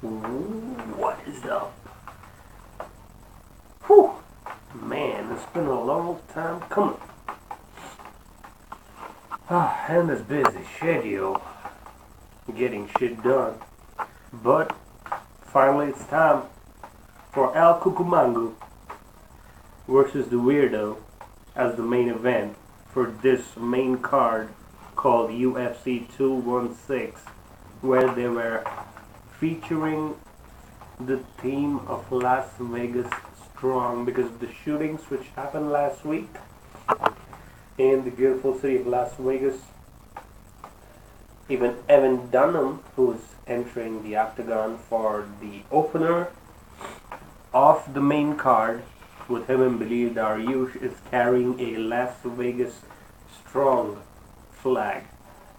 What is up? Whew! Man, it's been a long time coming. And this busy schedule, getting shit done. But finally it's time for El Cucumango versus the Weirdo as the main event for this main card called UFC 216, where they were featuring the theme of Las Vegas Strong because of the shootings which happened last week in the beautiful city of Las Vegas. Even Evan Dunham, who's entering the octagon for the opener of the main card with him and beneil Dariush, is carrying a Las Vegas Strong flag.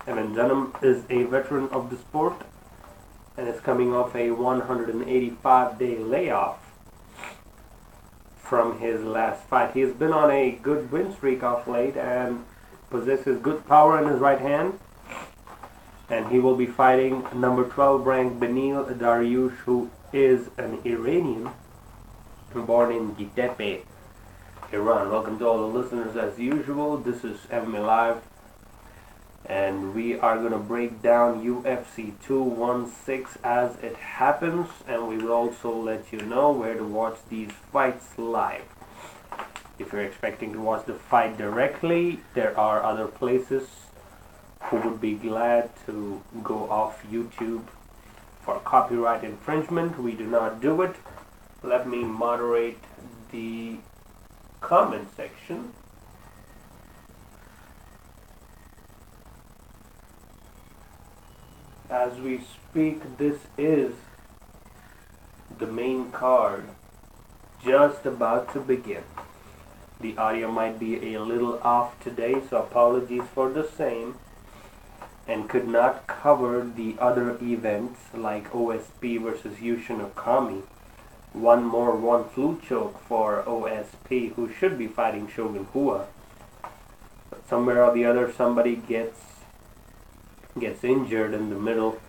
Evan Dunham is a veteran of the sport and is coming off a 185-day layoff from his last fight. He has been on a good win streak of late and possesses good power in his right hand. And he will be fighting number 12 ranked beneil Dariush, who is an Iranian born in Gitepe, Iran. Welcome to all the listeners as usual. This is MMA Live, and we are going to break down UFC 216 as it happens, and we will also let you know where to watch these fights live. If you're expecting to watch the fight directly, there are other places who would be glad to go off YouTube for copyright infringement. We do not do it. Let me moderate the comment section. As we speak, this is the main card just about to begin. The audio might be a little off today, so apologies for the same, and could not cover the other events like OSP versus Yushin Okami. One flu choke for OSP, who should be fighting Shogun Hua. But somewhere or the other somebody gets injured in the middle,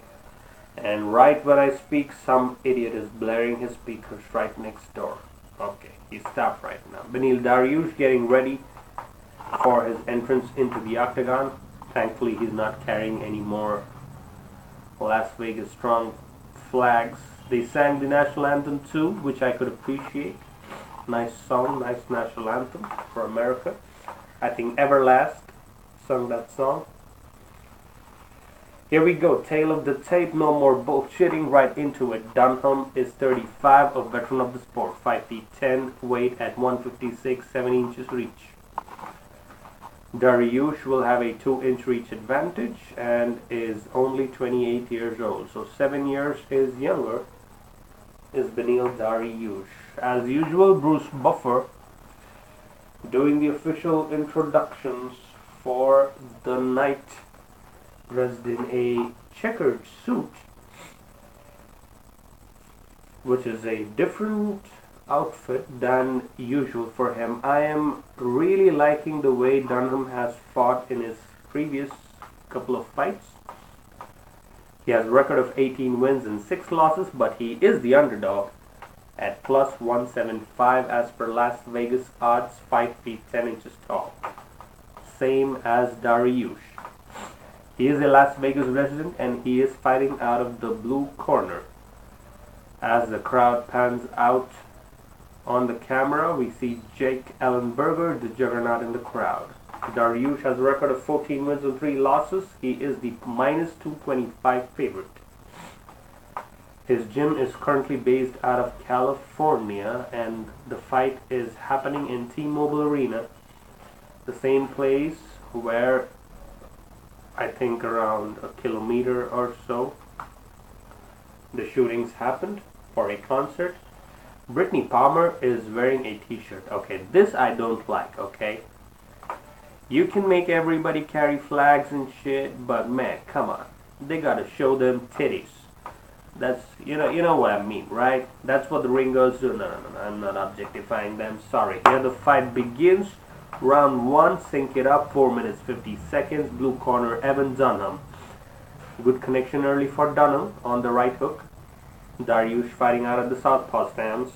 and right when I speak, some idiot is blaring his speakers right next door. Okay, he stopped right now. Beneil Dariush getting ready for his entrance into the octagon. Thankfully he's not carrying any more Las Vegas Strong flags. They sang the national anthem too, which I could appreciate. Nice song, nice national anthem for America. I think Everlast sung that song. Here we go, tail of the tape, no more bullshitting, right into it. Dunham is 35, a veteran of the sport, 5 feet 10, weight at 156, 7 inches reach. Dariush will have a 2-inch reach advantage and is only 28 years old, so 7 years is younger is beneil Dariush. As usual, Bruce Buffer doing the official introductions for the night, dressed in a checkered suit, which is a different outfit than usual for him. I am really liking the way Dunham has fought in his previous couple of fights. He has a record of 18 wins and 6 losses, but he is the underdog at plus 175 as per Las Vegas odds, 5 feet 10 inches tall. Same as Dariush. He is a Las Vegas resident and he is fighting out of the blue corner. As the crowd pans out on the camera, we see Jake Ellenberger, the juggernaut in the crowd. Dariush has a record of 14 wins and 3 losses. He is the minus 225 favorite. His gym is currently based out of California, and the fight is happening in T-Mobile Arena, the same place where I think around a kilometer or so the shootings happened for a concert. Brittany Palmer is wearing a t-shirt. Okay, this I don't like, okay? You can make everybody carry flags and shit, but man, come on. They gotta show them titties. That's, you know what I mean, right? That's what the ring girls do. No, I'm not objectifying them. Sorry. Here the fight begins. Round 1, sync it up, 4 minutes 50 seconds. Blue corner, Evan Dunham. Good connection early for Dunham on the right hook. Dariush fighting out of the southpaw stance.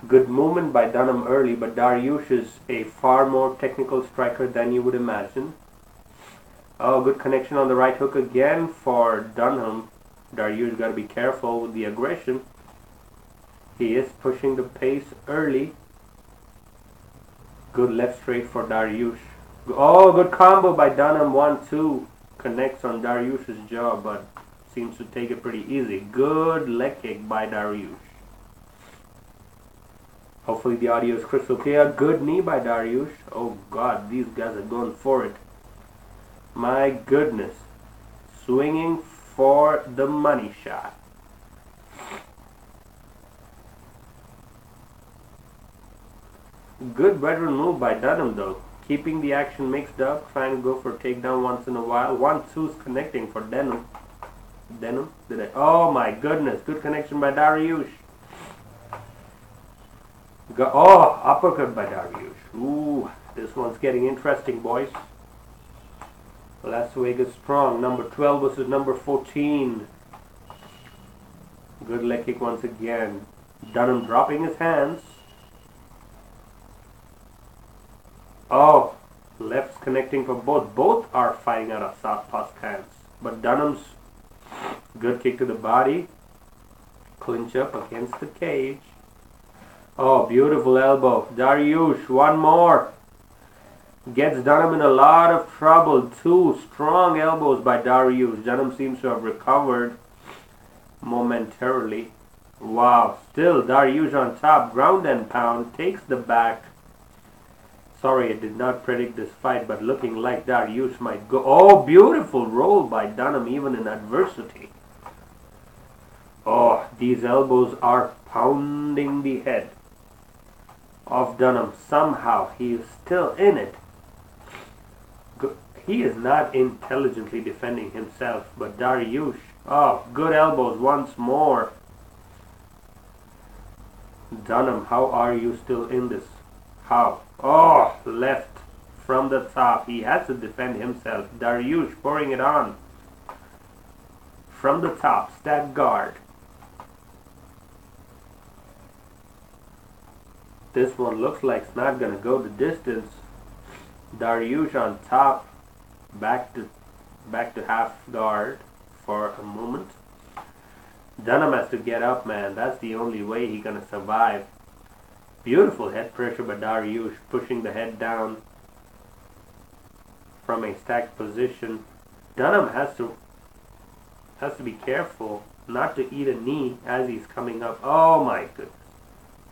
Good movement by Dunham early, but Dariush is a far more technical striker than you would imagine. Oh, good connection on the right hook again for Dunham. Dariush got to be careful with the aggression. He is pushing the pace early. Good left straight for Dariush. Oh, good combo by Dunham. 1-2. Connects on Dariush's jaw, but seems to take it pretty easy. Good leg kick by Dariush. Hopefully the audio is crystal clear. Good knee by Dariush. Oh God, these guys are going for it. My goodness. Swinging for the money shot. Good veteran move by Dunham though. Keeping the action mixed up, trying to go for a takedown once in a while. 1-2's connecting for Dunham. Oh my goodness. Good connection by Dariush. Oh, uppercut by Dariush. Ooh, this one's getting interesting, boys. Las Vegas strong. Number 12 versus number 14. Good leg kick once again. Dunham dropping his hands. Oh, left's connecting for both. Both are fighting out of southpaw stance. But Dunham's good kick to the body. Clinch up against the cage. Oh, beautiful elbow. Dariush, one more. Gets Dunham in a lot of trouble. Two strong elbows by Dariush. Dunham seems to have recovered momentarily. Wow. Still Dariush on top. Ground and pound. Takes the back. Sorry, I did not predict this fight, but looking like Dariush might go. Oh, beautiful roll by Dunham even in adversity. Oh, these elbows are pounding the head of Dunham. Somehow he is still in it. He is not intelligently defending himself, but Dariush, oh, good elbows once more. Dunham, how are you still in this? How? Oh, left from the top. He has to defend himself. Dariush pouring it on from the top. Stack guard. This one looks like it's not going to go the distance. Dariush on top. Back to half guard for a moment. Dunham has to get up, man. That's the only way he's going to survive. Beautiful head pressure by Dariush, pushing the head down from a stacked position. Dunham has to be careful not to eat a knee as he's coming up. Oh my goodness.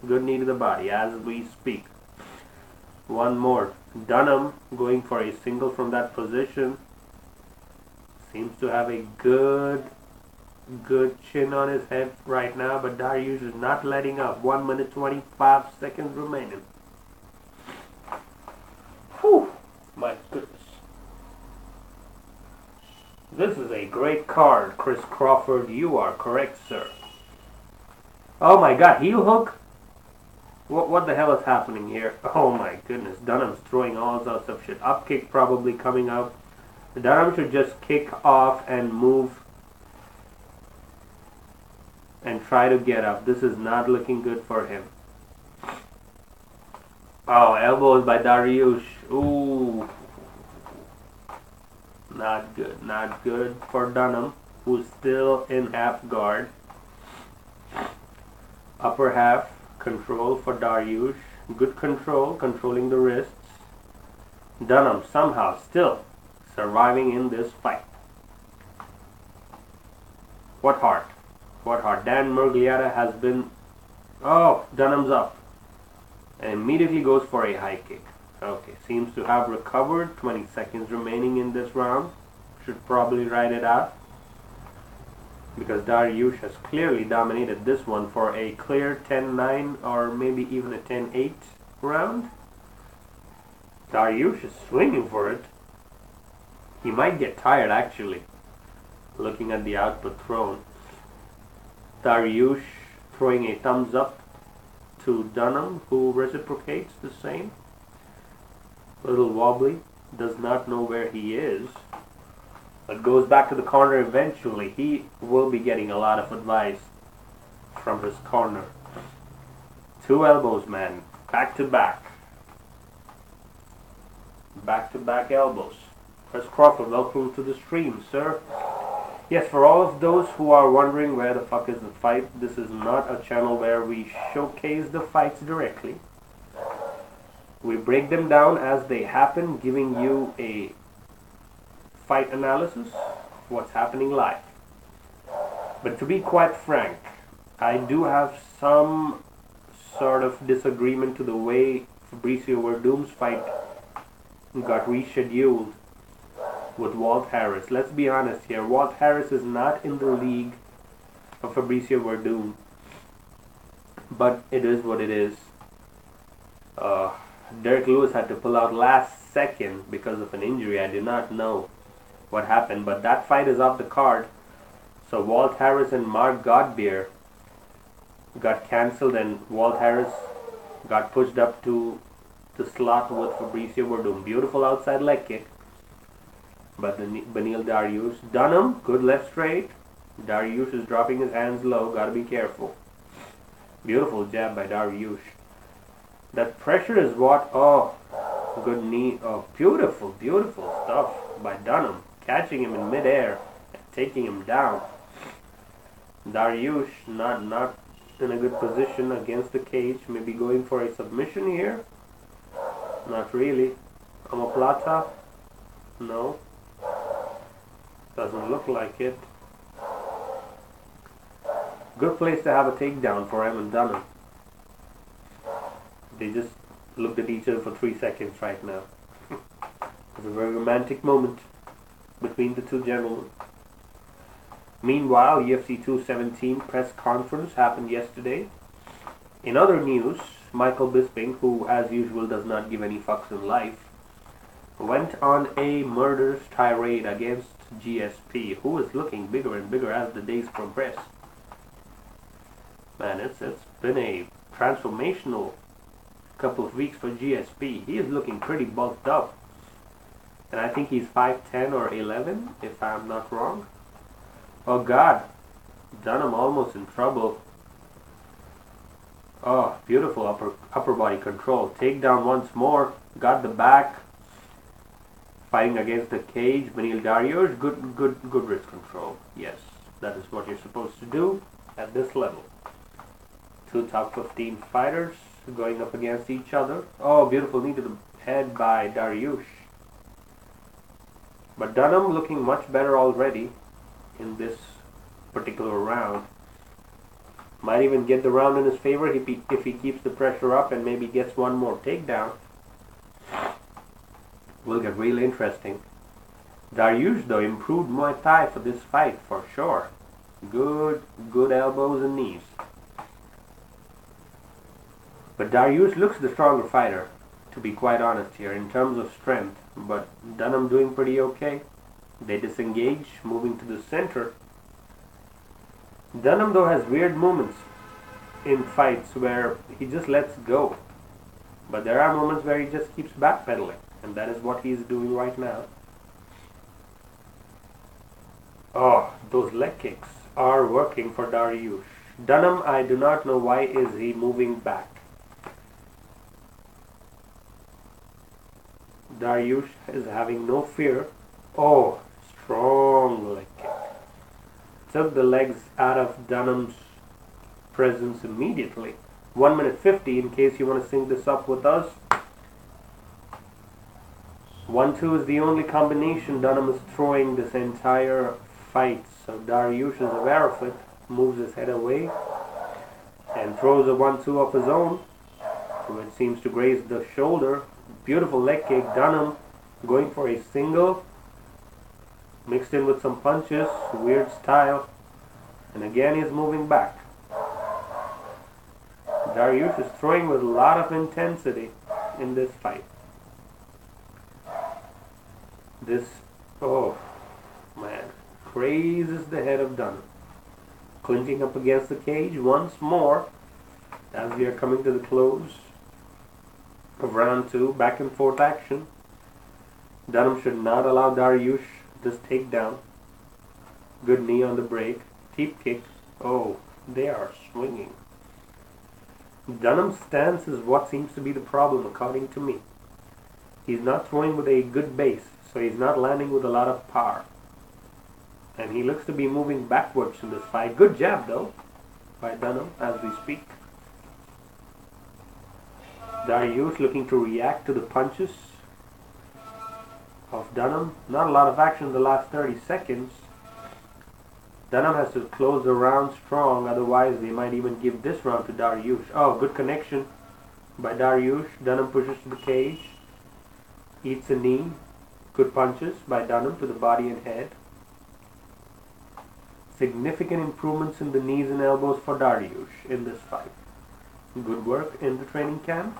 Good knee to the body as we speak. One more. Dunham going for a single from that position. Seems to have a good chin on his head right now, but Dariush is not letting up. 1 minute 25 seconds remaining. Whew, my goodness. This is a great card, Chris Crawford. You are correct, sir. Oh my God, heel hook? What the hell is happening here? Oh my goodness, Dunham's throwing all sorts of shit. Up kick probably coming up. Dunham should just kick off and move and try to get up. This is not looking good for him. Oh, elbows by Dariush. Ooh. Not good. Not good for Dunham, who's still in half guard. Upper half control for Dariush. Good control, controlling the wrists. Dunham somehow still surviving in this fight. What heart? What heart? Dan Murgliata has been... Oh, Dunham's up. And immediately goes for a high kick. Okay, seems to have recovered. 20 seconds remaining in this round. Should probably ride it out, because Dariush has clearly dominated this one for a clear 10-9 or maybe even a 10-8 round. Dariush is swinging for it. He might get tired actually, looking at the output thrown. Dariush throwing a thumbs up to Dunham, who reciprocates the same. Little wobbly, does not know where he is. but goes back to the corner eventually. He will be getting a lot of advice from his corner. 2 elbows, man. Back to back. Back to back elbows. Chris Crawford, welcome to the stream, sir. Yes, for all of those who are wondering where the fuck is the fight, this is not a channel where we showcase the fights directly. We break them down as they happen, giving you a fight analysis of what's happening live. But to be quite frank, I do have some sort of disagreement to the way Fabricio Werdum's fight got rescheduled with Walt Harris. Let's be honest here, Walt Harris is not in the league of Fabricio Werdum, but it is what it is. Derek Lewis had to pull out last second because of an injury. I do not know what happened, but that fight is off the card. So Walt Harris and Mark Godbeer got cancelled, and Walt Harris got pushed up to the slot with Fabricio Werdum. Beautiful outside leg kick by beneil Dariush. Dunham, good left straight. Dariush is dropping his hands low, gotta be careful. Beautiful jab by Dariush. That pressure is what, oh, good knee, oh, beautiful, beautiful stuff by Dunham. Catching him in midair and taking him down. Dariush not in a good position against the cage, maybe going for a submission here. Not really. Omoplata? No. Doesn't look like it. Good place to have a takedown for him and Dunham. They just looked at each other for 3 seconds right now. It's a very romantic moment between the two gentlemen. Meanwhile, UFC 217 press conference happened yesterday. In other news, Michael Bisping, who as usual does not give any fucks in life, went on a murderous tirade against GSP, who is looking bigger and bigger as the days progress. Man, it's been a transformational couple of weeks for GSP. He is looking pretty bulked up. And I think he's 5'10 or 11, if I'm not wrong. Oh God, Dunham almost in trouble. Oh, beautiful upper body control. Takedown once more. Got the back. Fighting against the cage. beneil Dariush. Good wrist control. Yes, that is what you're supposed to do at this level. 2 top 15 fighters going up against each other. Oh, beautiful knee to the head by Dariush. But Dunham looking much better already in this particular round. Might even get the round in his favor if he keeps the pressure up and maybe gets one more takedown. Will get really interesting. Dariush though improved Muay Thai for this fight for sure. Good elbows and knees. But Dariush looks the stronger fighter, to be quite honest here, in terms of strength. But Dunham doing pretty okay. They disengage, moving to the center. Dunham though has weird moments in fights where he just lets go. But there are moments where he just keeps backpedaling. And that is what he is doing right now. Oh, those leg kicks are working for Dariush. Dunham, I do not know why is he moving back. Dariush is having no fear. Oh, strong leg kick. Took the legs out of Dunham's presence immediately. 1 minute 50 in case you want to sync this up with us. 1-2 is the only combination Dunham is throwing this entire fight. So Dariush is aware of it. Moves his head away and throws a 1-2 of his own, which seems to graze the shoulder. Beautiful leg kick. Dunham going for a single, mixed in with some punches. Weird style. And again he's moving back. Dariush is throwing with a lot of intensity in this fight. This, oh man, grazes the head of Dunham. Clinching up against the cage once more as we are coming to the close of round 2. Back and forth action. Dunham should not allow Dariush this takedown. Good knee on the break. Teep kick. Oh, they are swinging. Dunham's stance is what seems to be the problem, according to me. He's not throwing with a good base, so he's not landing with a lot of power. And he looks to be moving backwards in this fight. Good jab, though, by Dunham as we speak. Dariush looking to react to the punches of Dunham. Not a lot of action in the last 30 seconds. Dunham has to close the round strong, otherwise they might even give this round to Dariush. Oh, good connection by Dariush. Dunham pushes to the cage. Eats a knee. Good punches by Dunham to the body and head. Significant improvements in the knees and elbows for Dariush in this fight. Good work in the training camp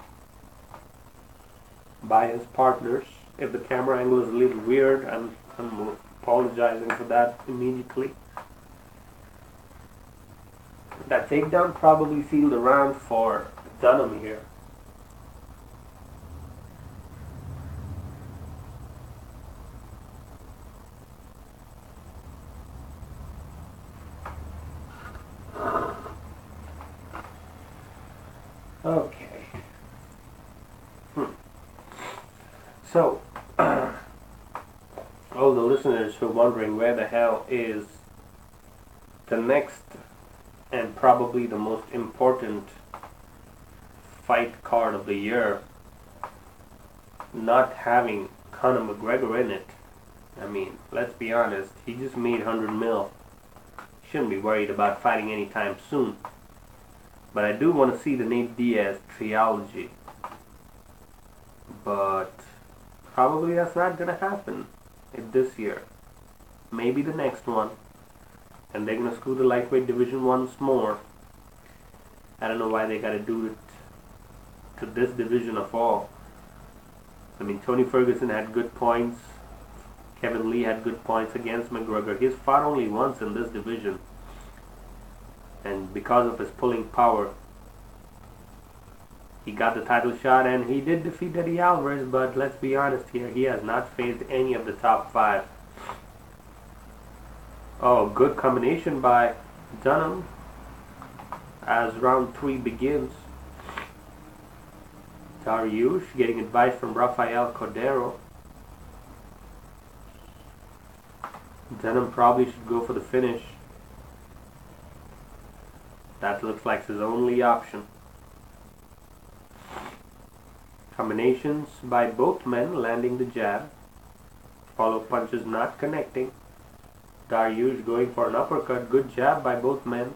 by his partners. If the camera angle is a little weird, I'm apologizing for that immediately. That takedown probably sealed the round for Dunham here. Okay. So, all the listeners who are wondering where the hell is the next and probably the most important fight card of the year, not having Conor McGregor in it. I mean, let's be honest, he just made 100 mil. Shouldn't be worried about fighting anytime soon. But I do want to see the Nate Diaz trilogy. But probably that's not going to happen this year. Maybe the next one. And they're going to screw the lightweight division once more. I don't know why they got to do it to this division of all. I mean, Tony Ferguson had good points. Kevin Lee had good points against McGregor. He's fought only once in this division. And because of his pulling power, he got the title shot, and he did defeat Eddie Alvarez, but let's be honest here, he has not faced any of the top 5. Oh, good combination by Dunham as round 3 begins. Dariush getting advice from Rafael Cordero. Dunham probably should go for the finish. That looks like his only option. Combinations by both men landing the jab. Follow punches not connecting. Dariush going for an uppercut. Good jab by both men.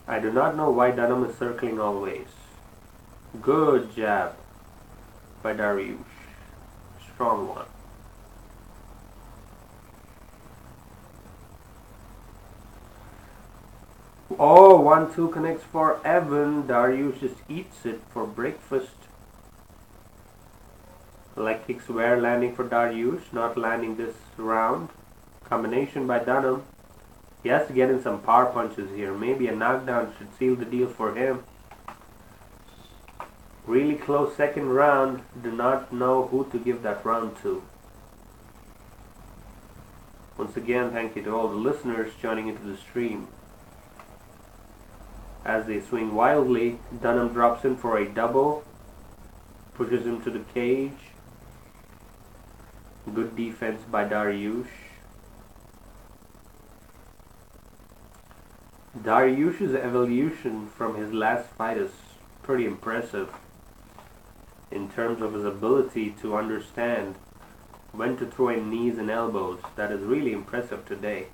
I do not know why Dunham is circling always. Good jab by Dariush. Strong one. Oh, 1-2 connects for Evan. Dariush just eats it for breakfast. Leg kicks were landing for Dariush, not landing this round. Combination by Dunham. He has to get in some power punches here. Maybe a knockdown should seal the deal for him. Really close second round. Do not know who to give that round to. Once again, thank you to all the listeners joining into the stream. As they swing wildly, Dunham drops in for a double. Pushes him to the cage. Good defense by Dariush. Dariush's evolution from his last fight is pretty impressive in terms of his ability to understand when to throw in knees and elbows. That is really impressive today.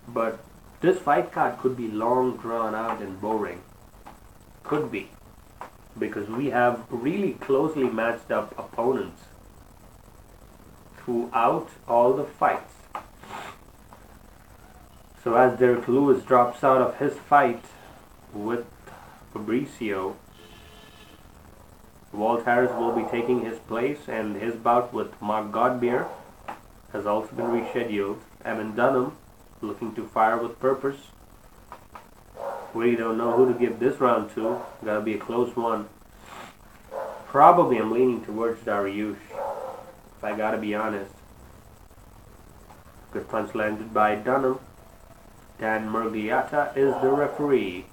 But this fight card could be long, drawn out and boring. Could be. Because we have really closely matched up opponents throughout all the fights. So as Derek Lewis drops out of his fight with Fabricio, Walt Harris will be taking his place, and his bout with Mark Godbeer has also been rescheduled. Evan Dunham looking to fire with purpose. We don't know who to give this round to. Gotta be a close one. Probably I'm leaning towards Dariush. if I gotta be honest. Good punch landed by Dunham. Dan Murgliata is the referee.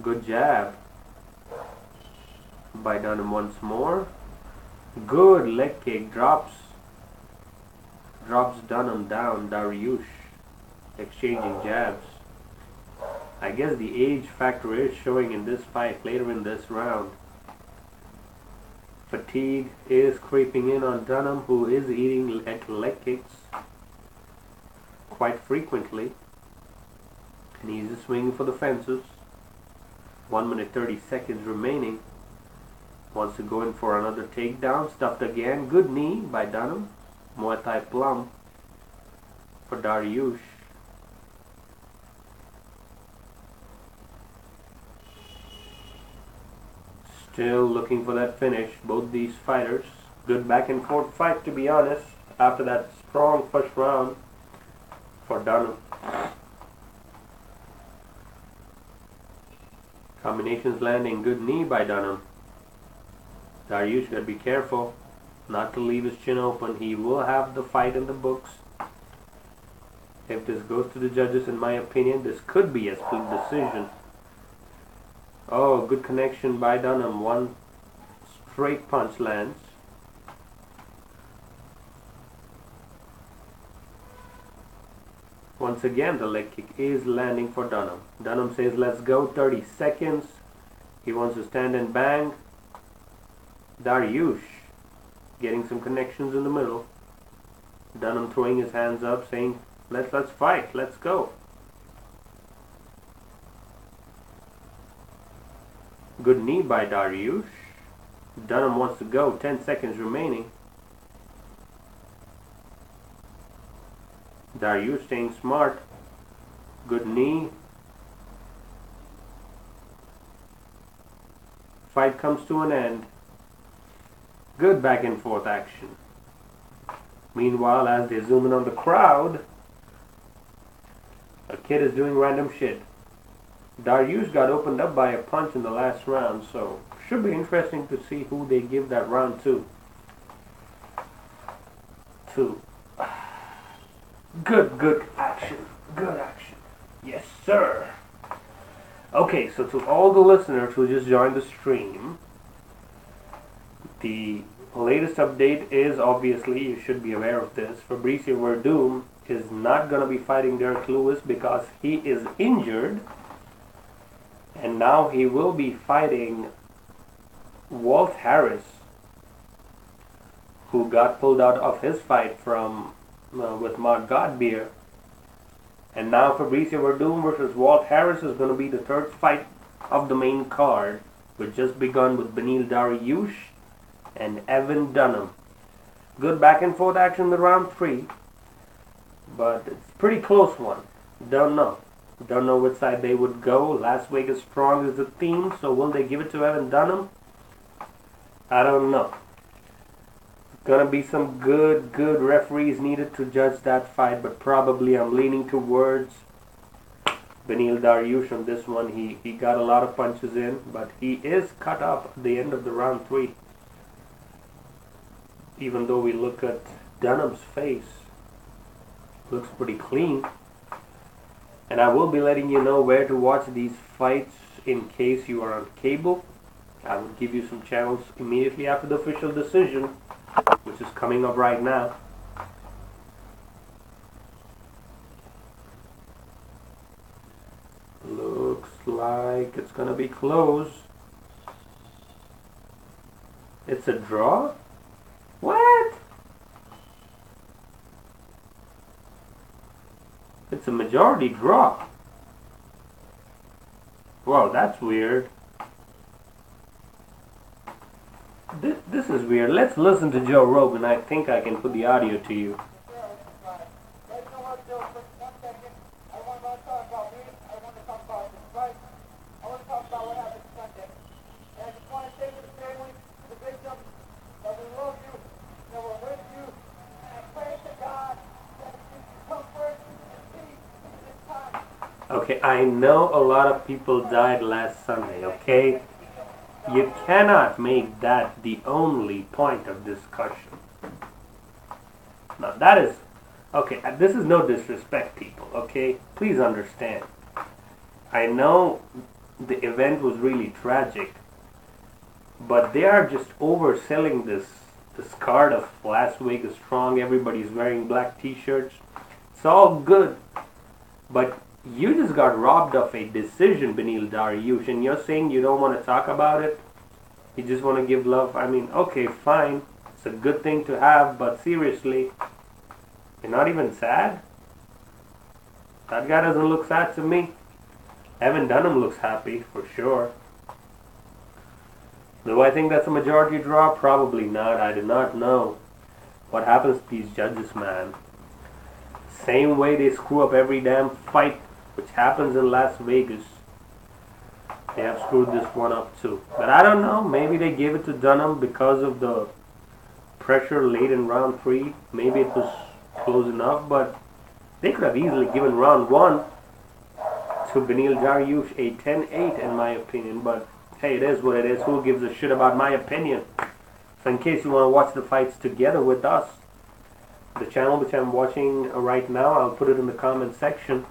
Good jab by Dunham once more. Good leg kick, drops Dunham down. Dariush exchanging jabs. I guess the age factor is showing in this fight later in this round. Fatigue is creeping in on Dunham, who is eating leg kicks quite frequently. And he's just swinging for the fences. 1 minute 30 seconds remaining. Wants to go in for another takedown. Stuffed again. Good knee by Dunham. Muay Thai plum for Dariush. Still looking for that finish. Both these fighters. Good back and forth fight, to be honest. After that strong first round for Dunham. Combinations landing. Good knee by Dunham. Dariush got to be careful not to leave his chin open. He will have the fight in the books. If this goes to the judges, in my opinion, this could be a split decision. Oh, good connection by Dunham. One straight punch lands. Once again, the leg kick is landing for Dunham. Dunham says, let's go, 30 seconds. He wants to stand and bang. Dariush getting some connections in the middle. Dunham throwing his hands up saying, let's fight, let's go. Good knee by Dariush. Dunham wants to go, 10 seconds remaining. Dariush staying smart. Good knee. Fight comes to an end. Good back and forth action. Meanwhile, as they zoom in on the crowd, a kid is doing random shit. Dariush got opened up by a punch in the last round, so should be interesting to see who they give that round to. Good action. Good action. Yes, sir. Okay, so to all the listeners who just joined the stream, the latest update is, obviously, you should be aware of this, Fabricio Verdum is not going to be fighting Derek Lewis because he is injured, and now he will be fighting Walt Harris, who got pulled out of his fight from with Mark Godbeer. And now Fabricio Verdum versus Walt Harris is going to be the third fight of the main card, which just begun with beneil Dariush and Evan Dunham. Good back and forth action in the round 3, but it's a pretty close one. Don't know which side they would go. Las Vegas Strong is the theme, so will they give it to Evan Dunham? I don't know. Gonna be some good referees needed to judge that fight, but probably I'm leaning towards beneil Dariush on this one. He got a lot of punches in, but he is cut up at the end of the round 3. Even though we look at Dunham's face, looks pretty clean. And I will be letting you know where to watch these fights in case you are on cable. I will give you some channels immediately after the official decision, which is coming up right now. Looks like it's gonna be close. It's a draw? What? It's a majority draw. Wow, that's weird. This is weird. Let's listen to Joe Rogan. I think I can put the audio to you. Okay, I know a lot of people died last Sunday, okay? You cannot make that the only point of discussion. Now that is okay. This is no disrespect, people. Okay, please understand. I know the event was really tragic, but they are just overselling this card of Las Vegas Strong. Everybody's wearing black T-shirts. It's all good, but you just got robbed of a decision, beneil, dariush, and you're saying you don't want to talk about it. You just want to give love. I mean, okay, fine. It's a good thing to have, but seriously, you're not even sad? That guy doesn't look sad to me. Evan Dunham looks happy, for sure. Do I think that's a majority draw? Probably not. I do not know what happens to these judges, man. Same way they screw up every damn fight, which happens in Las Vegas. They have screwed this one up too. But I don't know. Maybe they gave it to Dunham because of the pressure late in round 3. Maybe it was close enough, but they could have easily given round 1 to beneil dariush, a 10-8 in my opinion. But hey, it is what it is. Who gives a shit about my opinion? So in case you want to watch the fights together with us, the channel which I'm watching right now, I'll put it in the comment section.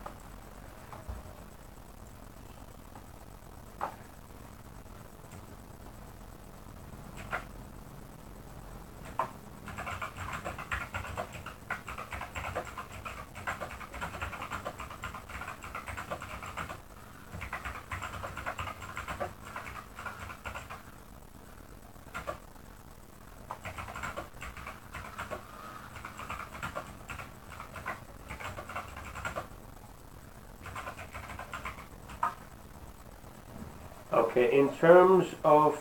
Okay, in terms of...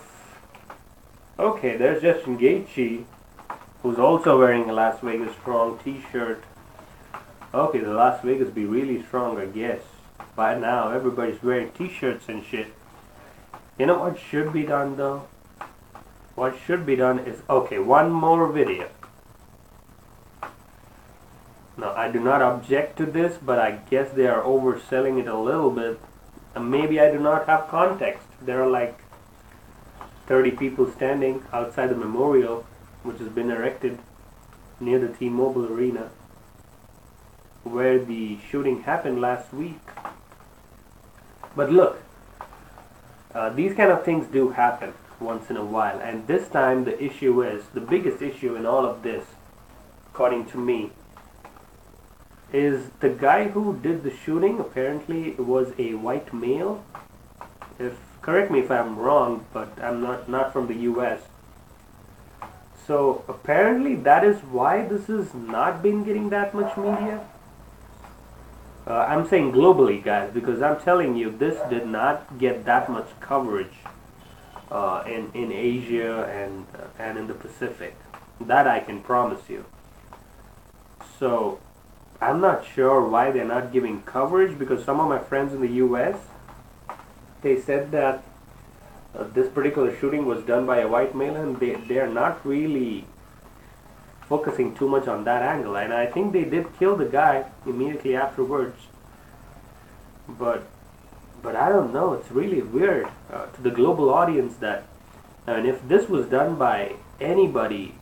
Okay, there's Justin Gaethje, who's also wearing a Las Vegas Strong t-shirt. Okay, the Las Vegas be really strong, I guess. By now, everybody's wearing t-shirts and shit. You know what should be done, though? What should be done is... Okay, one more video. Now, I do not object to this, but I guess they are overselling it a little bit. And maybe I do not have context. There are like 30 people standing outside the memorial, which has been erected near the T-Mobile Arena, where the shooting happened last week. But look, these kind of things do happen once in a while, and this time the issue is, the biggest issue in all of this, according to me, is the guy who did the shooting apparently was a white male. Correct me if I'm wrong, but I'm not from the US. So apparently that is why this has not been getting that much media. I'm saying globally, guys, because I'm telling you, this did not get that much coverage in Asia and in the Pacific. That I can promise you. So I'm not sure why they're not giving coverage, because some of my friends in the US, they said that this particular shooting was done by a white male, and they're not really focusing too much on that angle. And I think they did kill the guy immediately afterwards. But I don't know, it's really weird to the global audience that, I mean, if this was done by anybody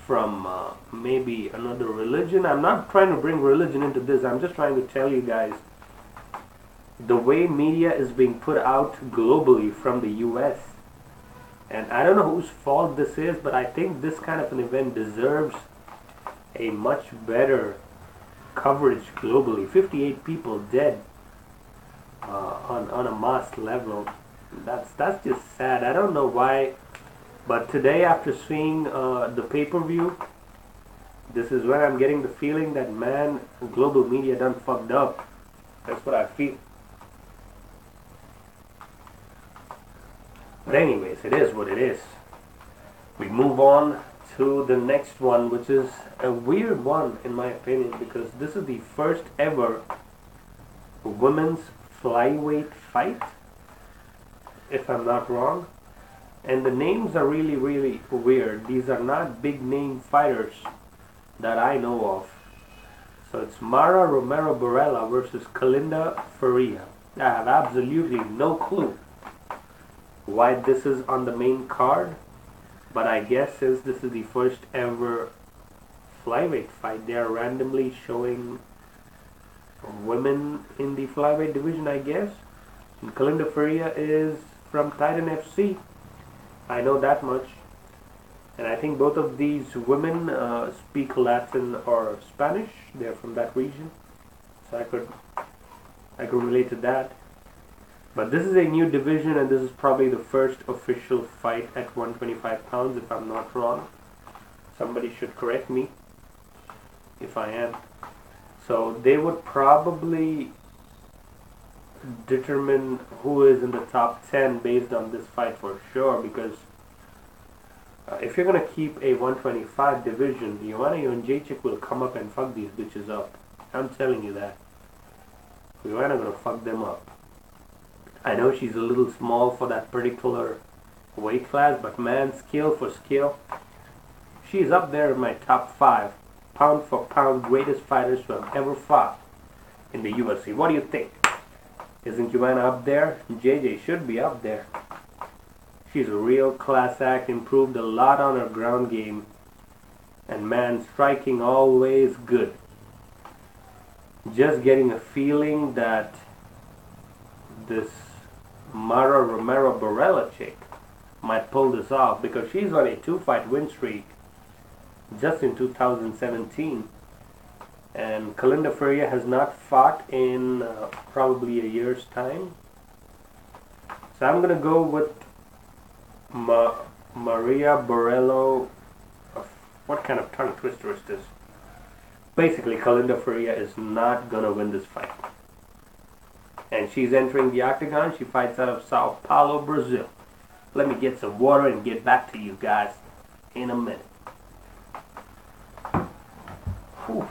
from maybe another religion. I'm not trying to bring religion into this. I'm just trying to tell you guys the way media is being put out globally from the US. And I don't know whose fault this is, but I think this kind of an event deserves a much better coverage globally. 58 people dead on a mass level. That's just sad. I don't know why. But today, after seeing the pay-per-view, this is when I'm getting the feeling that, man, global media done fucked up. That's what I feel. But anyways, it is what it is. We move on to the next one, which is a weird one in my opinion, because this is the first ever women's flyweight fight, if I'm not wrong. And the names are really, really weird. These are not big name fighters that I know of. So it's Mara Romero Borella versus Kalindra Faria. I have absolutely no clue why this is on the main card, but I guess since this is the first ever flyweight fight. They are randomly showing women in the flyweight division, I guess. And Kalindra Faria is from Titan FC. I know that much. And I think both of these women speak Latin or Spanish. They're from that region, so I could relate to that. But this is a new division, and this is probably the first official fight at 125 pounds, if I'm not wrong. Somebody should correct me if I am. So they would probably determine who is in the top 10 based on this fight for sure, because if you're going to keep a 125 division, Joanna Jędrzejczyk will come up and fuck these bitches up. I'm telling you that. Joanna going to fuck them up. I know she's a little small for that particular weight class, but man, skill for skill, she's up there in my top 5 pound for pound greatest fighters who have ever fought in the UFC. What do you think? Isn't Joanna up there? JJ should be up there. She's a real class act, improved a lot on her ground game, and man, striking always good. Just getting a feeling that this Mara Romero Borella chick might pull this off, because she's on a 2-fight win streak just in 2017, and Kalindra Faria has not fought in probably a year's time. So I'm gonna go with Maria Borello. What kind of tongue twister is this? Basically, Kalindra Faria is not gonna win this fight. And she's entering the octagon. She fights out of Sao Paulo, Brazil. Let me get some water and get back to you guys in a minute. Whew.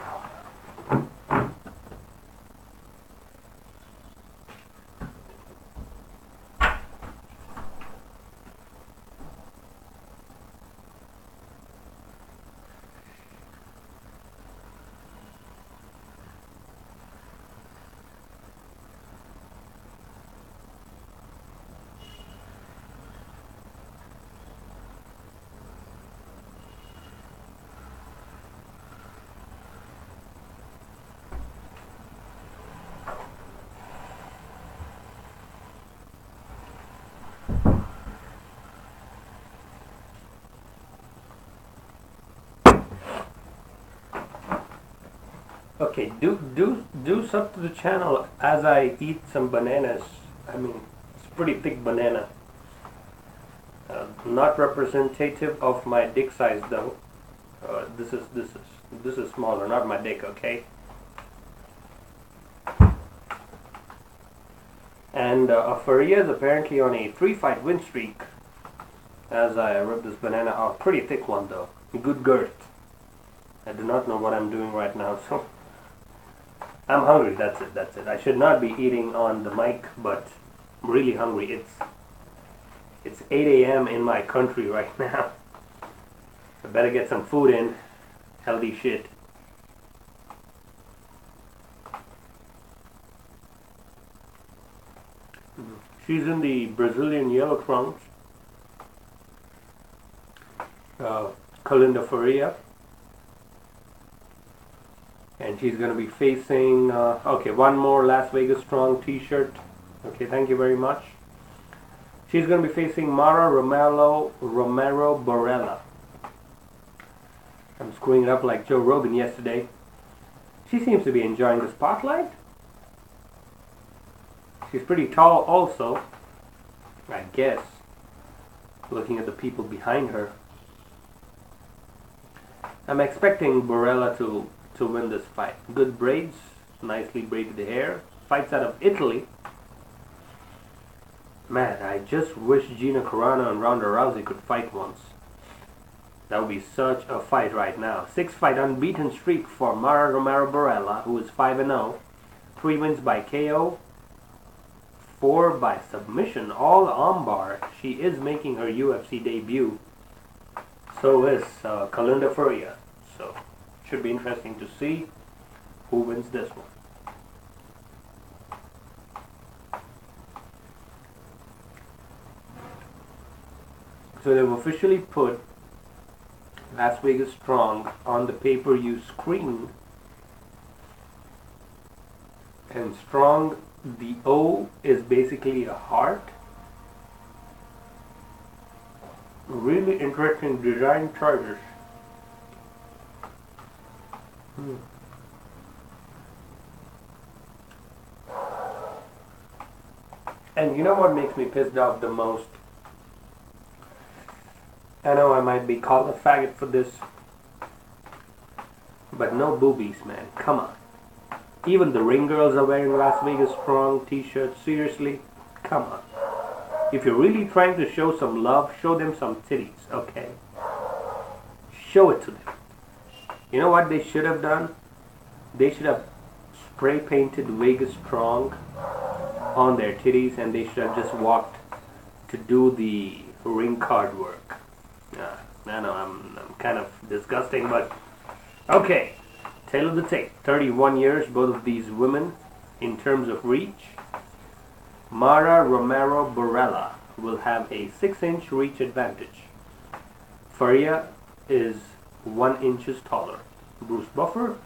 Okay, do sub to the channel as I eat some bananas. I mean, it's pretty thick banana. Not representative of my dick size though. This is smaller, not my dick. Okay. And Faria is apparently on a 3-fight win streak. As I rip this banana out, pretty thick one though, good girth. I do not know what I'm doing right now, so. I'm hungry, that's it. I should not be eating on the mic, but I'm really hungry. It's 8 a.m. in my country right now. I better get some food in. Healthy shit. She's in the Brazilian yellow trunks. Kalindra Faria. And she's going to be facing, okay, one more Las Vegas Strong t-shirt. Okay, thank you very much. She's going to be facing Mara Romero Borella. I'm screwing it up like Joe Rogan yesterday. She seems to be enjoying the spotlight. She's pretty tall also, I guess, looking at the people behind her. I'm expecting Borella to win this fight. Good braids, nicely braided hair. Fights out of Italy. Man, I just wish Gina Carano and Ronda Rousey could fight once. That would be such a fight right now. 6-fight unbeaten streak for Mara Romero Borella, who is 5-0. 3 wins by KO, 4 by submission, all armbar. She is making her UFC debut. So is Kalindra Faria. So should be interesting to see who wins this one. So they've officially put Las Vegas Strong on the pay-per-view screen. And Strong, the O is basically a heart. Really interesting design choices. And you know what makes me pissed off the most? I know I might be called a faggot for this, but no boobies, man. Come on. Even the ring girls are wearing Las Vegas Strong t-shirts. Seriously? Come on. If you're really trying to show some love, show them some titties, okay? Show it to them. You know what they should have done? They should have spray painted Vegas Strong on their titties, and they should have just walked to do the ring card work. I know I'm kind of disgusting, but okay. Tail of the tape. 31 years, both of these women, in terms of reach. Mara, Romero, Borella will have a 6-inch reach advantage. Faria is 1 inch taller. Bruce Buffer,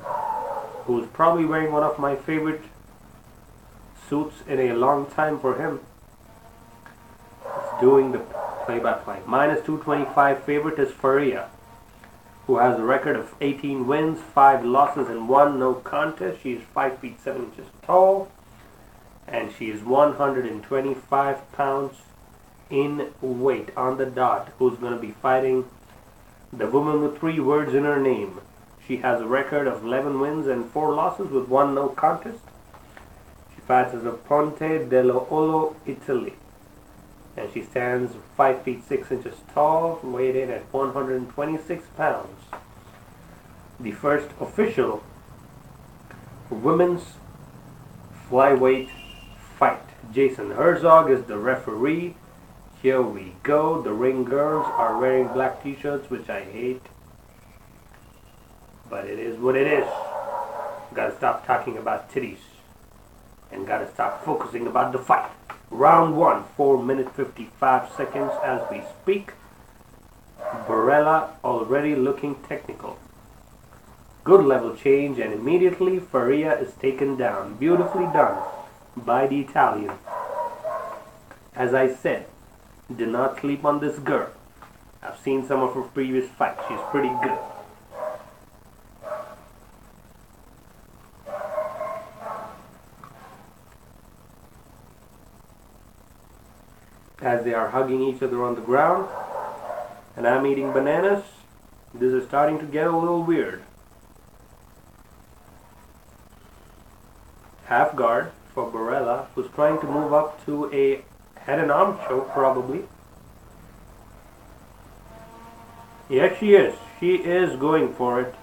who's probably wearing one of my favorite suits in a long time for him, is doing the play-by-play. Minus 225 favorite is Faria, who has a record of 18 wins, 5 losses, and 1 no contest. She is 5 feet 7 inches tall, and she is 125 pounds in weight on the dot. Who's going to be fighting the woman with 3 words in her name. She has a record of 11 wins and 4 losses with 1 no contest. She fights as a Ponte dell'Olo, Italy. And she stands 5 feet 6 inches tall, weighed in at 126 pounds. The first official women's flyweight fight. Jason Herzog is the referee. Here we go. The ring girls are wearing black t-shirts, which I hate. But it is what it is. Gotta stop talking about titties. And gotta stop focusing about the fight. Round 1, 4 minutes 55 seconds as we speak. Borella already looking technical. Good level change, and immediately Faria is taken down. Beautifully done by the Italian. As I said, do not sleep on this girl. I've seen some of her previous fights. She's pretty good. As they are hugging each other on the ground, and I'm eating bananas, this is starting to get a little weird. Half guard for Borella, who's trying to move up to a head and arm choke, probably. Yes, she is. She is going for it.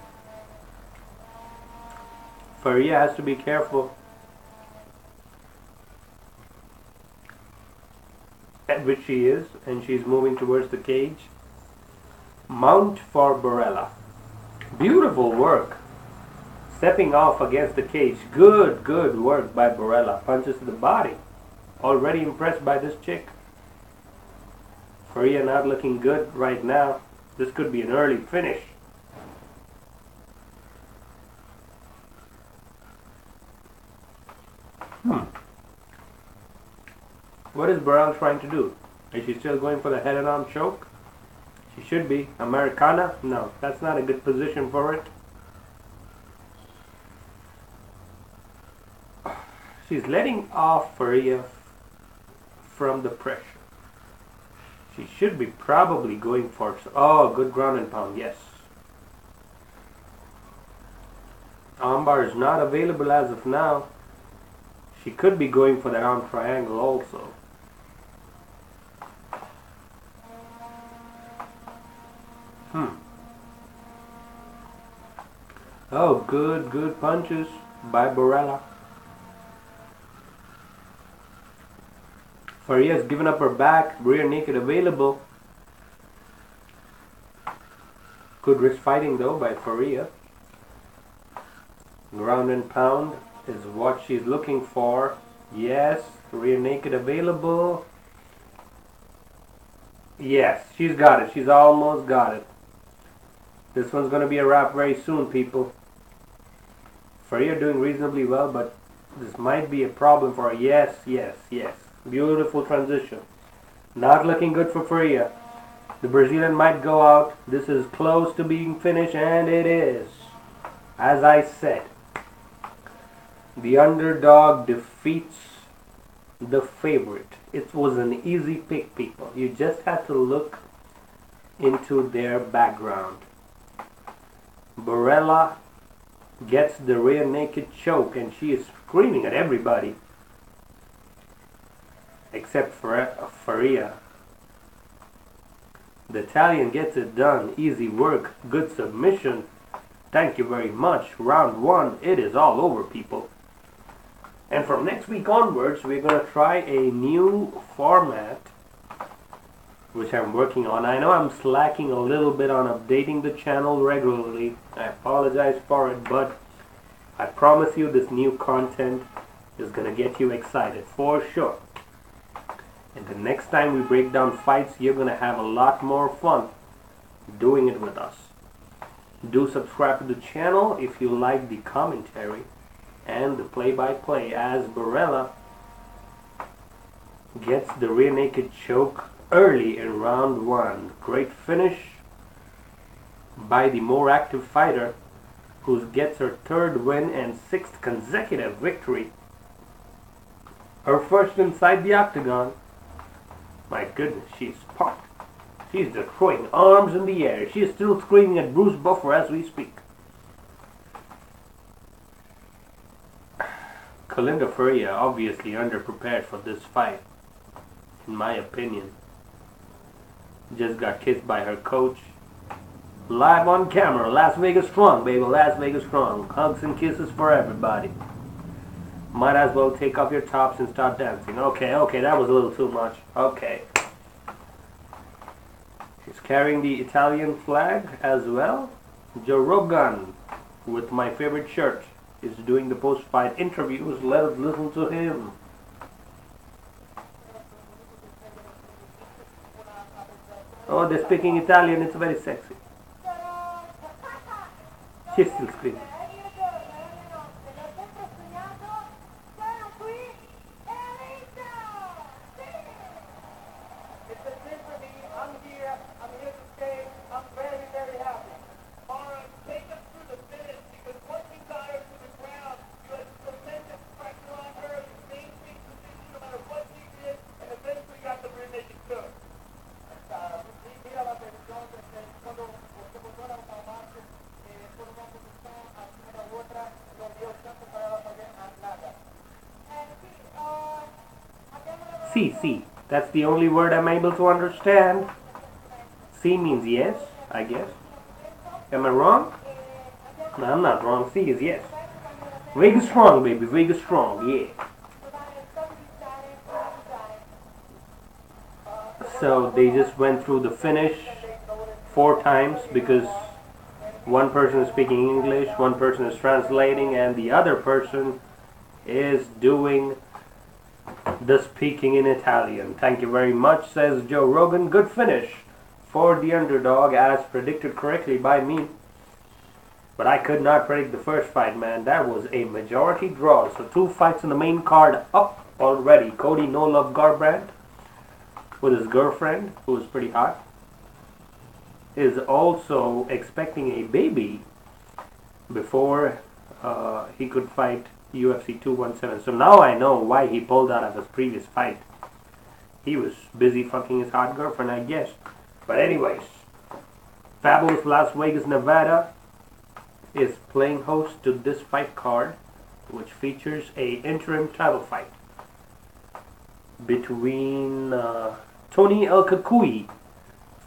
Faria has to be careful. At which she is, and she's moving towards the cage. Mount for Borella. Beautiful work. Stepping off against the cage. Good work by Borella. Punches to the body. Already impressed by this chick. Faria not looking good right now. This could be an early finish. What is Borella trying to do? Is she still going for the head and arm choke? She should be. Americana? No, that's not a good position for it. She's letting off Faria from the pressure. She should be probably going for... Oh, good ground and pound, yes. Armbar is not available as of now. She could be going for that arm triangle also. Oh, good punches by Borella. Faria's given up her back, rear naked available. Good wrist fighting though by Faria. Ground and pound is what she's looking for. Yes, rear naked available. Yes, she's got it. She's almost got it. This one's going to be a wrap very soon, people. Faria doing reasonably well, but this might be a problem for her. Yes, yes, yes. Beautiful transition. Not looking good for Faria. The Brazilian might go out. This is close to being finished, and it is. As I said, the underdog defeats the favorite. It was an easy pick, people. You just had to look into their background. Borella gets the rear naked choke, and she is screaming at everybody except for Faria. The Italian gets it done. Easy work. Good submission. Thank you very much. Round 1. It is all over, people. And from next week onwards, we're going to try a new format, which I'm working on. I know I'm slacking a little bit on updating the channel regularly. I apologize for it, but I promise you this new content is going to get you excited for sure. And the next time we break down fights, you're going to have a lot more fun doing it with us. Do subscribe to the channel if you like the commentary and the play-by-play, as Borella gets the rear naked choke early in round 1. Great finish by the more active fighter, who gets her 3rd win and 6th consecutive victory. Her first inside the octagon. My goodness, she's pumped. She's just throwing arms in the air. She is still screaming at Bruce Buffer as we speak. Kalindra Faria obviously underprepared for this fight, in my opinion. Just got kissed by her coach. Live on camera. Las Vegas strong, baby. Las Vegas strong. Hugs and kisses for everybody. Might as well take off your tops and start dancing. Okay, okay, that was a little too much. Okay. She's carrying the Italian flag as well. Joe Rogan, with my favorite shirt, is doing the post-fight interviews. Let's listen to him. Oh, they're speaking Italian. It's very sexy. She's still screaming. C. That's the only word I'm able to understand. C means yes, I guess. Am I wrong? No, I'm not wrong. C is yes. Vegas strong, baby. Vegas strong, yeah. So they just went through the finish 4 times because one person is speaking English, one person is translating, and the other person is doing the speaking in Italian. Thank you very much, says Joe Rogan. Good finish for the underdog, as predicted correctly by me. But I could not predict the first fight, man. That was a majority draw. So 2 fights in the main card up already. Cody No Love Garbrandt, with his girlfriend, who is pretty hot, is also expecting a baby before he could fight UFC 217. So now I know why he pulled out of his previous fight. He was busy fucking his hot girlfriend, I guess. But anyways, Fabulous Las Vegas, Nevada is playing host to this fight card, which features a interim title fight between Tony El Cucuy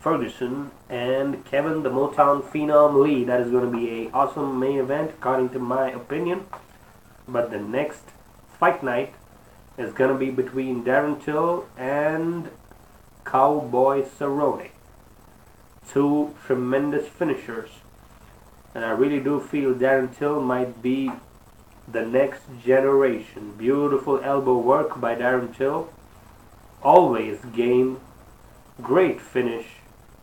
Ferguson and Kevin the Motown Phenom Lee. That is going to be a awesome main event, according to my opinion. But the next fight night is going to be between Darren Till and Cowboy Cerrone. 2 tremendous finishers. And I really do feel Darren Till might be the next generation. Beautiful elbow work by Darren Till. Always game. Great finish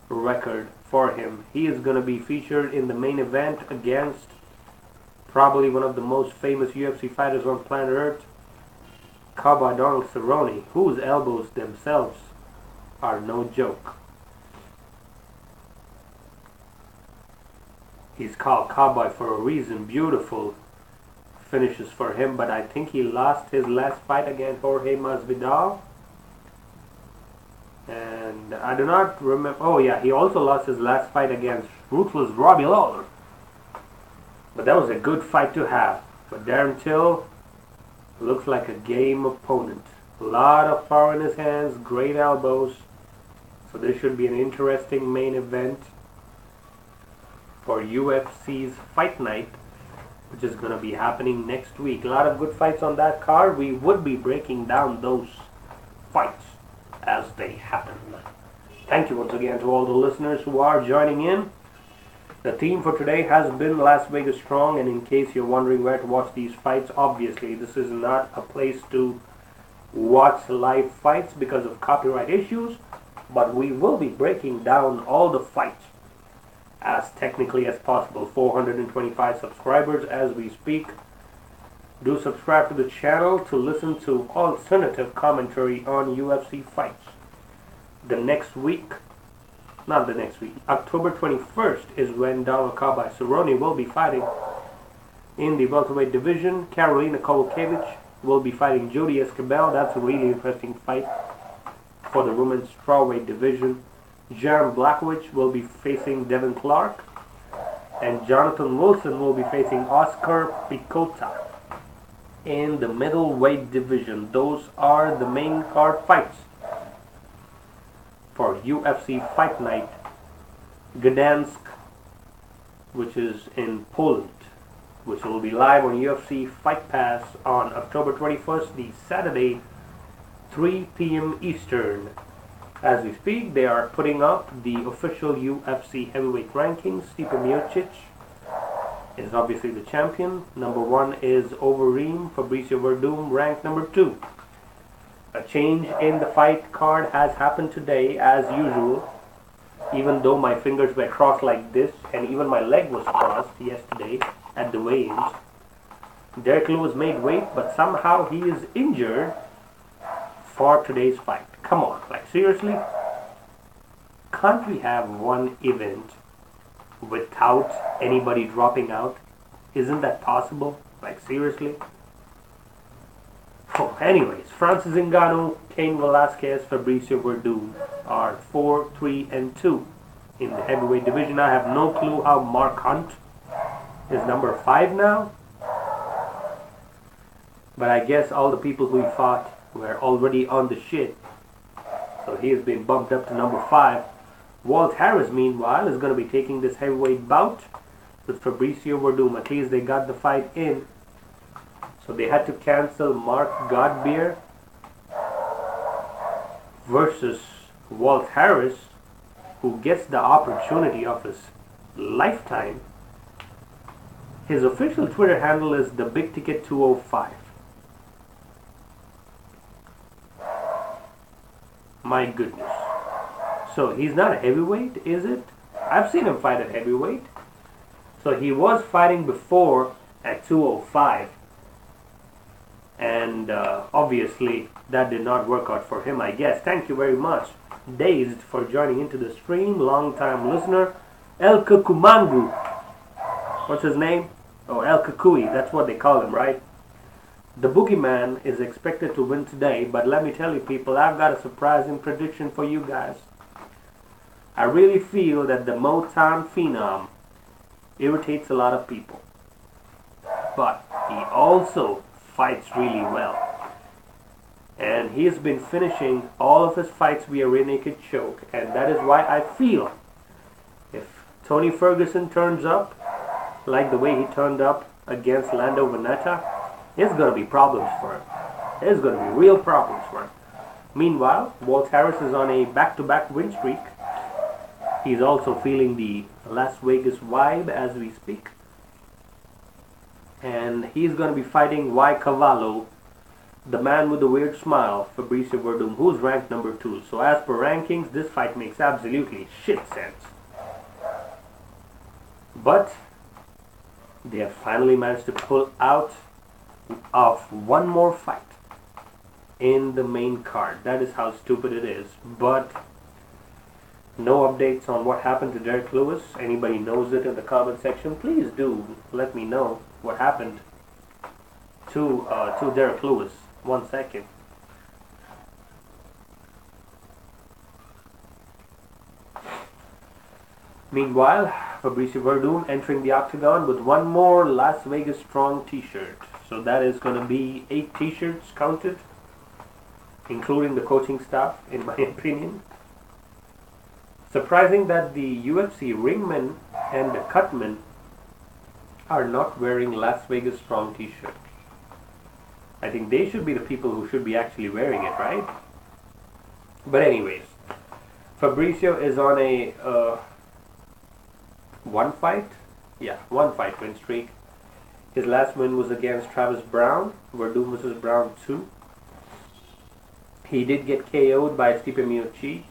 record for him. He is going to be featured in the main event against probably one of the most famous UFC fighters on planet Earth, Cowboy Donald Cerrone, whose elbows themselves are no joke. He's called Cowboy for a reason. Beautiful finishes for him, but I think he lost his last fight against Jorge Masvidal. And I do not remember. Oh yeah, he also lost his last fight against ruthless Robbie Lawler. But that was a good fight to have. But Darren Till looks like a game opponent. A lot of power in his hands, great elbows. So this should be an interesting main event for UFC's Fight Night, which is going to be happening next week. A lot of good fights on that card. We would be breaking down those fights as they happen. Thank you once again to all the listeners who are joining in. The theme for today has been Las Vegas Strong, and in case you're wondering where to watch these fights, obviously this is not a place to watch live fights because of copyright issues, but we will be breaking down all the fights as technically as possible. 425 subscribers as we speak. Do subscribe to the channel to listen to alternative commentary on UFC fights. October 21st is when Donald Cowboy Cerrone will be fighting in the welterweight division. Karolina Kowalkiewicz will be fighting Jodie Esquibel. That's a really interesting fight for the women's strawweight division. Jaron Blachowicz will be facing Devin Clark, and Jonathan Wilson will be facing Oscar Picota in the middleweight division. Those are the main card fights for UFC Fight Night Gdansk, which is in Poland, which will be live on UFC Fight Pass on October 21st, the Saturday, 3 p.m. Eastern. As we speak, they are putting up the official UFC heavyweight rankings. Stipe Miocic is obviously the champion. Number 1 is Overeem. Fabricio Verdum ranked number 2. A change in the fight card has happened today, as usual. Even though my fingers were crossed like this, and even my leg was crossed yesterday at the weigh-ins. Derek Lewis made weight, but somehow he is injured for today's fight. Come on, like seriously? Can't we have one event without anybody dropping out? Isn't that possible? Like seriously? Oh, anyways, Francis Ngannou, Cain Velasquez, Fabricio Verdum are 4, 3, and 2 in the heavyweight division. I have no clue how Mark Hunt is number 5 now. But I guess all the people who he fought were already on the shit. So he has been bumped up to number 5. Walt Harris, meanwhile, is going to be taking this heavyweight bout with Fabricio Verdum. At least they got the fight in. So they had to cancel Mark Godbeer versus Walt Harris, who gets the opportunity of his lifetime. His official Twitter handle is TheBigTicket205. My goodness. So he's not a heavyweight, is it? I've seen him fight at heavyweight. So he was fighting before at 205. And obviously that did not work out for him, I guess. Thank you very much, Dazed, for joining into the stream. Long time listener. El Cucumangu. What's his name? Oh, El Cucuy. That's what they call him, right? The Boogeyman is expected to win today, but let me tell you people, I've got a surprising prediction for you guys. I really feel that the Motown phenom irritates a lot of people. But he also fights really well. And he has been finishing all of his fights via rear naked choke, and that is why I feel if Tony Ferguson turns up like the way he turned up against Lando Veneta, there's going to be problems for him. There's going to be real problems for him. Meanwhile, Walt Harris is on a back-to-back win streak. He's also feeling the Las Vegas vibe as we speak. And he's going to be fighting Y Cavallo, the man with the weird smile, Fabricio Verdum, who's ranked number 2. So as per rankings, this fight makes absolutely shit sense. But they have finally managed to pull out of one more fight in the main card. That is how stupid it is. But no updates on what happened to Derek Lewis. Anybody knows it in the comment section, please do let me know what happened to Derek Lewis. 1 second. Meanwhile, Fabricio Verdum entering the octagon with one more Las Vegas Strong t-shirt. So that is going to be 8 t-shirts counted, including the coaching staff, in my opinion. Surprising that the UFC ringmen and the cutmen are not wearing Las Vegas Strong t-shirts. I think they should be the people who should be actually wearing it, right? But anyways, Fabricio is on a one fight win streak. His last win was against Travis Brown, Verdum vs Brown 2. He did get KO'd by Stipe Miocic,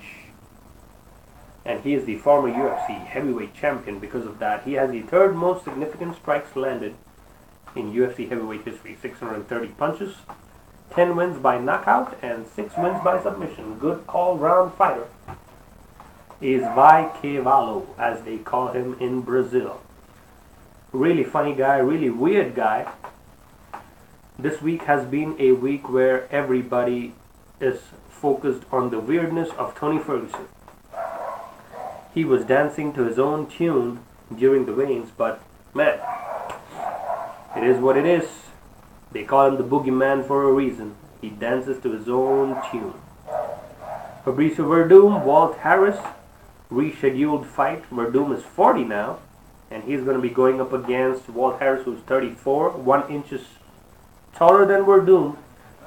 and he is the former UFC heavyweight champion. Because of that, he has the third most significant strikes landed in UFC heavyweight history. 630 punches, 10 wins by knockout, and 6 wins by submission. Good all-round fighter is Vai Cavallo, as they call him in Brazil. Really funny guy, really weird guy. This week has been a week where everybody is focused on the weirdness of Tony Ferguson. He was dancing to his own tune during the weigh-ins, but man, it is what it is. They call him the boogeyman for a reason. He dances to his own tune. Fabricio Verdum, Walt Harris, rescheduled fight. Verdum is 40 now, and he's going to be going up against Walt Harris, who's 34, 1 inch taller than Verdum.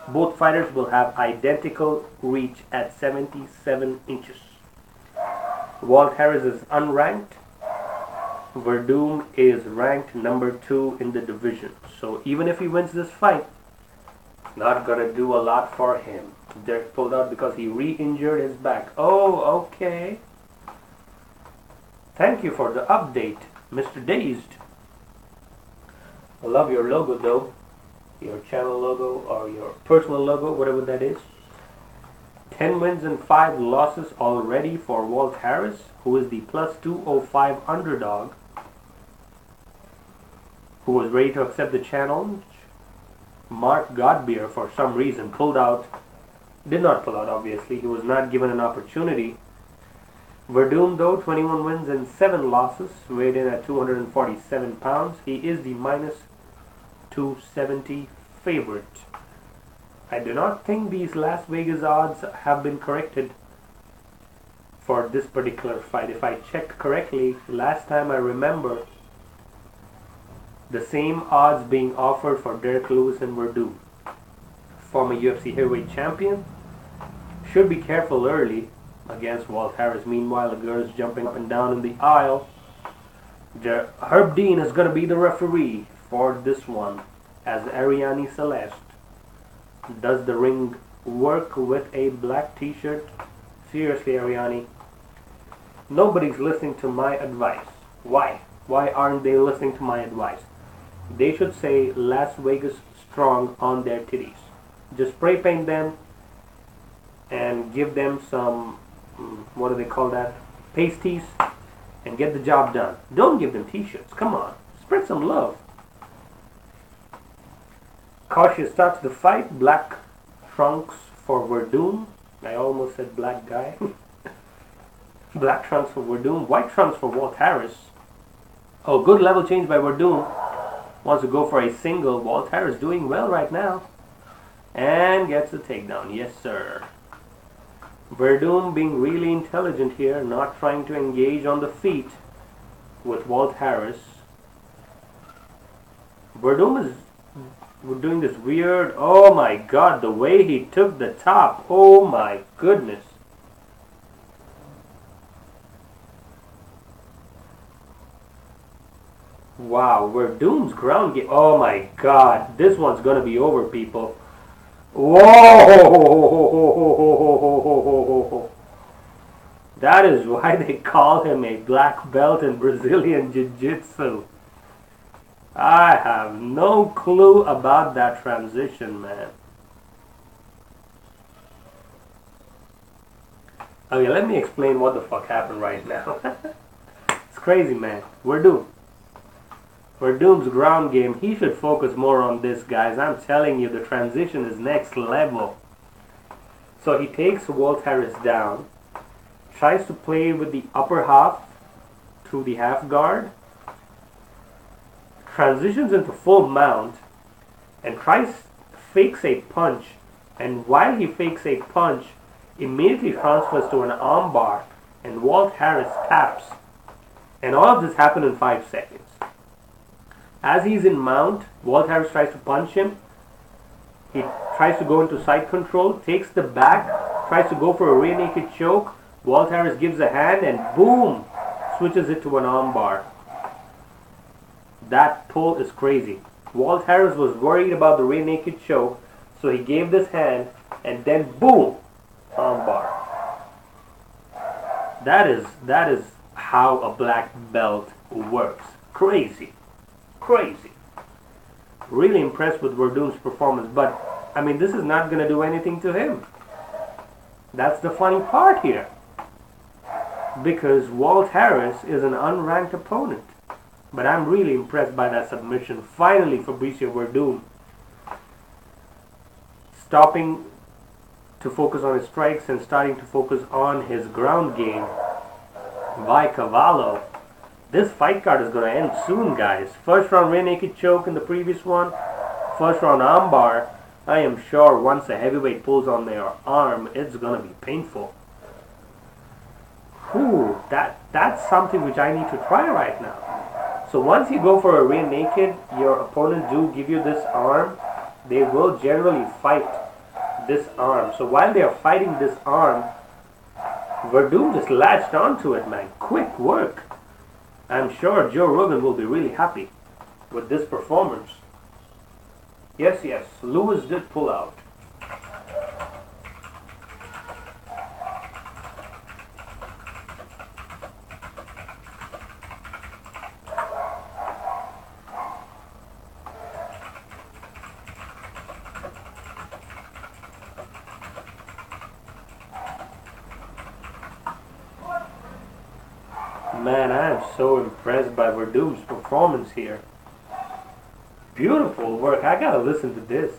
Both fighters will have identical reach at 77 inches. Walt Harris is unranked. Verdum is ranked number 2 in the division. So even if he wins this fight, not gonna do a lot for him. Derek pulled out because he re-injured his back. Oh, okay. Thank you for the update, Mr. Dazed. I love your logo though. Your channel logo or your personal logo, whatever that is. 10 wins and 5 losses already for Walt Harris, who is the plus 205 underdog, who was ready to accept the challenge. Mark Godbeer, for some reason, did not pull out, obviously. He was not given an opportunity. Verdum, though, 21 wins and 7 losses, weighed in at 247 pounds. He is the minus 270 favorite. I do not think these Las Vegas odds have been corrected for this particular fight. If I checked correctly, last time I remember the same odds being offered for Derek Lewis and Verdum. Former UFC heavyweight champion should be careful early against Walt Harris. Meanwhile, the girls jumping up and down in the aisle. Herb Dean is going to be the referee for this one, as Ariane Celeste does the ring work with a black t-shirt. Seriously, Ariane, nobody's listening to my advice. Why? Why aren't they listening to my advice? They should say Las Vegas Strong on their titties. Just spray paint them and give them some, what do they call that? Pasties, and get the job done. Don't give them t-shirts. Come on. Spread some love. Cautious starts the fight. Black trunks for Verdum. I almost said black guy. Black trunks for Verdum. White trunks for Walt Harris. Oh, good level change by Verdum. Wants to go for a single. Walt Harris doing well right now. And gets a takedown. Yes, sir. Verdum being really intelligent here. Not trying to engage on the feet with Walt Harris. Verdum is doing this weird, oh my god, the way he took the top, oh my goodness. Wow, Verdum's ground game, oh my god, this one's gonna be over, people. Whoa! That is why they call him a black belt in Brazilian Jiu-Jitsu. I have no clue about that transition, man. Okay, let me explain what the fuck happened right now. It's crazy, man. Verdum's ground game, he should focus more on this, guys. I'm telling you, the transition is next level. So he takes Walt Harris down, tries to play with the upper half through the half guard, transitions into full mount, and fakes a punch. And while he fakes a punch, immediately transfers to an armbar, and Walt Harris taps. And all of this happened in 5 seconds. As he's in mount, Walt Harris tries to punch him. He tries to go into side control, takes the back, tries to go for a rear naked choke. Walt Harris gives a hand and boom, switches it to an armbar. That pull is crazy. Walt Harris was worried about the rear naked choke, so he gave this hand and then boom, armbar. That is how a black belt works. Crazy. Crazy. Really impressed with Verdum's performance, but I mean, this is not going to do anything to him. That's the funny part here. Because Walt Harris is an unranked opponent. But I'm really impressed by that submission. Finally, Fabricio Verdum stopping to focus on his strikes and starting to focus on his ground game. By Cavallo. This fight card is going to end soon, guys. First round rear naked choke in the previous one. First round armbar. I am sure once a heavyweight pulls on their arm, it's going to be painful. Whew, that's something which I need to try right now. So once you go for a rear naked, your opponent do give you this arm. They will generally fight this arm. So while they are fighting this arm, Verdum just latched onto it, man. Quick work. I'm sure Joe Rogan will be really happy with this performance. Yes, Lewis did pull out. Man, I am so impressed by Verdum's performance here. Beautiful work. I gotta listen to this.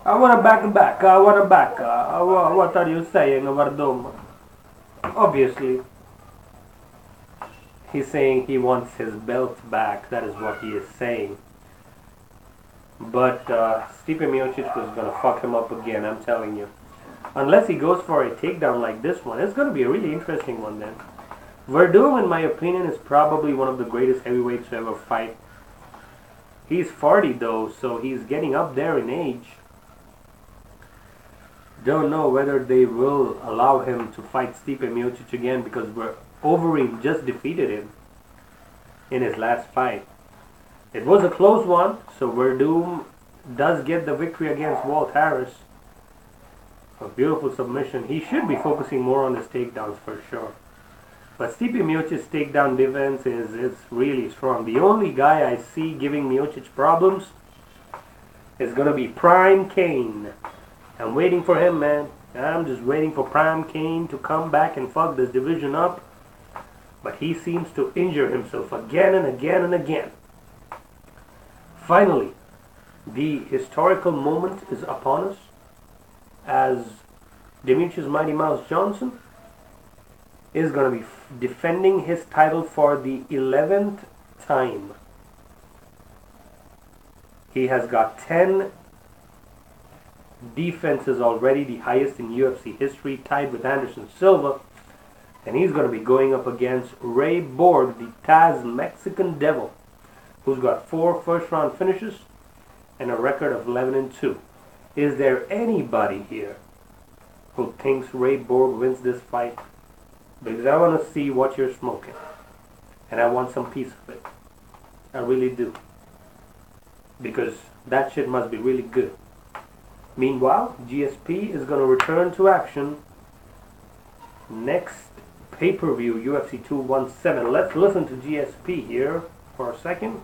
I want to back. I want to back. What are you saying, Verdum? Obviously, he's saying he wants his belt back. That is what he is saying. But Stipe Miocic was going to fuck him up again, I'm telling you. Unless he goes for a takedown like this one, it's going to be a really interesting one then. Verdum, in my opinion, is probably one of the greatest heavyweights to ever fight. He's 40 though, so he's getting up there in age. Don't know whether they will allow him to fight Stipe Miocic again because Overeem just defeated him in his last fight. It was a close one, so Verdum does get the victory against Walt Harris. A beautiful submission. He should be focusing more on his takedowns for sure. But Stipe Miocic's takedown defense is really strong. The only guy I see giving Miocic problems is going to be Prime Kane. I'm waiting for him, man. I'm just waiting for Prime Kane to come back and fuck this division up. But he seems to injure himself again and again and again. Finally, the historical moment is upon us as Demetrious Mighty Mouse Johnson is going to be defending his title for the 11th time. He has got 10 defenses already, the highest in UFC history, tied with Anderson Silva. And he's going to be going up against Ray Borg, the Tazmexican Devil, who's got 4 first-round finishes and a record of 11-2. Is there anybody here who thinks Ray Borg wins this fight? Because I want to see what you're smoking. And I want some piece of it. I really do. Because that shit must be really good. Meanwhile, GSP is going to return to action next pay-per-view, UFC 217. Let's listen to GSP here for a second.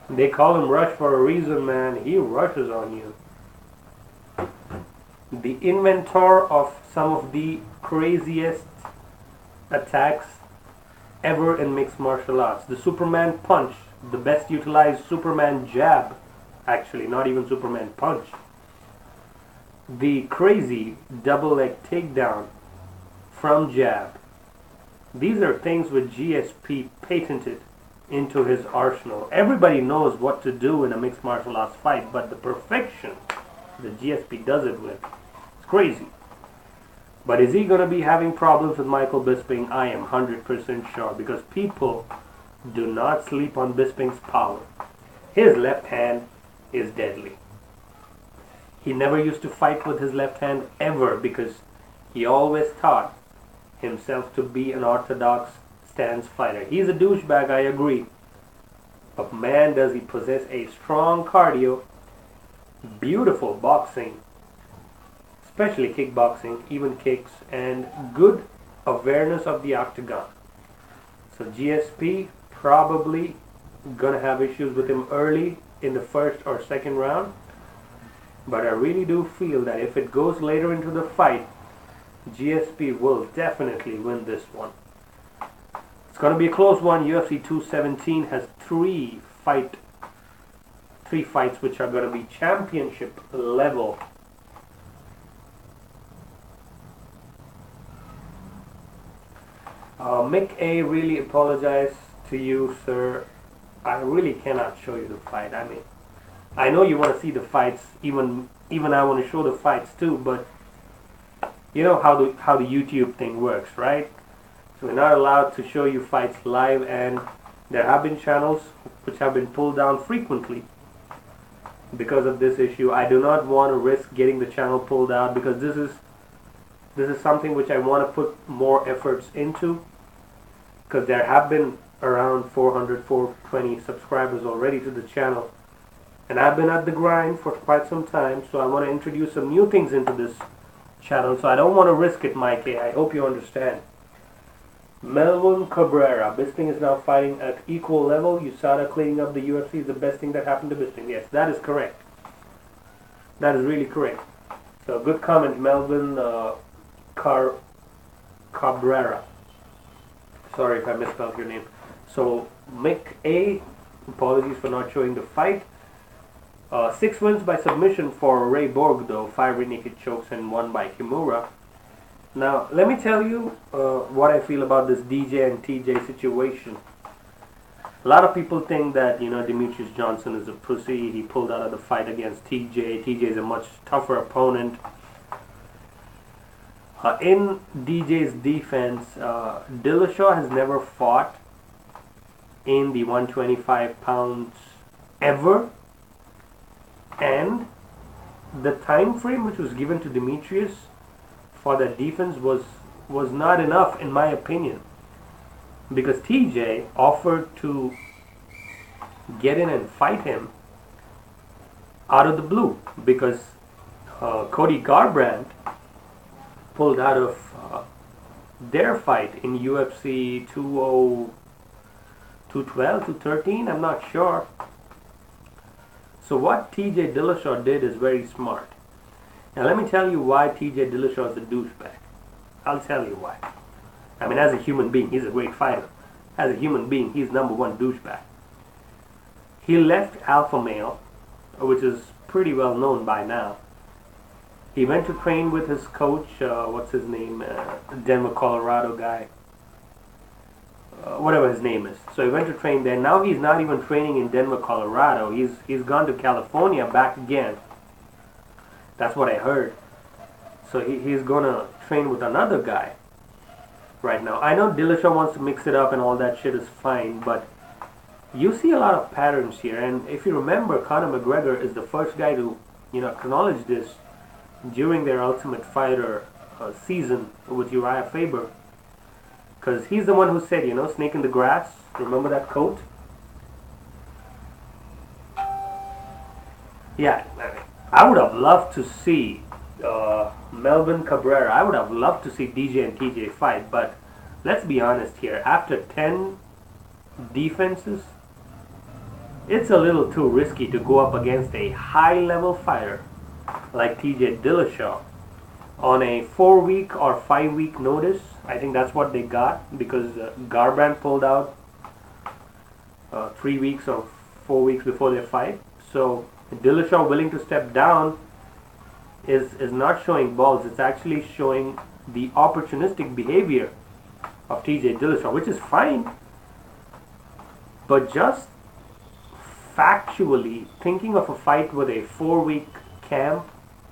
They call him Rush for a reason, man. He rushes on you. The inventor of some of the craziest attacks ever in mixed martial arts. The Superman punch, the best utilized Superman jab. Actually, not even Superman punch. The crazy double leg takedown from jab. These are things which GSP patented into his arsenal. Everybody knows what to do in a mixed martial arts fight, but the perfection that GSP does it with, it's crazy. But is he going to be having problems with Michael Bisping? I am 100% sure, because people do not sleep on Bisping's power. His left hand is deadly. He never used to fight with his left hand ever, because he always taught himself to be an orthodox stance fighter. He's a douchebag, I agree. But man, does he possess a strong cardio, beautiful boxing, especially kickboxing, even kicks, and good awareness of the octagon. So GSP probably gonna have issues with him early in the first or second round. But I really do feel that if it goes later into the fight, GSP will definitely win this one. It's going to be a close one. UFC 217 has three fights which are going to be championship level. Mick A, really apologize to you, sir. I really cannot show you the fight. I mean, I know you want to see the fights. Even I want to show the fights too. But you know how the YouTube thing works, right? So we're not allowed to show you fights live, and there have been channels which have been pulled down frequently because of this issue. I do not want to risk getting the channel pulled out, because this is something which I want to put more efforts into, because there have been around 420 subscribers already to the channel, and I've been at the grind for quite some time, so I want to introduce some new things into this channel, so I don't want to risk it, Mike A. I hope you understand. Melvin Cabrera. Bisping is now fighting at equal level. USADA cleaning up the UFC is the best thing that happened to Bisping. Yes, that is correct. That is really correct. So good comment, Melvin Cabrera. Sorry if I misspelled your name. So Mick A, apologies for not showing the fight. 6 wins by submission for Ray Borg, though. 5 rear naked chokes and 1 by Kimura. Now, let me tell you what I feel about this DJ and TJ situation. A lot of people think that, Demetrious Johnson is a pussy. He pulled out of the fight against TJ. TJ is a much tougher opponent. In DJ's defense, Dillashaw has never fought in the 125 pounds ever. And the time frame which was given to Demetrious for that defense was not enough, in my opinion, because TJ offered to get in and fight him out of the blue, because Cody Garbrandt pulled out of their fight in UFC 212, 213, I'm not sure. So what TJ Dillashaw did is very smart. Now let me tell you why TJ Dillashaw is a douchebag. I'll tell you why. I mean, as a human being, he's a great fighter. As a human being, he's #1 douchebag. He left Alpha Male, which is pretty well known by now. He went to train with his coach, what's his name, Denver, Colorado guy, whatever his name is. So he went to train there. Now he's not even training in Denver, Colorado. He's gone to California back again. That's what I heard. So he's gonna train with another guy right now. I know Dillashaw wants to mix it up and all that shit is fine, but you see a lot of patterns here. And if you remember, Conor McGregor is the first guy to, acknowledge this during their Ultimate Fighter season with Uriah Faber, because he's the one who said, snake in the grass. Remember that quote? Yeah, I would have loved to see Melvin Cabrera. I would have loved to see DJ and TJ fight, but let's be honest here. After 10 defenses, it's a little too risky to go up against a high-level fighter like TJ Dillashaw on a 4-week or 5-week notice. I think that's what they got, because Garbrandt pulled out 3 weeks or 4 weeks before their fight. So Dillashaw willing to step down is not showing balls. It's actually showing the opportunistic behavior of TJ Dillashaw, which is fine. But just factually thinking of a fight with a 4-week camp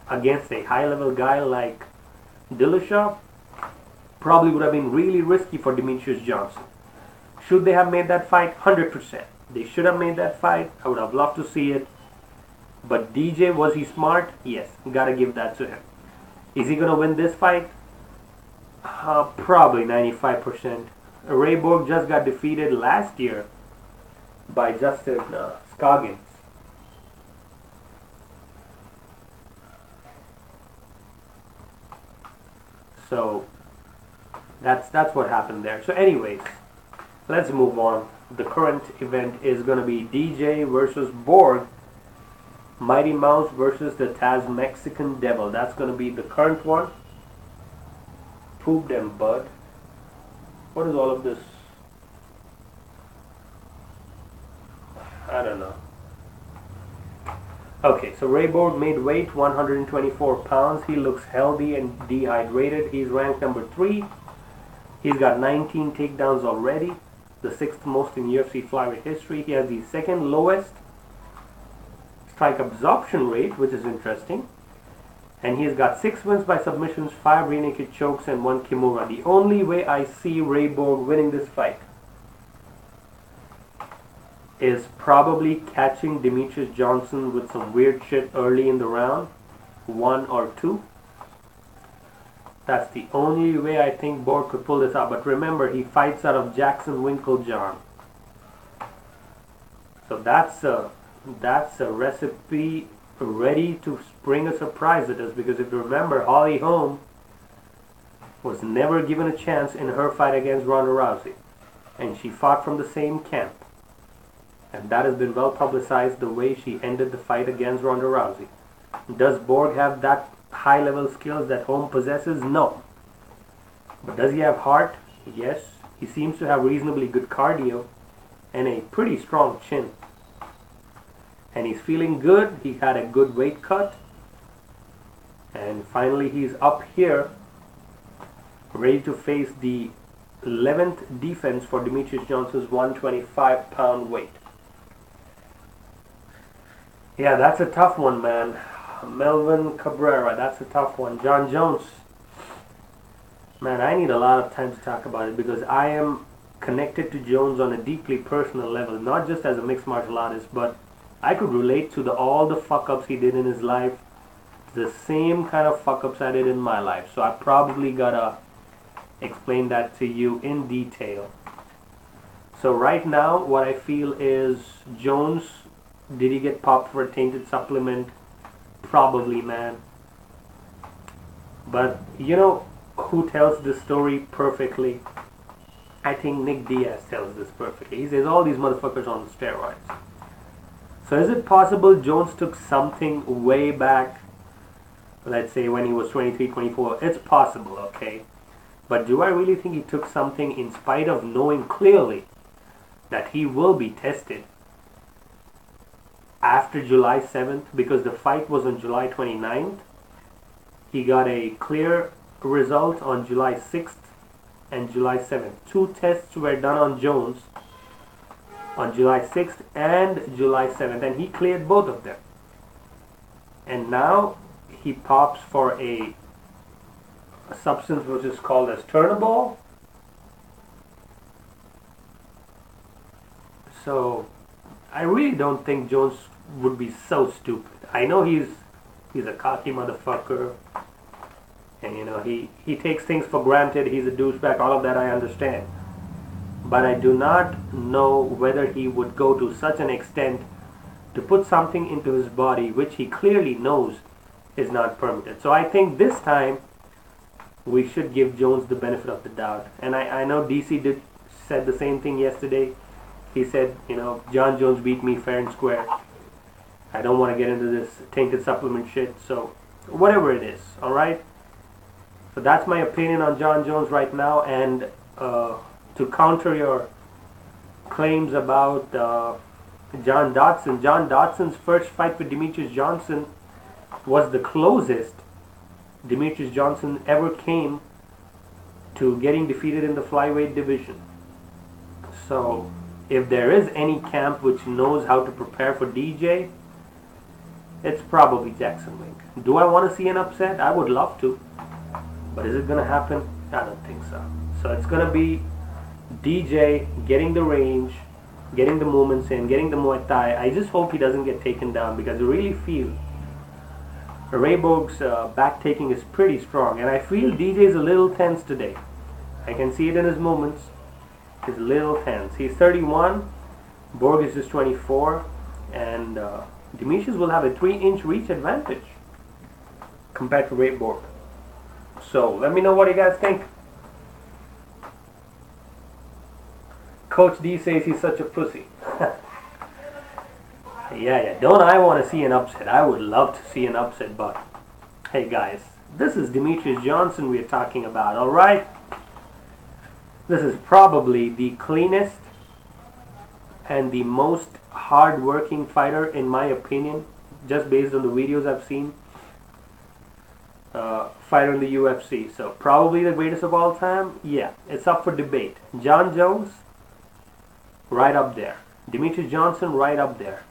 against a high-level guy like Dillashaw probably would have been really risky for Demetrious Johnson. Should they have made that fight? 100%. They should have made that fight. I would have loved to see it. But DJ, was he smart? Yes, gotta give that to him. Is he gonna win this fight? Probably 95%. Ray Borg just got defeated last year by Justin Scoggins. So that's what happened there. So anyways, let's move on. The current event is going to be DJ versus Borg. Mighty Mouse versus the Tazmexican Devil. That's going to be the current one. Poop them, bud. What is all of this? I don't know. Okay, so Ray Borg made weight 124 pounds. He looks healthy and dehydrated. He's ranked #3. He's got 19 takedowns already, the 6th most in UFC flyweight history. He has the 2nd lowest strike absorption rate, which is interesting. And he's got 6 wins by submissions, 5 rear naked chokes, and 1 kimura. The only way I see Ray Borg winning this fight is probably catching Demetrious Johnson with some weird shit early in the round, 1 or 2. That's the only way I think Borg could pull this out. But remember, he fights out of Jackson Winklejohn. So that's a recipe ready to bring a surprise at us, because if you remember, Holly Holm was never given a chance in her fight against Ronda Rousey, and she fought from the same camp. And that has been well publicized, the way she ended the fight against Ronda Rousey. Does Borg have that high-level skills that Holm possesses? No. But does he have heart? Yes. He seems to have reasonably good cardio and a pretty strong chin. And he's feeling good. He had a good weight cut. And finally he's up here, ready to face the 11th defense for Demetrious Johnson's 125-pound weight. Yeah, that's a tough one, man. Melvin Cabrera, that's a tough one. John Jones. Man, I need a lot of time to talk about it, because I am connected to Jones on a deeply personal level, not just as a mixed martial artist, but I could relate to all the fuck-ups he did in his life, the same kind of fuck-ups I did in my life. So I probably gotta explain that to you in detail. So right now, what I feel is Jones, did he get popped for a tainted supplement? Probably, man. But you know who tells this story perfectly? I think Nick Diaz tells this perfectly. He says all these motherfuckers on steroids. So is it possible Jones took something way back, let's say when he was 23, 24? It's possible, okay? But do I really think he took something in spite of knowing clearly that he will be tested after July 7th? Because the fight was on July 29th. He got a clear result on July 6th and July 7th. Two tests were done on Jones on July 6th and July 7th, and he cleared both of them. And now he pops for a substance which is called as turnable. So I really don't think Jones would be so stupid. I know he's a cocky motherfucker, and he takes things for granted. He's a douchebag. All of that I understand, but I do not know whether he would go to such an extent to put something into his body which he clearly knows is not permitted. So I think this time we should give Jones the benefit of the doubt. And I know DC said the same thing yesterday. He said, John Jones beat me fair and square. I don't want to get into this tainted supplement shit. So whatever it is, all right. So that's my opinion on John Jones right now. And to counter your claims about John Dodson's first fight with Demetrious Johnson was the closest Demetrious Johnson ever came to getting defeated in the flyweight division. So if there is any camp which knows how to prepare for DJ, it's probably Jackson Wink. Do I want to see an upset? I would love to. But is it going to happen? I don't think so. So it's going to be DJ getting the range, getting the movements in, getting the Muay Thai. I just hope he doesn't get taken down, because I really feel Borg's back taking is pretty strong, and I feel DJ is a little tense today. I can see it in his movements. He's a little tense. He's 31, Borg is just 24, and Demetrious will have a 3-inch reach advantage compared to Borg. So let me know what you guys think. Coach D says he's such a pussy. Yeah. Don't I want to see an upset? I would love to see an upset, but hey guys, this is Demetrious Johnson we are talking about, alright? This is probably the cleanest and the most hard-working fighter, in my opinion, just based on the videos I've seen. Fighter in the UFC. So probably the greatest of all time? Yeah, it's up for debate. John Jones, right up there. Demetrious Johnson, right up there.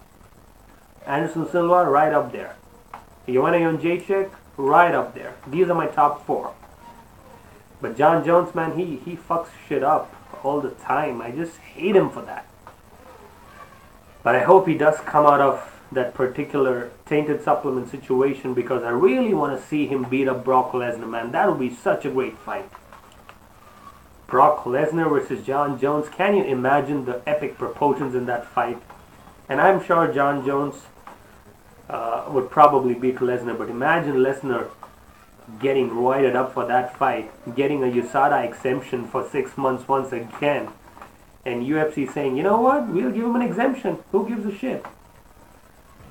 Anderson Silva, right up there. Joanna Jędrzejczyk, right up there. These are my top 4. But John Jones, man, he fucks shit up all the time. I just hate him for that. But I hope he does come out of that particular tainted supplement situation, because I really want to see him beat up Brock Lesnar, man. That would be such a great fight. Brock Lesnar versus John Jones. Can you imagine the epic proportions in that fight? And I'm sure John Jones would probably beat Lesnar, but imagine Lesnar getting roided up for that fight, getting a USADA exemption for 6 months once again, and UFC saying, you know what, we'll give him an exemption. Who gives a shit?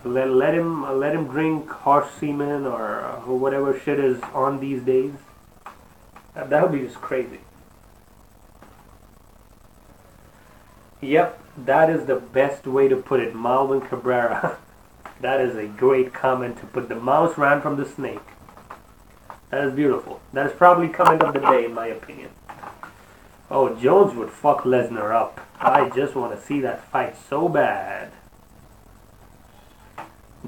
Let him drink horse semen or whatever shit is on these days. That would be just crazy. Yep, that is the best way to put it, Malvin Cabrera. That is a great comment to put. The mouse ran from the snake. That is beautiful. That is probably comment of the day, in my opinion. Oh, Jones would fuck Lesnar up. I just want to see that fight so bad.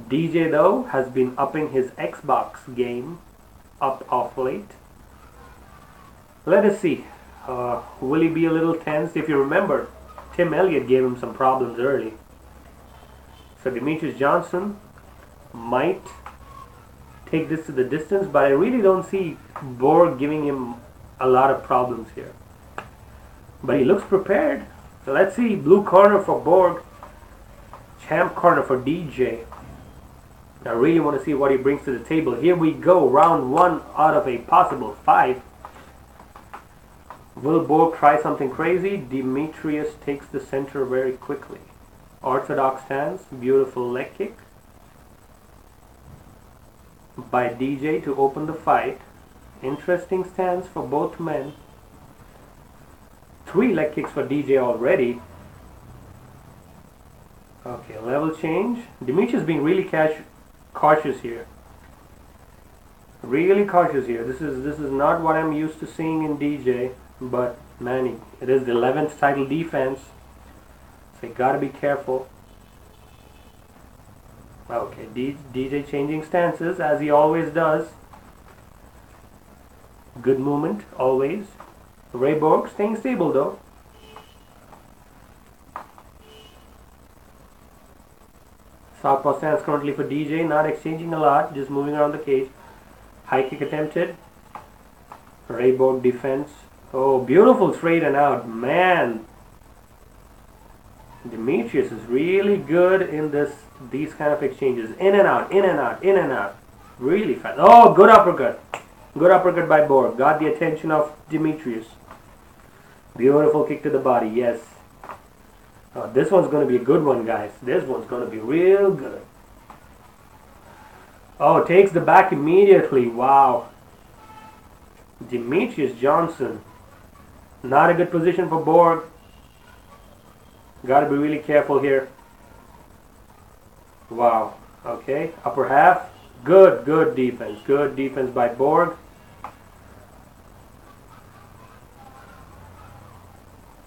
DJ, though, has been upping his Xbox game up off late. Let us see. Will he be a little tense? If you remember, Tim Elliott gave him some problems early. So Demetrious Johnson might take this to the distance, but I really don't see Borg giving him a lot of problems here. But he looks prepared. So let's see. Blue corner for Borg. Champ corner for DJ. I really want to see what he brings to the table. Here we go. Round 1 out of a possible 5. Will Borg try something crazy? Demetrious takes the center very quickly. Orthodox stance. Beautiful leg kick by DJ to open the fight. Interesting stance for both men. 3 leg kicks for DJ already. Okay, level change. Demetrious being really cautious here. Really cautious here. This is not what I'm used to seeing in DJ, but man, it is the 11th title defense, so you gotta be careful. Okay, DJ changing stances as he always does. Good movement always. Ray Borg staying stable though. Southpaw stance currently for DJ, not exchanging a lot, just moving around the cage. High kick attempted. Ray Borg defense. Oh, beautiful straight and out. Man, Demetrious is really good in these kind of exchanges. In and out, in and out, in and out. Really fast. Oh, good uppercut. Good uppercut by Borg. Got the attention of Demetrious. Beautiful kick to the body, yes. Oh, this one's going to be a good one, guys. This one's going to be real good. Oh, takes the back immediately. Wow. Demetrious Johnson. Not a good position for Borg. Got to be really careful here. Wow. Okay, upper half. Good defense. Good defense by Borg.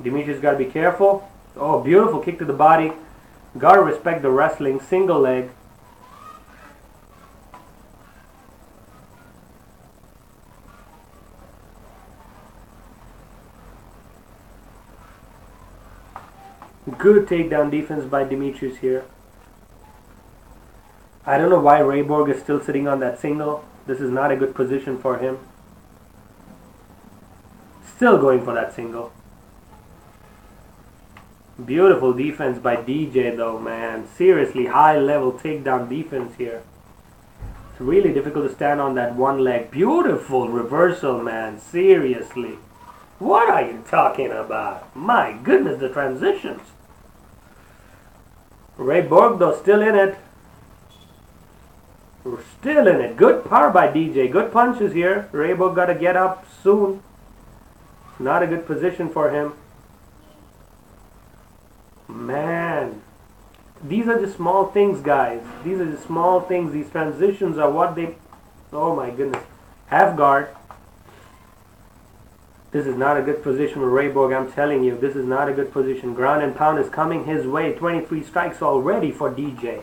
Demetrious got to be careful. Oh, beautiful kick to the body. Got to respect the wrestling. Single leg. Good takedown defense by Demetrious here. I don't know why Ray Borg is still sitting on that single. This is not a good position for him. Still going for that single. Beautiful defense by DJ though, man. Seriously, high level takedown defense here. It's really difficult to stand on that one leg. Beautiful reversal, man. Seriously. What are you talking about? My goodness, the transitions. Ray Borg though, still in it. We're still in it. Good power by DJ. Good punches here. Ray Borg got to get up soon. Not a good position for him. Man, these are the small things, guys. These are the small things. These transitions are what they... Oh my goodness. Half guard. This is not a good position for Ray Borg, I'm telling you. This is not a good position. Ground and pound is coming his way. 23 strikes already for DJ.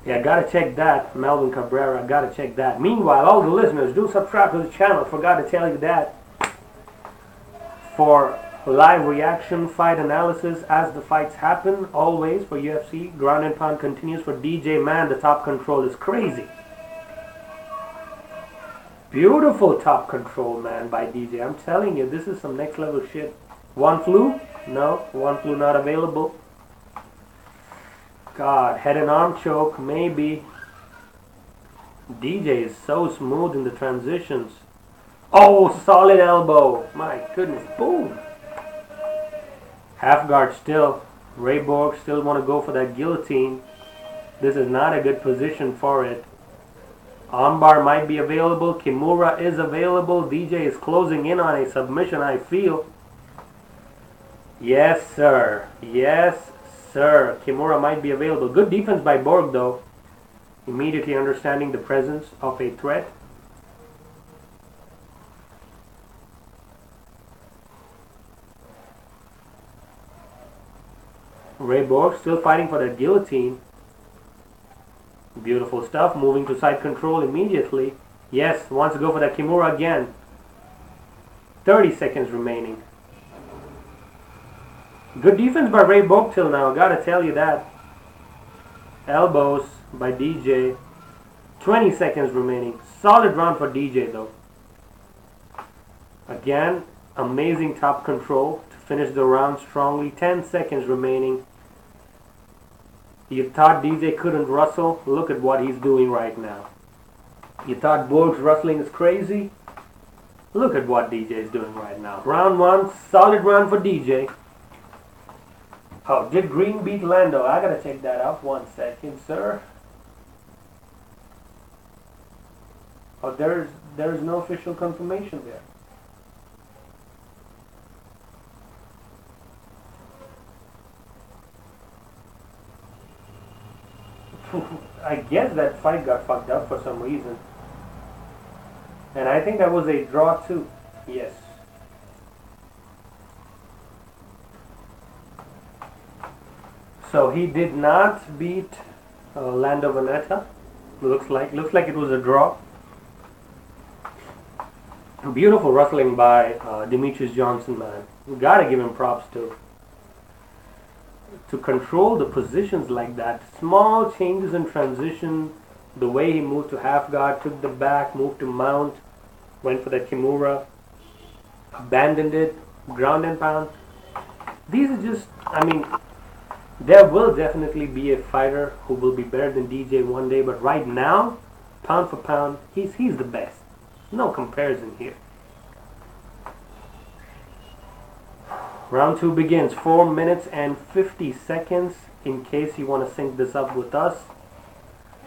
Yeah, gotta check that. Melvin Cabrera, gotta check that. Meanwhile, all the listeners, do subscribe to the channel. Forgot to tell you that. For live reaction, fight analysis as the fights happen, always for UFC. Ground and pound continues for DJ. Man, the top control is crazy. Beautiful top control, man, by DJ. I'm telling you, this is some next level shit. One flu? No, one flu not available. God, head and arm choke, maybe. DJ is so smooth in the transitions. Oh, solid elbow. My goodness, boom. Half guard still. Ray Borg still want to go for that guillotine. This is not a good position for it. Armbar might be available. Kimura is available. DJ is closing in on a submission, I feel. Yes, sir. Yes, sir. Kimura might be available. Good defense by Borg, though. Immediately understanding the presence of a threat. Ray Borg still fighting for that guillotine. Beautiful stuff. Moving to side control immediately. Yes, wants to go for that Kimura again. 30 seconds remaining. Good defense by Ray Borg till now, gotta tell you that. Elbows by DJ. 20 seconds remaining. Solid round for DJ though. Again, amazing top control to finish the round strongly. 10 seconds remaining. You thought DJ couldn't wrestle? Look at what he's doing right now. You thought Borg's wrestling is crazy? Look at what DJ is doing right now. Round one, solid round for DJ. Oh, did Green beat Lando? I gotta check that out. 1 second, sir. Oh, there's no official confirmation there. I guess that fight got fucked up for some reason. And I think that was a draw too. Yes. So he did not beat Lando Veneta. Looks like it was a draw. Beautiful wrestling by Demetrious Johnson, man. We gotta give him props to control the positions like that. Small changes in transition, the way he moved to half guard, took the back, moved to mount, went for that Kimura, abandoned it, ground and pound. These are just, I mean, there will definitely be a fighter who will be better than DJ one day, but right now, pound for pound, he's the best. No comparison here. Round 2 begins. 4 minutes and 50 seconds. In case you want to sync this up with us.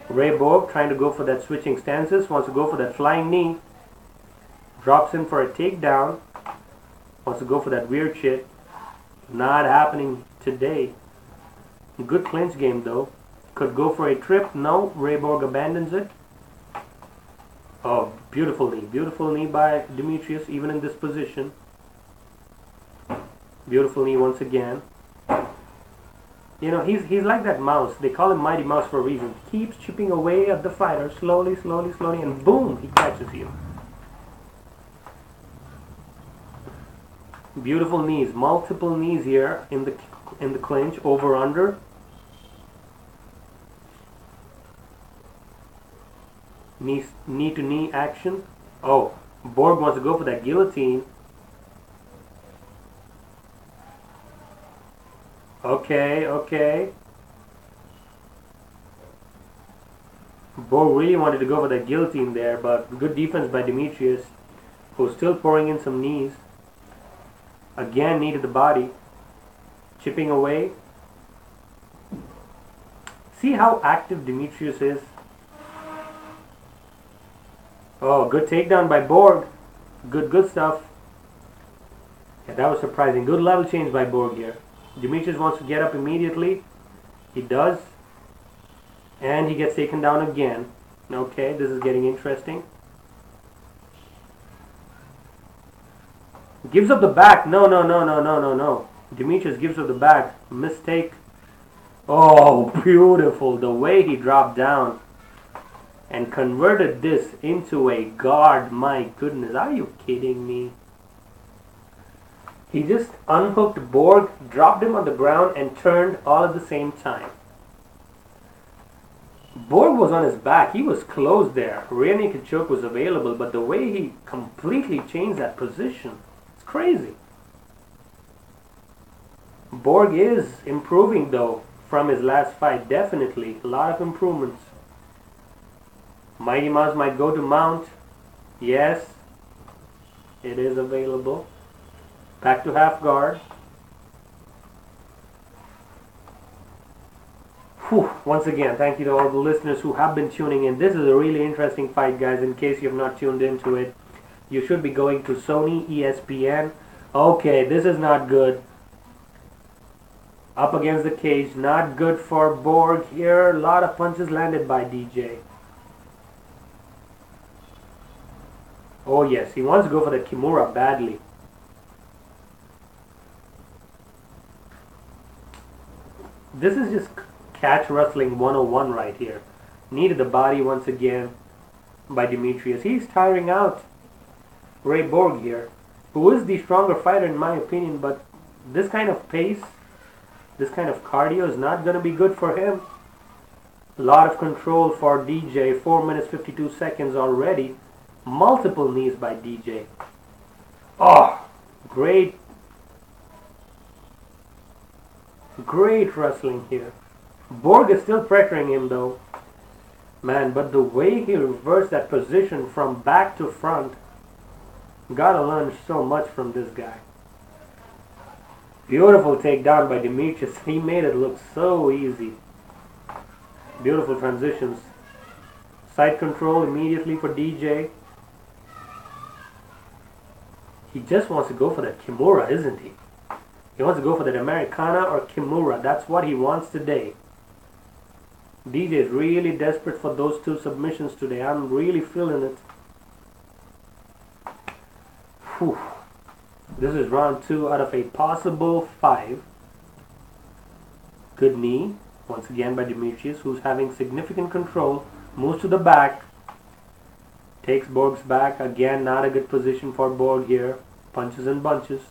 Ray Borg trying to go for that switching stances. Wants to go for that flying knee. Drops in for a takedown. Wants to go for that weird shit. Not happening today. Good clinch game though. Could go for a trip. No. Ray Borg abandons it. Oh, beautiful knee. Beautiful knee by Demetrious, even in this position. Beautiful knee once again. You know, he's like that mouse. They call him Mighty Mouse for a reason. Keeps chipping away at the fighter, slowly, slowly, slowly, and boom, he catches you. Beautiful knees. Multiple knees here in the clinch. Over, under. Knee to knee action. Oh, Borg wants to go for that guillotine. Okay, okay. Borg really wanted to go for that guillotine there, but good defense by Demetrious, who's still pouring in some knees. Again, knee to the body. Chipping away. See how active Demetrious is? Oh, good takedown by Borg. Good stuff. Yeah, that was surprising. Good level change by Borg here. Demetrious wants to get up immediately. He does. And he gets taken down again. Okay, this is getting interesting. Gives up the back. No. Demetrious gives up the back. Mistake. Oh, beautiful. The way he dropped down and converted this into a guard. My goodness, are you kidding me? He just unhooked Borg, dropped him on the ground, and turned all at the same time. Borg was on his back. He was closed there. Rear naked choke was available, but the way he completely changed that position, it's crazy. Borg is improving, though, from his last fight. Definitely. A lot of improvements. Mighty Mouse might go to mount. Yes, it is available. Back to half guard. Whew. Once again, thank you to all the listeners who have been tuning in. This is a really interesting fight, guys. In case you have not tuned into it, you should be going to Sony ESPN. Okay, this is not good. Up against the cage. Not good for Borg here. A lot of punches landed by DJ. Oh yes, he wants to go for the Kimura badly. This is just catch wrestling 101 right here. Knee to the body once again by Demetrious. He's tiring out Ray Borg here, who is the stronger fighter in my opinion, but this kind of pace, this kind of cardio is not going to be good for him. A lot of control for DJ. 4 minutes 52 seconds already. Multiple knees by DJ. Oh, great wrestling here. Borg is still pressuring him though. Man, but the way he reversed that position from back to front, gotta learn so much from this guy. Beautiful takedown by Demetrious. He made it look so easy. Beautiful transitions. Side control immediately for DJ. He just wants to go for that Kimura, isn't he? He wants to go for that Americana or Kimura. That's what he wants today. DJ is really desperate for those two submissions today. I'm really feeling it. Whew. This is round 2 out of a possible 5. Good knee, once again by Demetrious, who's having significant control. Moves to the back. Takes Borg's back. Again, not a good position for Borg here. Punches and bunches.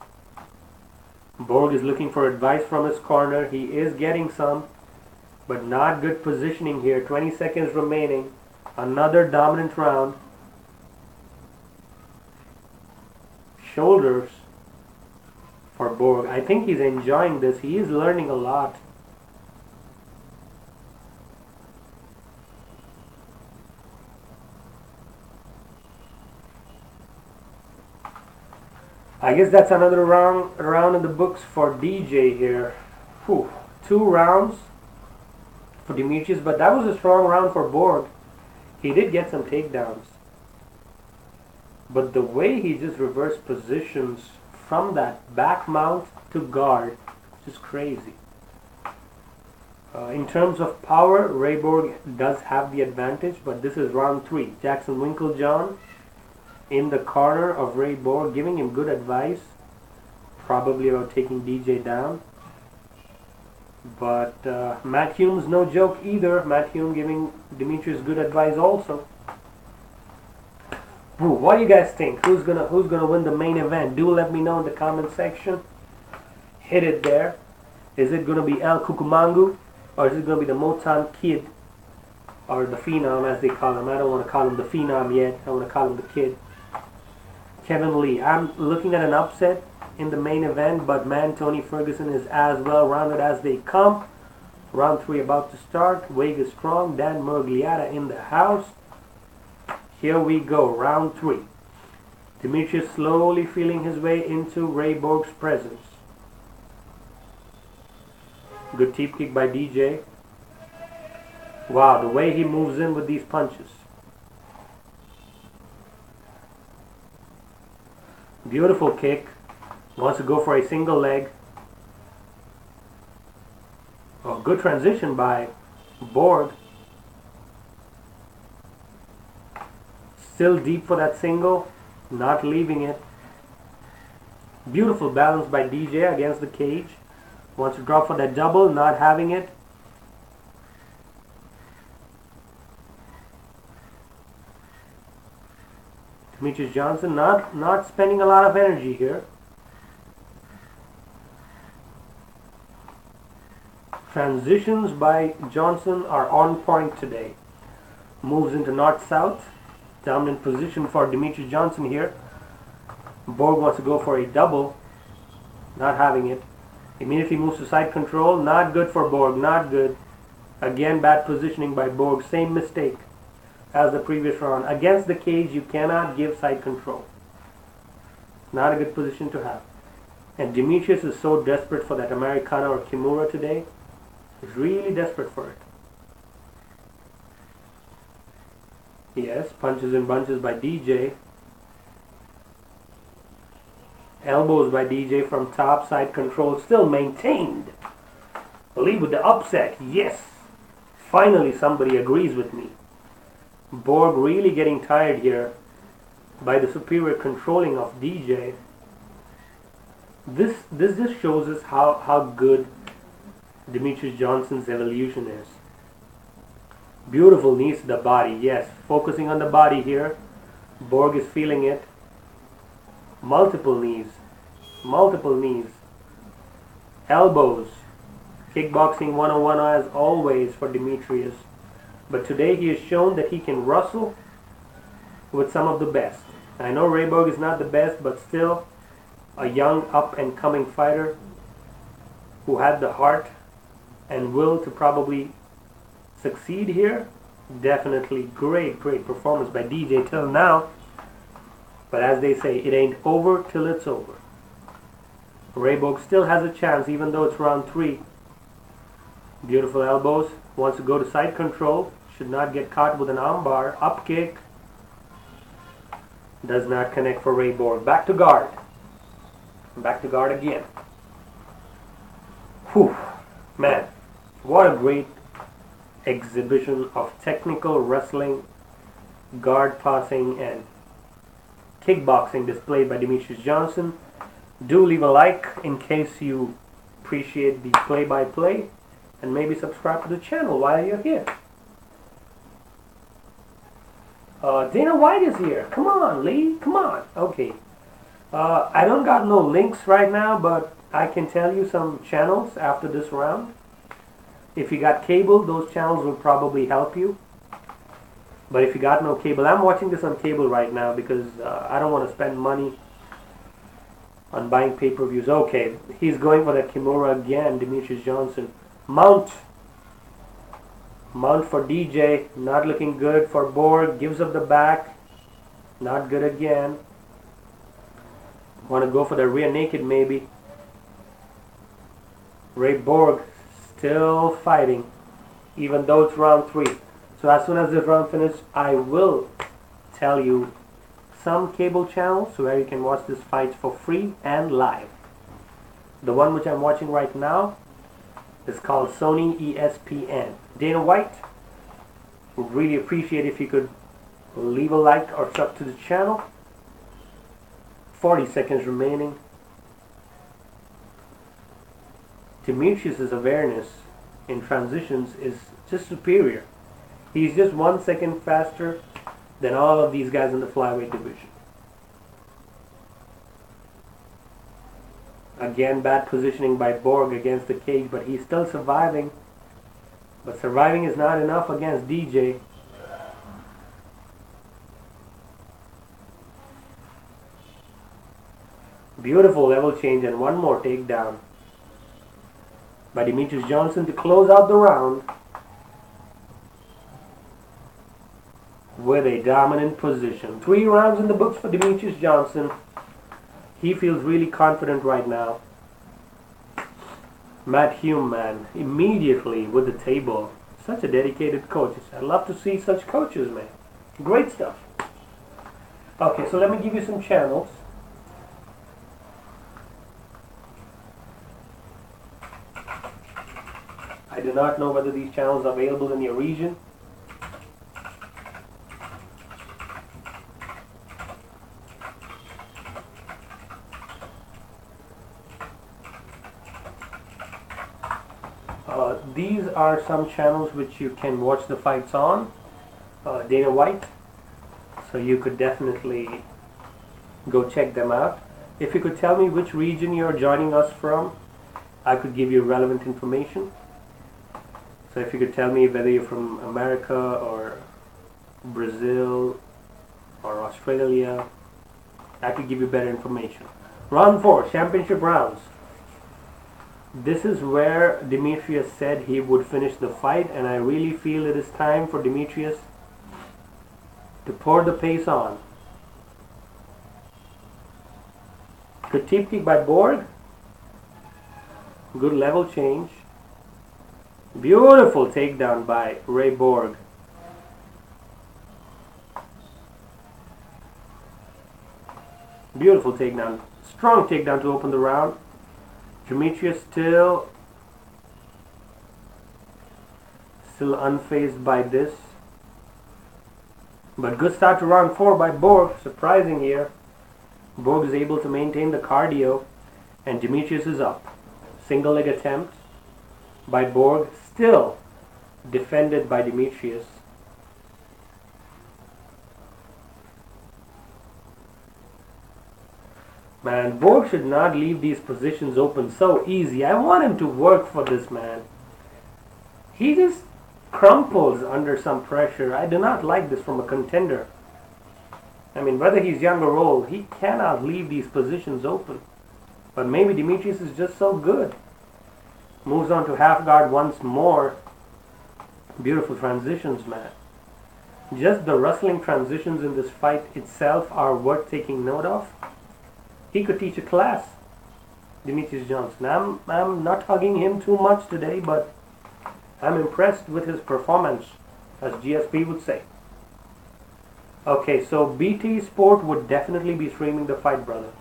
Borg is looking for advice from his corner. He is getting some, but not good positioning here. 20 seconds remaining. Another dominant round. Shoulders for Borg. I think he's enjoying this. He is learning a lot. I guess that's another round in the books for DJ here. Whew. 2 rounds for Demetrious, but that was a strong round for Borg. He did get some takedowns. But the way he just reversed positions from that back mount to guard, just crazy. In terms of power, Ray Borg does have the advantage, but this is round 3. Jackson Winklejohn in the corner of Ray Borg, giving him good advice, probably about taking DJ down. But Matt Hume's no joke either. Matt Hume giving Demetrious good advice also. Ooh, what do you guys think? Who's gonna win the main event? Do let me know in the comment section. Hit it there. Is it gonna be El Cucumangu, or is it gonna be the Motown Kid, or the Phenom as they call him? I don't want to call him the Phenom yet. I want to call him the Kid. Kevin Lee. I'm looking at an upset in the main event, but man, Tony Ferguson is as well rounded as they come. Round 3 about to start. Vegas Strong, Dan Murgliata in the house. Here we go, round 3. Demetrious slowly feeling his way into Ray Borg's presence. Good teep kick by DJ. Wow, the way he moves in with these punches. Beautiful kick. Wants to go for a single leg. Oh, good transition by Borg. Still deep for that single. Not leaving it. Beautiful balance by DJ against the cage. Wants to drop for that double. Not having it. Demetrious Johnson not spending a lot of energy here. Transitions by Johnson are on point today. Moves into north-south. Dominant position for Demetrious Johnson here. Borg wants to go for a double. Not having it. Immediately moves to side control. Not good for Borg. Not good. Again, bad positioning by Borg. Same mistake as the previous round. Against the cage, you cannot give side control. Not a good position to have. And Demetrious is so desperate for that Americana or Kimura today. He's really desperate for it. Yes, punches and bunches by DJ. Elbows by DJ from top, side control still maintained. Lee with the upset, yes. Finally somebody agrees with me. Borg really getting tired here by the superior controlling of DJ. This just shows us how good Demetrious Johnson's evolution is. Beautiful knees to the body, yes. Focusing on the body here. Borg is feeling it. Multiple knees. Multiple knees. Elbows. Kickboxing 101 as always for Demetrious. But today he has shown that he can wrestle with some of the best. I know Ray Borg is not the best, but still a young up-and-coming fighter who had the heart and will to probably succeed here. Definitely great performance by DJ till now. But as they say, it ain't over till it's over. Ray Borg still has a chance even though it's round 3. Beautiful elbows. Wants to go to side control. Should not get caught with an armbar. Up kick. Does not connect for Ray Borg. Back to guard. Back to guard again. Whew. Man, what a great exhibition of technical wrestling, guard passing, and kickboxing displayed by Demetrious Johnson. Do leave a like in case you appreciate the play-by-play, and maybe subscribe to the channel while you're here. Dana White is here. Come on, Lee. Come on. Okay. I don't got no links right now, but I can tell you some channels after this round. If you got cable, those channels will probably help you. But if you got no cable, I'm watching this on cable right now because I don't want to spend money on buying pay-per-views. Okay, he's going for that Kimura again, Demetrious Johnson. Mount for DJ, not looking good for Borg. Gives up the back, not good again. Want to go for the rear naked maybe. Ray Borg still fighting, even though it's round 3. So as soon as this round finishes, I will tell you some cable channels where you can watch this fight for free and live. The one which I'm watching right now is called Sony ESPN. Dana White, would really appreciate if you could leave a like or sub to the channel. 40 seconds remaining. Demetrious' awareness in transitions is just superior. He's just 1 second faster than all of these guys in the flyweight division. Again, bad positioning by Borg against the cage, but he's still surviving. But surviving is not enough against DJ. Beautiful level change and one more takedown by Demetrious Johnson to close out the round with a dominant position. 3 rounds in the books for Demetrious Johnson. He feels really confident right now. Matt Hume, man, immediately with the table. Such a dedicated coach. I love to see such coaches, man. Great stuff. Okay, so let me give you some channels. I do not know whether these channels are available in your region. These are some channels which you can watch the fights on. Dana White. So you could definitely go check them out. If you could tell me which region you're joining us from, I could give you relevant information. So if you could tell me whether you're from America or Brazil or Australia, I could give you better information. Round 4, championship rounds. This is where Demetrious said he would finish the fight, and I really feel it is time for Demetrious to pour the pace on. Good teep kick by Borg. Good level change. Beautiful takedown by Ray Borg. Beautiful takedown. Strong takedown to open the round. Demetrious still unfazed by this. But good start to round 4 by Borg. Surprising here. Borg is able to maintain the cardio, and Demetrious is up. Single leg attempt by Borg, still defended by Demetrious. Man, Borg should not leave these positions open so easy. I want him to work for this, man. He just crumples under some pressure. I do not like this from a contender. I mean, whether he's young or old, he cannot leave these positions open. But maybe Demetrious is just so good. Moves on to half guard once more. Beautiful transitions, man. Just the wrestling transitions in this fight itself are worth taking note of. He could teach a class, Demetrious Johnson. I'm not hugging him too much today, but I'm impressed with his performance, as GSP would say. Okay, so BT Sport would definitely be streaming the fight, brother.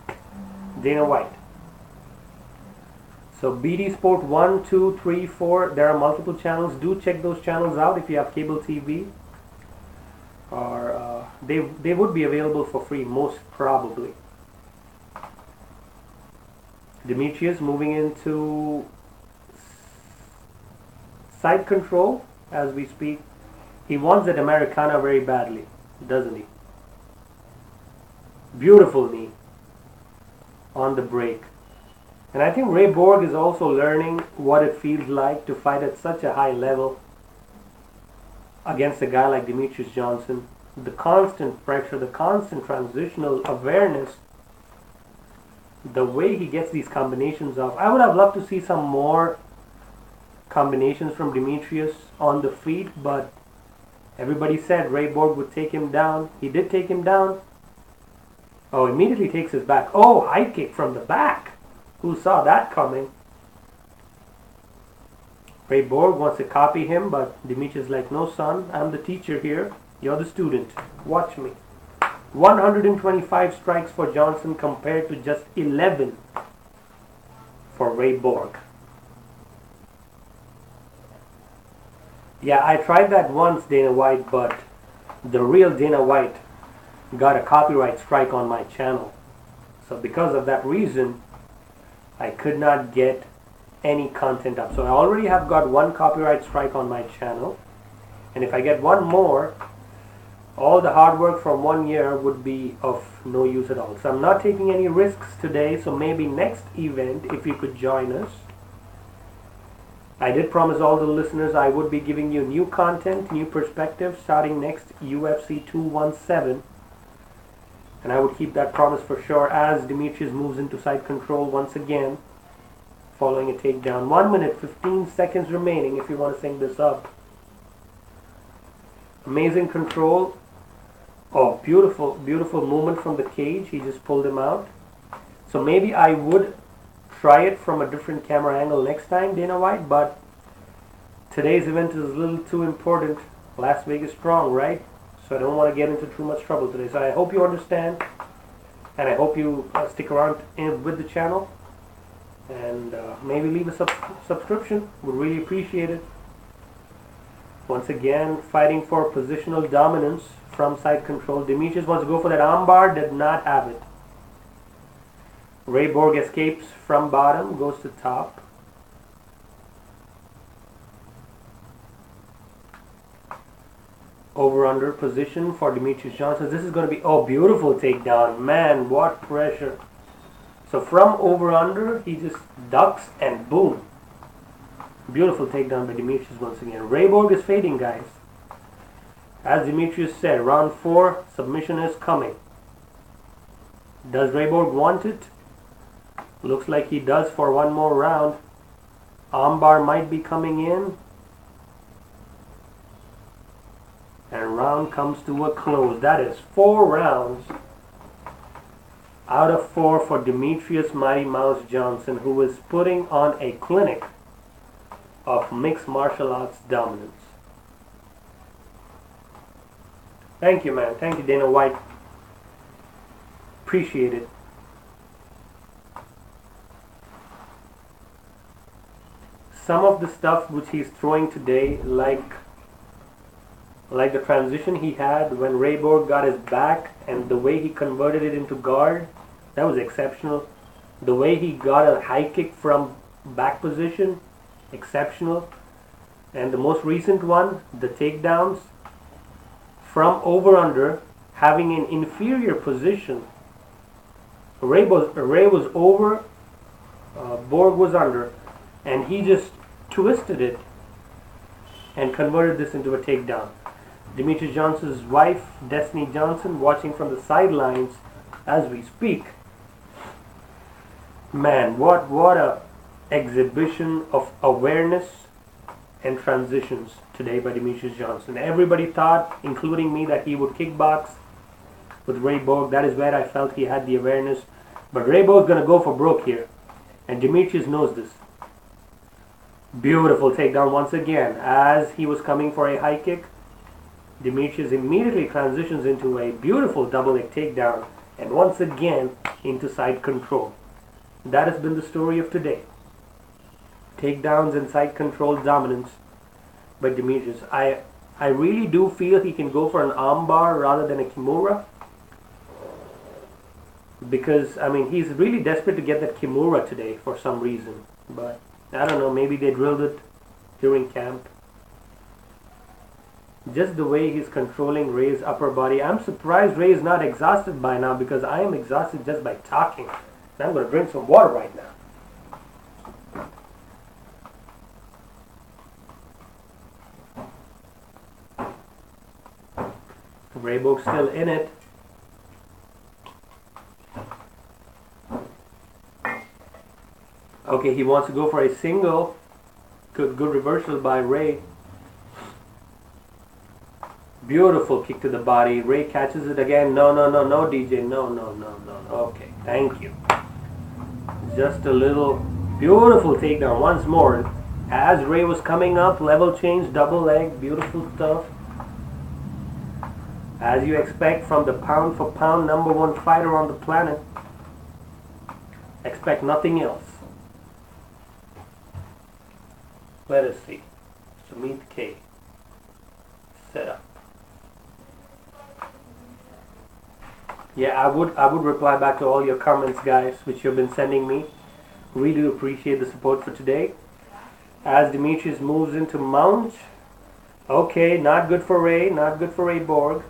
Dana White. So BD Sport 1, 2, 3, 4, there are multiple channels. Do check those channels out if you have cable TV. Or they would be available for free, most probably. Demetrious moving into side control as we speak. He wants that Americana very badly, doesn't he? Beautiful knee on the break. And I think Ray Borg is also learning what it feels like to fight at such a high level against a guy like Demetrious Johnson. The constant pressure, the constant transitional awareness, the way he gets these combinations off. I would have loved to see some more combinations from Demetrious on the feet, but everybody said Ray Borg would take him down. He did take him down. Oh, immediately takes his back. Oh, high kick from the back. Who saw that coming? Ray Borg wants to copy him, but Demetrious is like, no son, I'm the teacher here. You're the student. Watch me. 125 strikes for Johnson compared to just 11 for Ray Borg. Yeah, I tried that once, Dana White, but the real Dana White got a copyright strike on my channel. So because of that reason, I could not get any content up. So I already have got one copyright strike on my channel. And if I get one more, all the hard work from 1 year would be of no use at all. So I'm not taking any risks today. So maybe next event, if you could join us. I did promise all the listeners I would be giving you new content, new perspective starting next UFC 217. And I would keep that promise for sure as Demetrious moves into side control once again, following a takedown. 1 minute, 15 seconds remaining if you want to sync this up. Amazing control. Oh, beautiful, beautiful movement from the cage. He just pulled him out. So maybe I would try it from a different camera angle next time, Dana White, but today's event is a little too important. Las Vegas strong, right? So I don't want to get into too much trouble today. So I hope you understand, and I hope you stick around with the channel, and maybe leave a subscription. Would really appreciate it. Once again, fighting for positional dominance from side control. Demetrious wants to go for that armbar, did not have it. Ray Borg escapes from bottom, goes to top. Over under position for Demetrious Johnson. This is going to be, oh, beautiful takedown. Man, what pressure. So from over under, he just ducks and boom. Beautiful takedown by Demetrious once again. Ray Borg is fading, guys. As Demetrious said, round 4, submission is coming. Does Ray Borg want it? Looks like he does for one more round. Armbar might be coming in. And round comes to a close. That is 4 rounds out of 4 for Demetrious Mighty Mouse Johnson, who is putting on a clinic of mixed martial arts dominance. Thank you, man. Thank you, Dana White. Appreciate it. Some of the stuff which he's throwing today, like the transition he had when Ray Borg got his back and the way he converted it into guard, that was exceptional. The way he got a high kick from back position, exceptional. And the most recent one, the takedowns from over under, having an inferior position. Ray was over, Borg was under, and he just twisted it and converted this into a takedown. Demetrious Johnson's wife, Destiny Johnson, watching from the sidelines as we speak. Man, what a exhibition of awareness and transitions today by Demetrious Johnson. Everybody thought, including me, that he would kickbox with Ray Borg. That is where I felt he had the awareness. But Ray Borg's going to go for broke here. And Demetrious knows this. Beautiful takedown once again. As he was coming for a high kick, Demetrious immediately transitions into a beautiful double leg takedown. And once again, into side control. That has been the story of today. Takedowns and side control dominance by Demetrious. I really do feel he can go for an armbar rather than a kimura, because I mean he's really desperate to get that kimura today for some reason. But I don't know, maybe they drilled it during camp. Just the way he's controlling Ray's upper body. I'm surprised Ray is not exhausted by now, because I am exhausted just by talking. And I'm going to drink some water right now. Rayborg's still in it. Okay, he wants to go for a single. Good reversal by Ray. Beautiful kick to the body. Ray catches it again. No, DJ. No. Okay, thank you. Just a little beautiful takedown once more. As Ray was coming up, level change, double leg, beautiful stuff. As you expect from the pound for pound #1 fighter on the planet. Expect nothing else. Let us see. Sumit K. Set up. Yeah, I would reply back to all your comments, guys, which you've been sending me. Really appreciate the support for today. As Demetrious moves into mount. Okay, not good for Ray. Not good for Ray Borg.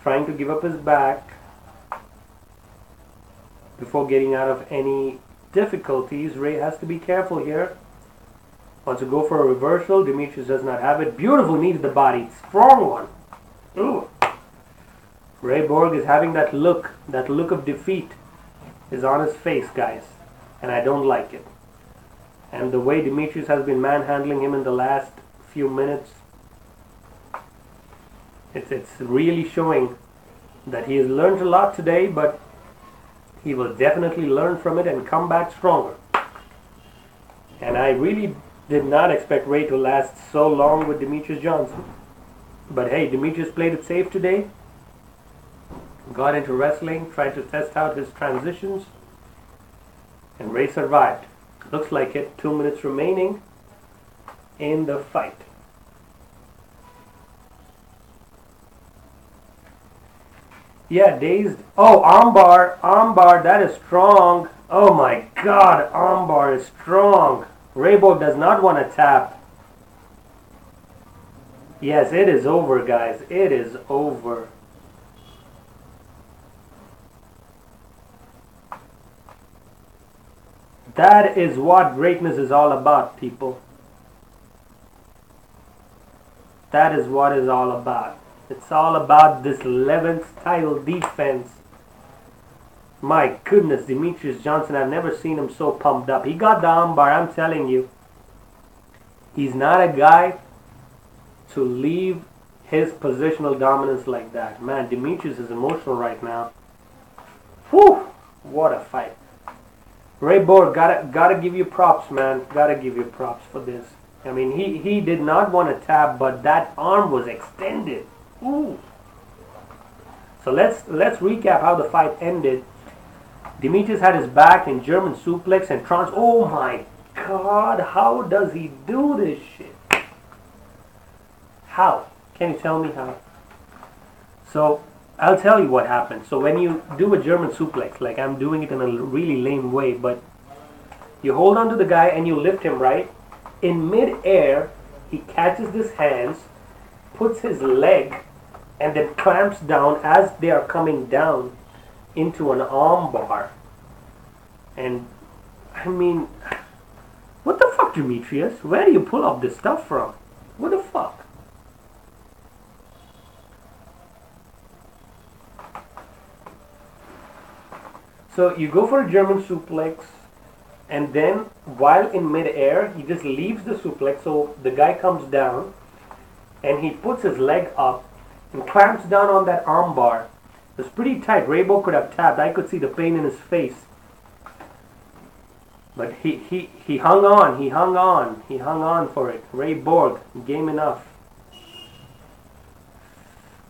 Trying to give up his back before getting out of any difficulties. Ray has to be careful here. Wants to go for a reversal. Demetrious does not have it. Beautiful knee to the body. Strong one. Ooh. Ray Borg is having that look of defeat is on his face, guys. And I don't like it. And the way Demetrious has been manhandling him in the last few minutes, it's really showing that he has learned a lot today, but he will definitely learn from it and come back stronger. And I really did not expect Ray to last so long with Demetrious Johnson. But hey, Demetrious played it safe today. Got into wrestling, tried to test out his transitions, and Ray survived. Looks like it. 2 minutes remaining in the fight. Yeah, dazed. Oh, armbar, that is strong. Oh my god, armbar is strong. Rayborg does not want to tap. Yes, it is over, guys. It is over. That is what greatness is all about, people. That is what it's all about. It's all about this 11th title defense. My goodness, Demetrious Johnson, I've never seen him so pumped up. He got the armbar, I'm telling you. He's not a guy to leave his positional dominance like that. Man, Demetrious is emotional right now. Whew! What a fight. Ray Borg, gotta give you props, man. Gotta give you props for this. I mean, he did not want to tap, but that arm was extended. Ooh. So let's recap how the fight ended. Demetrious had his back in German suplex and trans. Oh my God! How does he do this shit? How? Can you tell me how? So I'll tell you what happened. So when you do a German suplex, like I'm doing it in a really lame way, but you hold on to the guy and you lift him, right? In mid-air, he catches his hands, puts his leg, and then clamps down as they are coming down into an arm bar. And I mean, what the fuck, Demetrious? Where do you pull up this stuff from? What the fuck? So you go for a German suplex, and then while in mid-air, he just leaves the suplex, so the guy comes down, and he puts his leg up and clamps down on that arm bar. It was pretty tight. Raybo could have tapped. I could see the pain in his face. But he hung on. He hung on for it. Ray Borg, game enough.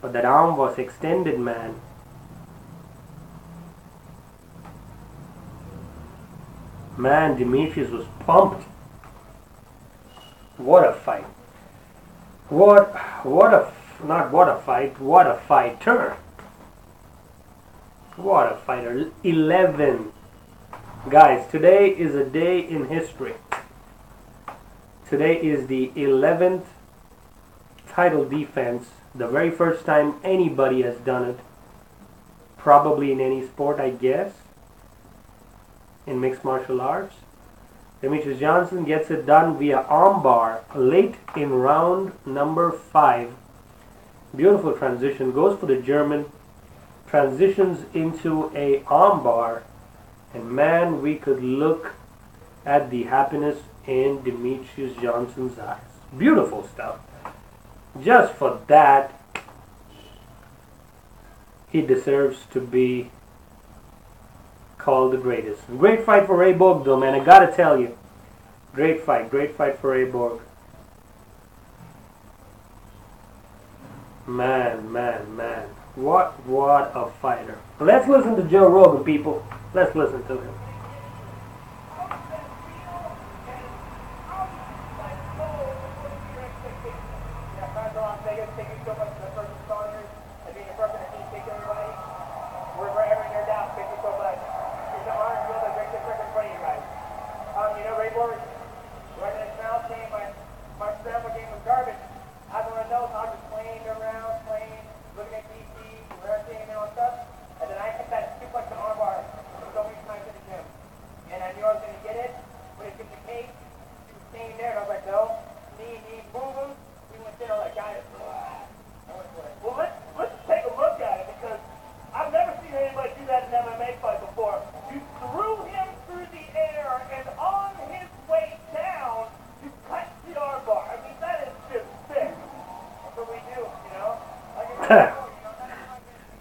But that arm was extended, man. Man, Demetrious was pumped. What a fight. Not what a fight, what a fighter. What a fighter. 11. Guys, today is a day in history. Today is the 11th title defense. The very first time anybody has done it. Probably in any sport, I guess. In mixed martial arts. Demetrious Johnson gets it done via armbar late in round number 5. Beautiful transition. Goes for the German. Transitions into a armbar. And man, we could look at the happiness in Demetrious Johnson's eyes. Beautiful stuff. Just for that, he deserves to be called the greatest. Great fight for Ray Borg though, man. I gotta tell you. Great fight for Ray Borg. Man. What a fighter. Let's listen to Joe Rogan, people. Let's listen to him.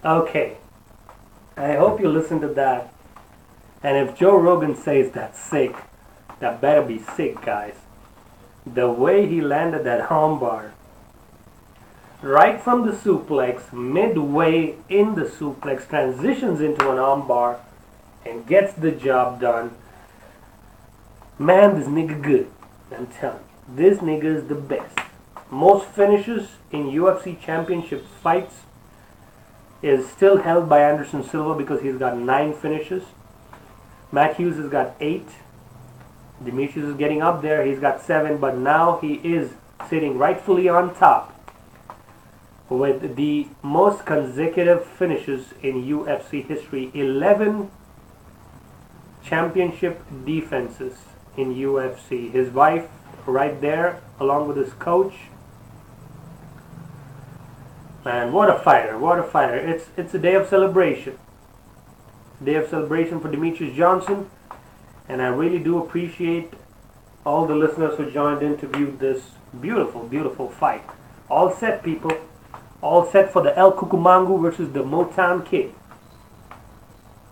Okay, I hope you listen to that. And if Joe Rogan says that's sick, that better be sick, guys. The way he landed that armbar, right from the suplex, midway in the suplex, transitions into an armbar and gets the job done. Man, this nigga good. I'm telling you, this nigga is the best. Most finishes in UFC championship fights is still held by Anderson Silva because he's got 9 finishes. Matt Hughes has got 8. Demetrious is getting up there. He's got 7, but now he is sitting rightfully on top with the most consecutive finishes in UFC history. 11 championship defenses in UFC. His wife right there along with his coach. Man, what a fighter, what a fighter. It's a day of celebration. Day of celebration for Demetrious Johnson. And I really do appreciate all the listeners who joined in to view this beautiful, beautiful fight. All set, people. All set for the El Cucumangu versus the Motown Kid.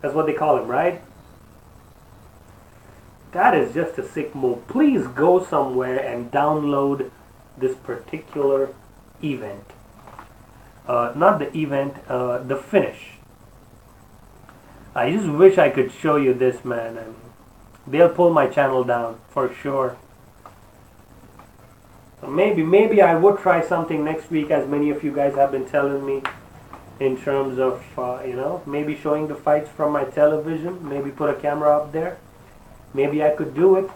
That's what they call him, right? That is just a sick move. Please go somewhere and download this particular event. Not the event, the finish. I just wish I could show you this, man. I mean, they'll pull my channel down for sure. So maybe I would try something next week, as many of you guys have been telling me, in terms of maybe showing the fights from my television. Maybe put a camera up there. Maybe I could do it.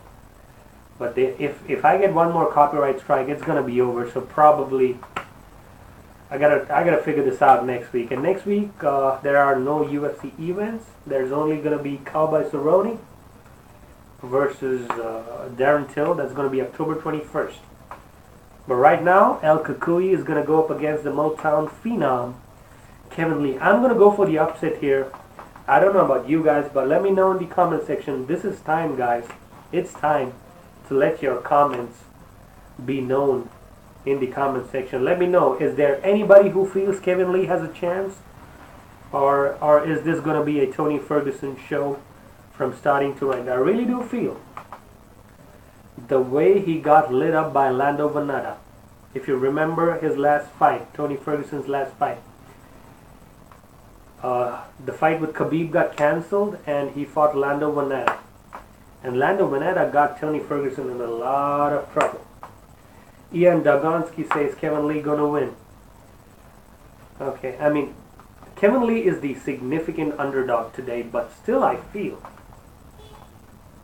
But if I get one more copyright strike, it's gonna be over. So probably I gotta figure this out next week. And next week there are no UFC events. There's only gonna be Cowboy Cerrone versus Darren Till. That's gonna be October 21st. But right now, El Cucuy is gonna go up against the Motown phenom, Kevin Lee. I'm gonna go for the upset here. I don't know about you guys, but let me know in the comment section. This is time, guys. It's time to let your comments be known in the comment section. Let me know, is there anybody who feels Kevin Lee has a chance, or is this going to be a Tony Ferguson show from starting to end? I really do feel the way he got lit up by Lando Venata. If you remember his last fight, Tony Ferguson's last fight, the fight with Khabib got cancelled and he fought Lando Venata. And Lando Veneta got Tony Ferguson in a lot of trouble. Ian Dagonski says Kevin Lee gonna win. Okay, I mean, Kevin Lee is the significant underdog today, but still I feel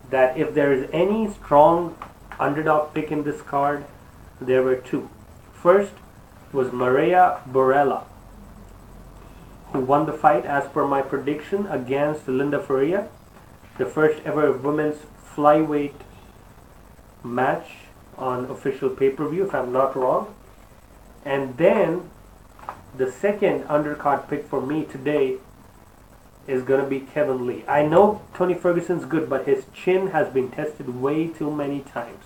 that if there is any strong underdog pick in this card, there were two. First was Maria Borella, who won the fight as per my prediction against Linda Faria, the first ever women's flyweight match on official pay-per-view, if I'm not wrong. And then the second undercard pick for me today is going to be Kevin Lee. I know Tony Ferguson's good, but his chin has been tested way too many times.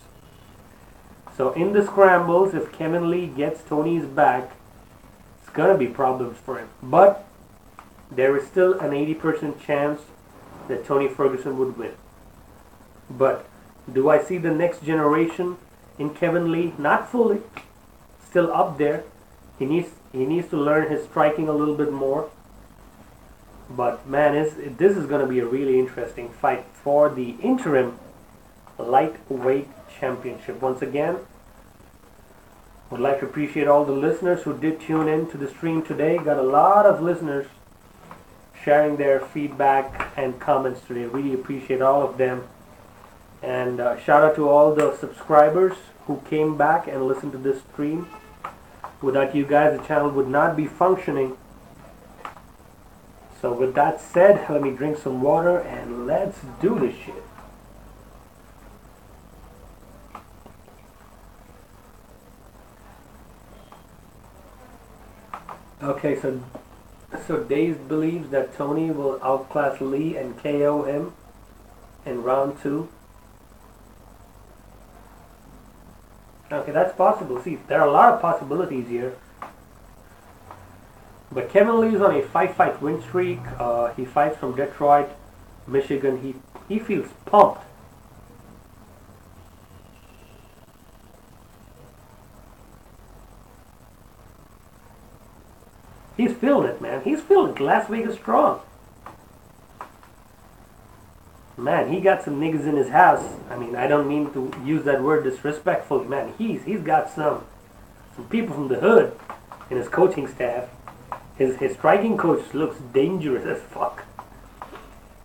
So in the scrambles, if Kevin Lee gets Tony's back, it's going to be problems for him. But there is still an 80% chance that Tony Ferguson would win. But do I see the next generation in Kevin Lee? Not fully. Still up there. He needs to learn his striking a little bit more. But man, this is going to be a really interesting fight for the interim lightweight championship. Once again, would like to appreciate all the listeners who did tune in to the stream today. Got a lot of listeners sharing their feedback and comments today. Really appreciate all of them. And shout out to all the subscribers who came back and listened to this stream. Without you guys, the channel would not be functioning. So with that said, let me drink some water and let's do this shit. Okay, so Dave believes that Tony will outclass Lee and KO him in round 2. Okay, that's possible. See, there are a lot of possibilities here. But Kevin Lee is on a 5-fight win streak. He fights from Detroit, Michigan. He feels pumped. He's feeling it, man. He's feeling it. Las Vegas strong. Man, he got some niggas in his house. I mean, I don't mean to use that word disrespectfully, man. He's got some people from the hood in his coaching staff. His striking coach looks dangerous as fuck.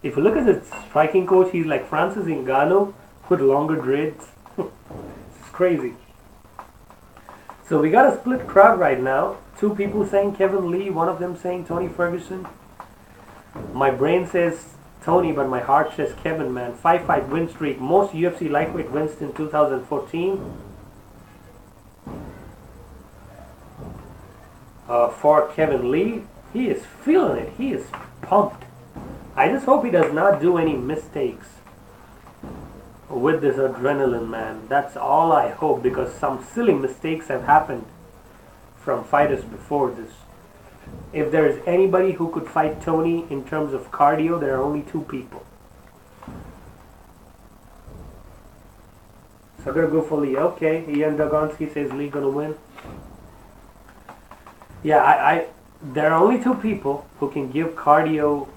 If you look at his striking coach, he's like Francis Ngannou with longer dreads. It's crazy. So we got a split crowd right now. 2 people saying Kevin Lee, one of them saying Tony Ferguson. My brain says Tony, but my heart says Kevin, man. 5-fight win streak. Most UFC lightweight wins in 2014. For Kevin Lee, he is feeling it. He is pumped. I just hope he does not do any mistakes with this adrenaline, man. That's all I hope, because some silly mistakes have happened from fighters before this. If there is anybody who could fight Tony in terms of cardio, there are only 2 people. So I'm gonna go for Lee. Okay, Ian Dagonski says Lee gonna win. Yeah, there are only 2 people who can give cardio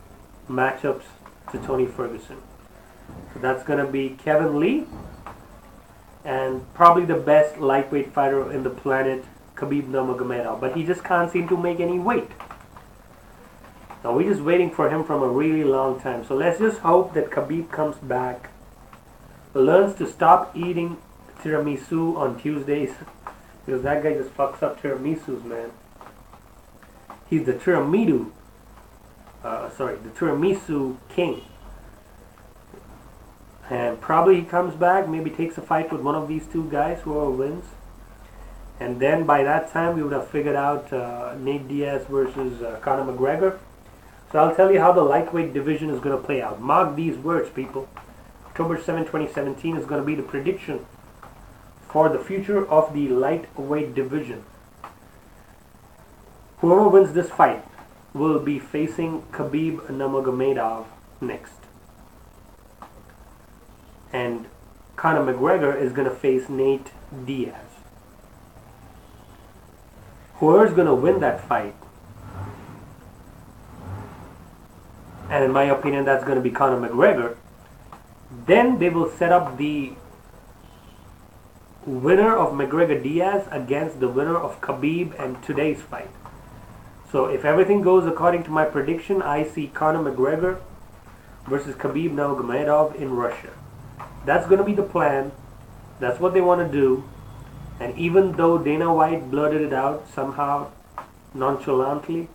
matchups to Tony Ferguson. So that's gonna be Kevin Lee and probably the best lightweight fighter in the planet, Khabib Nurmagomedov, but he just can't seem to make any weight. Now we're just waiting for him from a really long time. So let's just hope that Khabib comes back, learns to stop eating tiramisu on Tuesdays, because that guy just fucks up tiramisus, man. He's the tiramisu king. And probably he comes back, maybe takes a fight with one of these 2 guys, whoever wins. And then by that time we would have figured out Nate Diaz versus Conor McGregor. So I'll tell you how the lightweight division is going to play out. Mark these words, people. October 7, 2017 is going to be the prediction for the future of the lightweight division. Whoever wins this fight will be facing Khabib Nurmagomedov next. And Conor McGregor is going to face Nate Diaz. Whoever's going to win that fight, and in my opinion that's going to be Conor McGregor, Then they will set up the winner of McGregor-Diaz against the winner of Khabib and today's fight. So if everything goes according to my prediction, I see Conor McGregor versus Khabib Nurmagomedov in Russia. That's going to be the plan. That's what they want to do. And even though Dana White blurted it out somehow nonchalantly,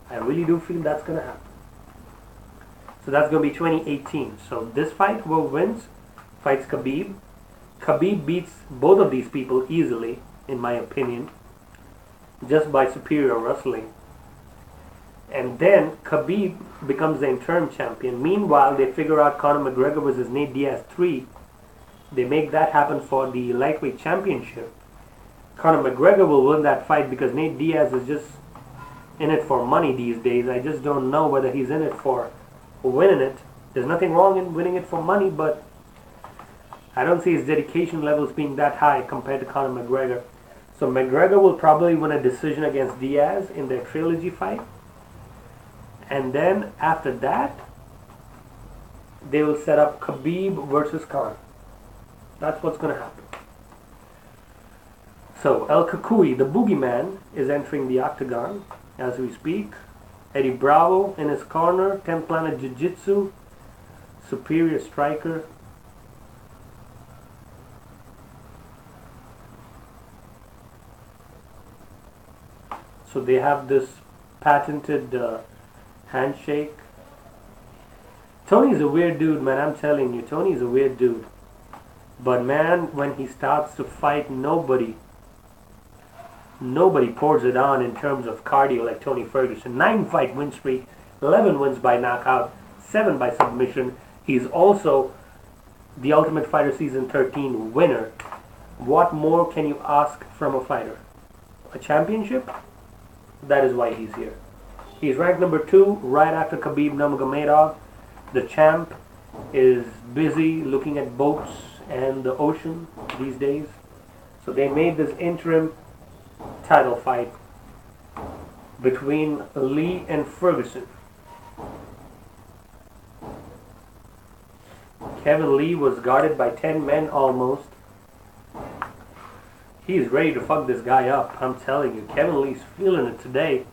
I really do feel that's going to happen. So that's going to be 2018. So this fight, who wins, fights Khabib. Khabib beats both of these people easily, in my opinion, just by superior wrestling. And then Khabib becomes the interim champion. Meanwhile, they figure out Conor McGregor versus Nate Diaz 3. They make that happen for the lightweight championship. Conor McGregor will win that fight because Nate Diaz is just in it for money these days. I just don't know whether he's in it for winning it. There's nothing wrong in winning it for money, but I don't see his dedication levels being that high compared to Conor McGregor. So McGregor will probably win a decision against Diaz in their trilogy fight. And then after that, they will set up Khabib versus Conor. That's what's going to happen. So El Cucuy, the boogeyman, is entering the octagon as we speak. Eddie Bravo in his corner, 10th Planet Jiu-Jitsu, superior striker. So they have this patented handshake. Tony's a weird dude, man. I'm telling you, Tony's a weird dude. But man, when he starts to fight, nobody pours it on in terms of cardio like Tony Ferguson. 9-fight win streak, 11 wins by knockout, 7 by submission. He's also the Ultimate Fighter Season 13 winner. What more can you ask from a fighter? A championship? That is why he's here. He's ranked number 2 right after Khabib Nurmagomedov. The champ is busy looking at boats and the ocean these days. So they made this interim title fight between Lee and Ferguson. Kevin Lee was guarded by 10 men almost. He's ready to fuck this guy up, I'm telling you. Kevin Lee's feeling it today.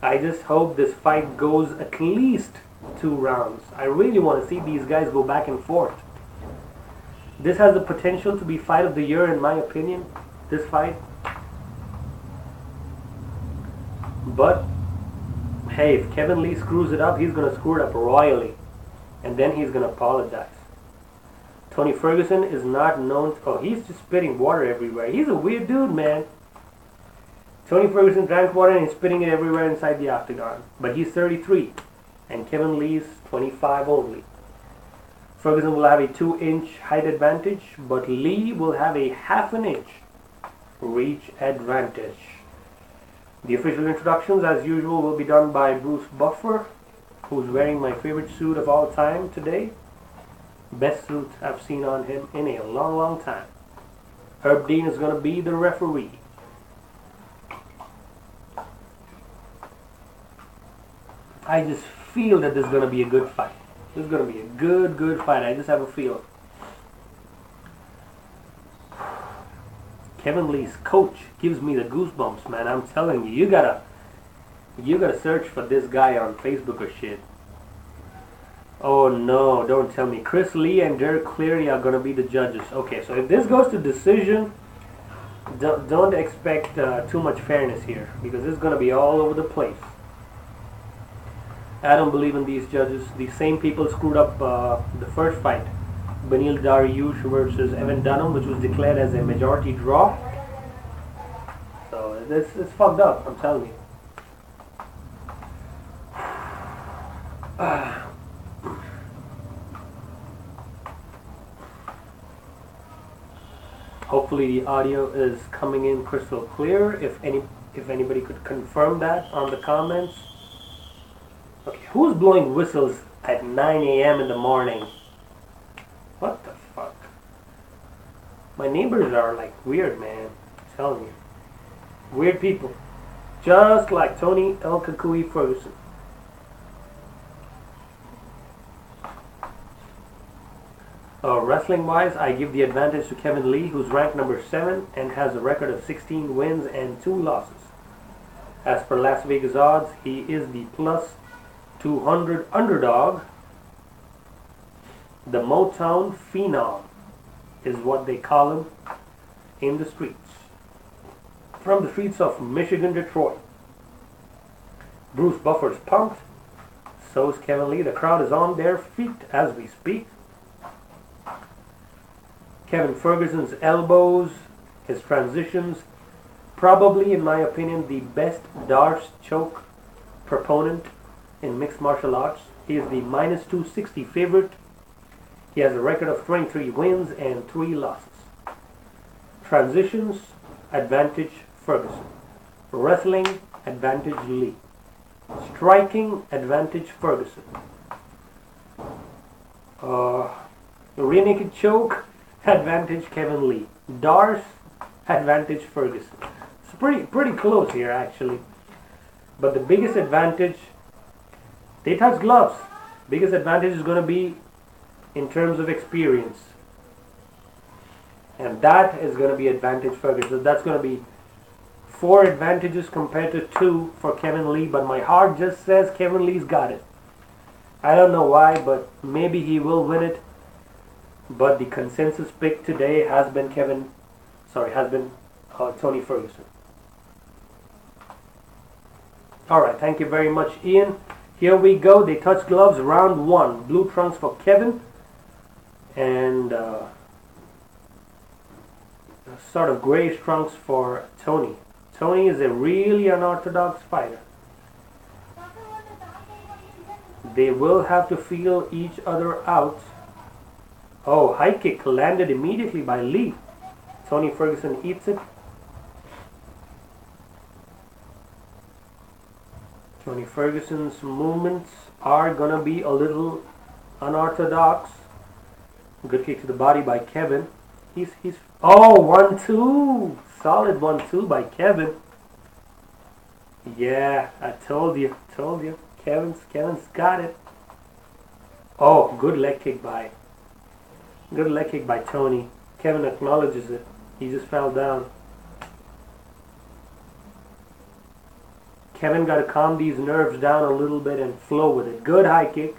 I just hope this fight goes at least 2 rounds. I really want to see these guys go back and forth. This has the potential to be fight of the year in my opinion, this fight. But, hey, if Kevin Lee screws it up, he's going to screw it up royally. And then he's going to apologize. Tony Ferguson is not known... Oh, he's just spitting water everywhere. He's a weird dude, man. Tony Ferguson drank water and he's spitting it everywhere inside the octagon. But he's 33. And Kevin Lee's 25 only. Ferguson will have a 2-inch height advantage, but Lee will have a half an inch reach advantage. The official introductions, as usual, will be done by Bruce Buffer, who's wearing my favorite suit of all time today. Best suit I've seen on him in a long, long time. Herb Dean is going to be the referee. I just feel that this is going to be a good fight. This is going to be a good fight. I just have a feeling. Kevin Lee's coach gives me the goosebumps, man. I'm telling you, you gotta search for this guy on Facebook or shit. Oh no, don't tell me. Chris Lee and Derek Cleary are gonna be the judges. Okay, so if this goes to decision, don't expect too much fairness here, because this is gonna be all over the place. I don't believe in these judges. These same people screwed up the first fight, Beneil Dariush versus Evan Dunham, which was declared as a majority draw. So it's fucked up, I'm telling you. Hopefully the audio is coming in crystal clear. If anybody could confirm that on the comments. Okay, who's blowing whistles at 9 a.m. in the morning? What the fuck? My neighbors are like weird, man. I'm telling you. Weird people. Just like Tony El Cucuy Ferguson. Wrestling wise, I give the advantage to Kevin Lee, who's ranked number 7 and has a record of 16 wins and 2 losses. As per Las Vegas odds, he is the plus 200 underdog. The Motown phenom is what they call him in the streets. From the streets of Michigan, Detroit. Bruce Buffer's pumped. So is Kevin Lee. The crowd is on their feet as we speak. Kevin Ferguson's elbows, his transitions, probably in my opinion the best dariush choke proponent in mixed martial arts. He is the minus 260 favorite. He has a record of 23 wins and 3 losses. Transitions, advantage Ferguson. Wrestling, advantage Lee. Striking, advantage Ferguson. Rear naked choke, advantage Kevin Lee. Dariush, advantage Ferguson. It's pretty close here actually. But the biggest advantage, they touch gloves. Biggest advantage is going to be in terms of experience. And that is going to be advantage Ferguson. That's going to be 4 advantages compared to 2 for Kevin Lee. But my heart just says Kevin Lee's got it. I don't know why, but maybe he will win it. But the consensus pick today has been Tony Ferguson. Alright, thank you very much, Ian. Here we go. They touch gloves, round 1. Blue trunks for Kevin. And sort of grayish trunks for Tony. Tony is a really unorthodox fighter. They will have to feel each other out. Oh, high kick landed immediately by Lee. Tony Ferguson eats it. Tony Ferguson's movements are gonna be a little unorthodox. Good kick to the body by Kevin. He's oh, 1-2. Solid 1-2 by Kevin. Yeah, I told you. Kevin's got it. Oh, good leg kick by Tony. Kevin acknowledges it. He just fell down. Kevin got to calm these nerves down a little bit and flow with it. Good high kick.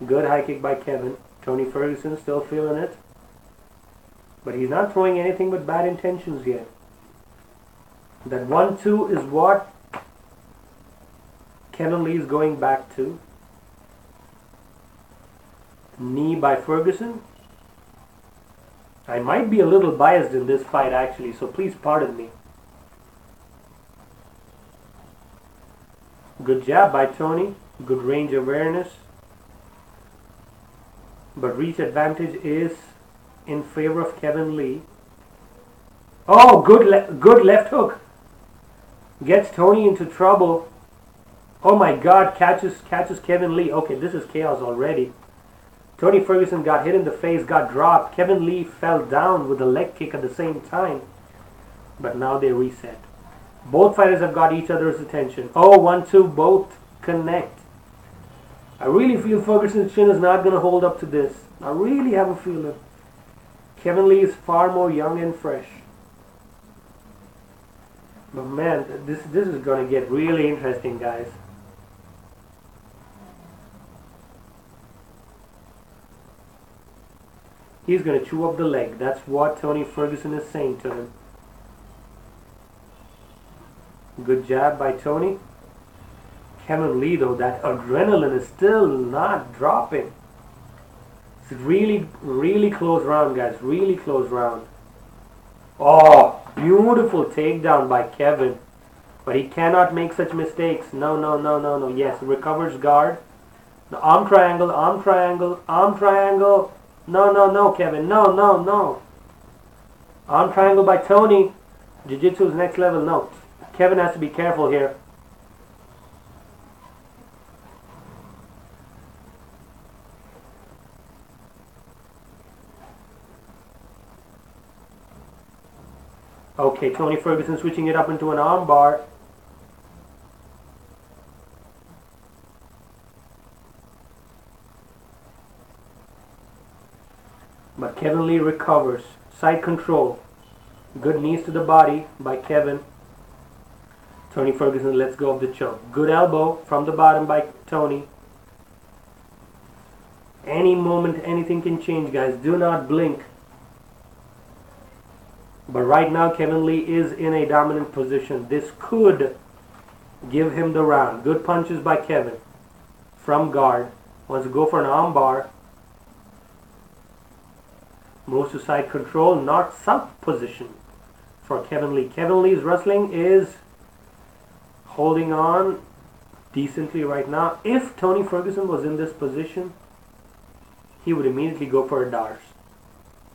Good high kick by Kevin. Tony Ferguson still feeling it. But he's not throwing anything but bad intentions yet. That 1-2 is what Kevin Lee is going back to. Knee by Ferguson. I might be a little biased in this fight actually, so please pardon me. Good jab by Tony. Good range awareness. But reach advantage is in favor of Kevin Lee. Oh, good left hook. Gets Tony into trouble. Oh my God, catches Kevin Lee. Okay, this is chaos already. Tony Ferguson got hit in the face, got dropped. Kevin Lee fell down with a leg kick at the same time. But now they reset. Both fighters have got each other's attention. Oh, 1-2, both connect. I really feel Ferguson's chin is not going to hold up to this. I really have a feeling. Kevin Lee is far more young and fresh. But man, this is going to get really interesting, guys. He's going to chew up the leg. That's what Tony Ferguson is saying to him. Good jab by Tony. Kevin Lee, though, that adrenaline is still not dropping. It's really, really close round, guys. Really close round. Oh, beautiful takedown by Kevin. But he cannot make such mistakes. No. Yes, recovers guard. The arm triangle, arm triangle, arm triangle. No, Kevin. No. Arm triangle by Tony. Jiu-Jitsu is next level. No. Kevin has to be careful here. Okay, Tony Ferguson switching it up into an arm bar. Kevin Lee recovers. Side control. Good knees to the body by Kevin. Tony Ferguson lets go of the choke. Good elbow from the bottom by Tony. Any moment, anything can change, guys. Do not blink. But right now, Kevin Lee is in a dominant position. This could give him the round. Good punches by Kevin. From guard. Wants to go for an arm bar. Moves to side control. North-south position for Kevin Lee. Kevin Lee's wrestling is holding on decently right now. If Tony Ferguson was in this position, he would immediately go for a dariush.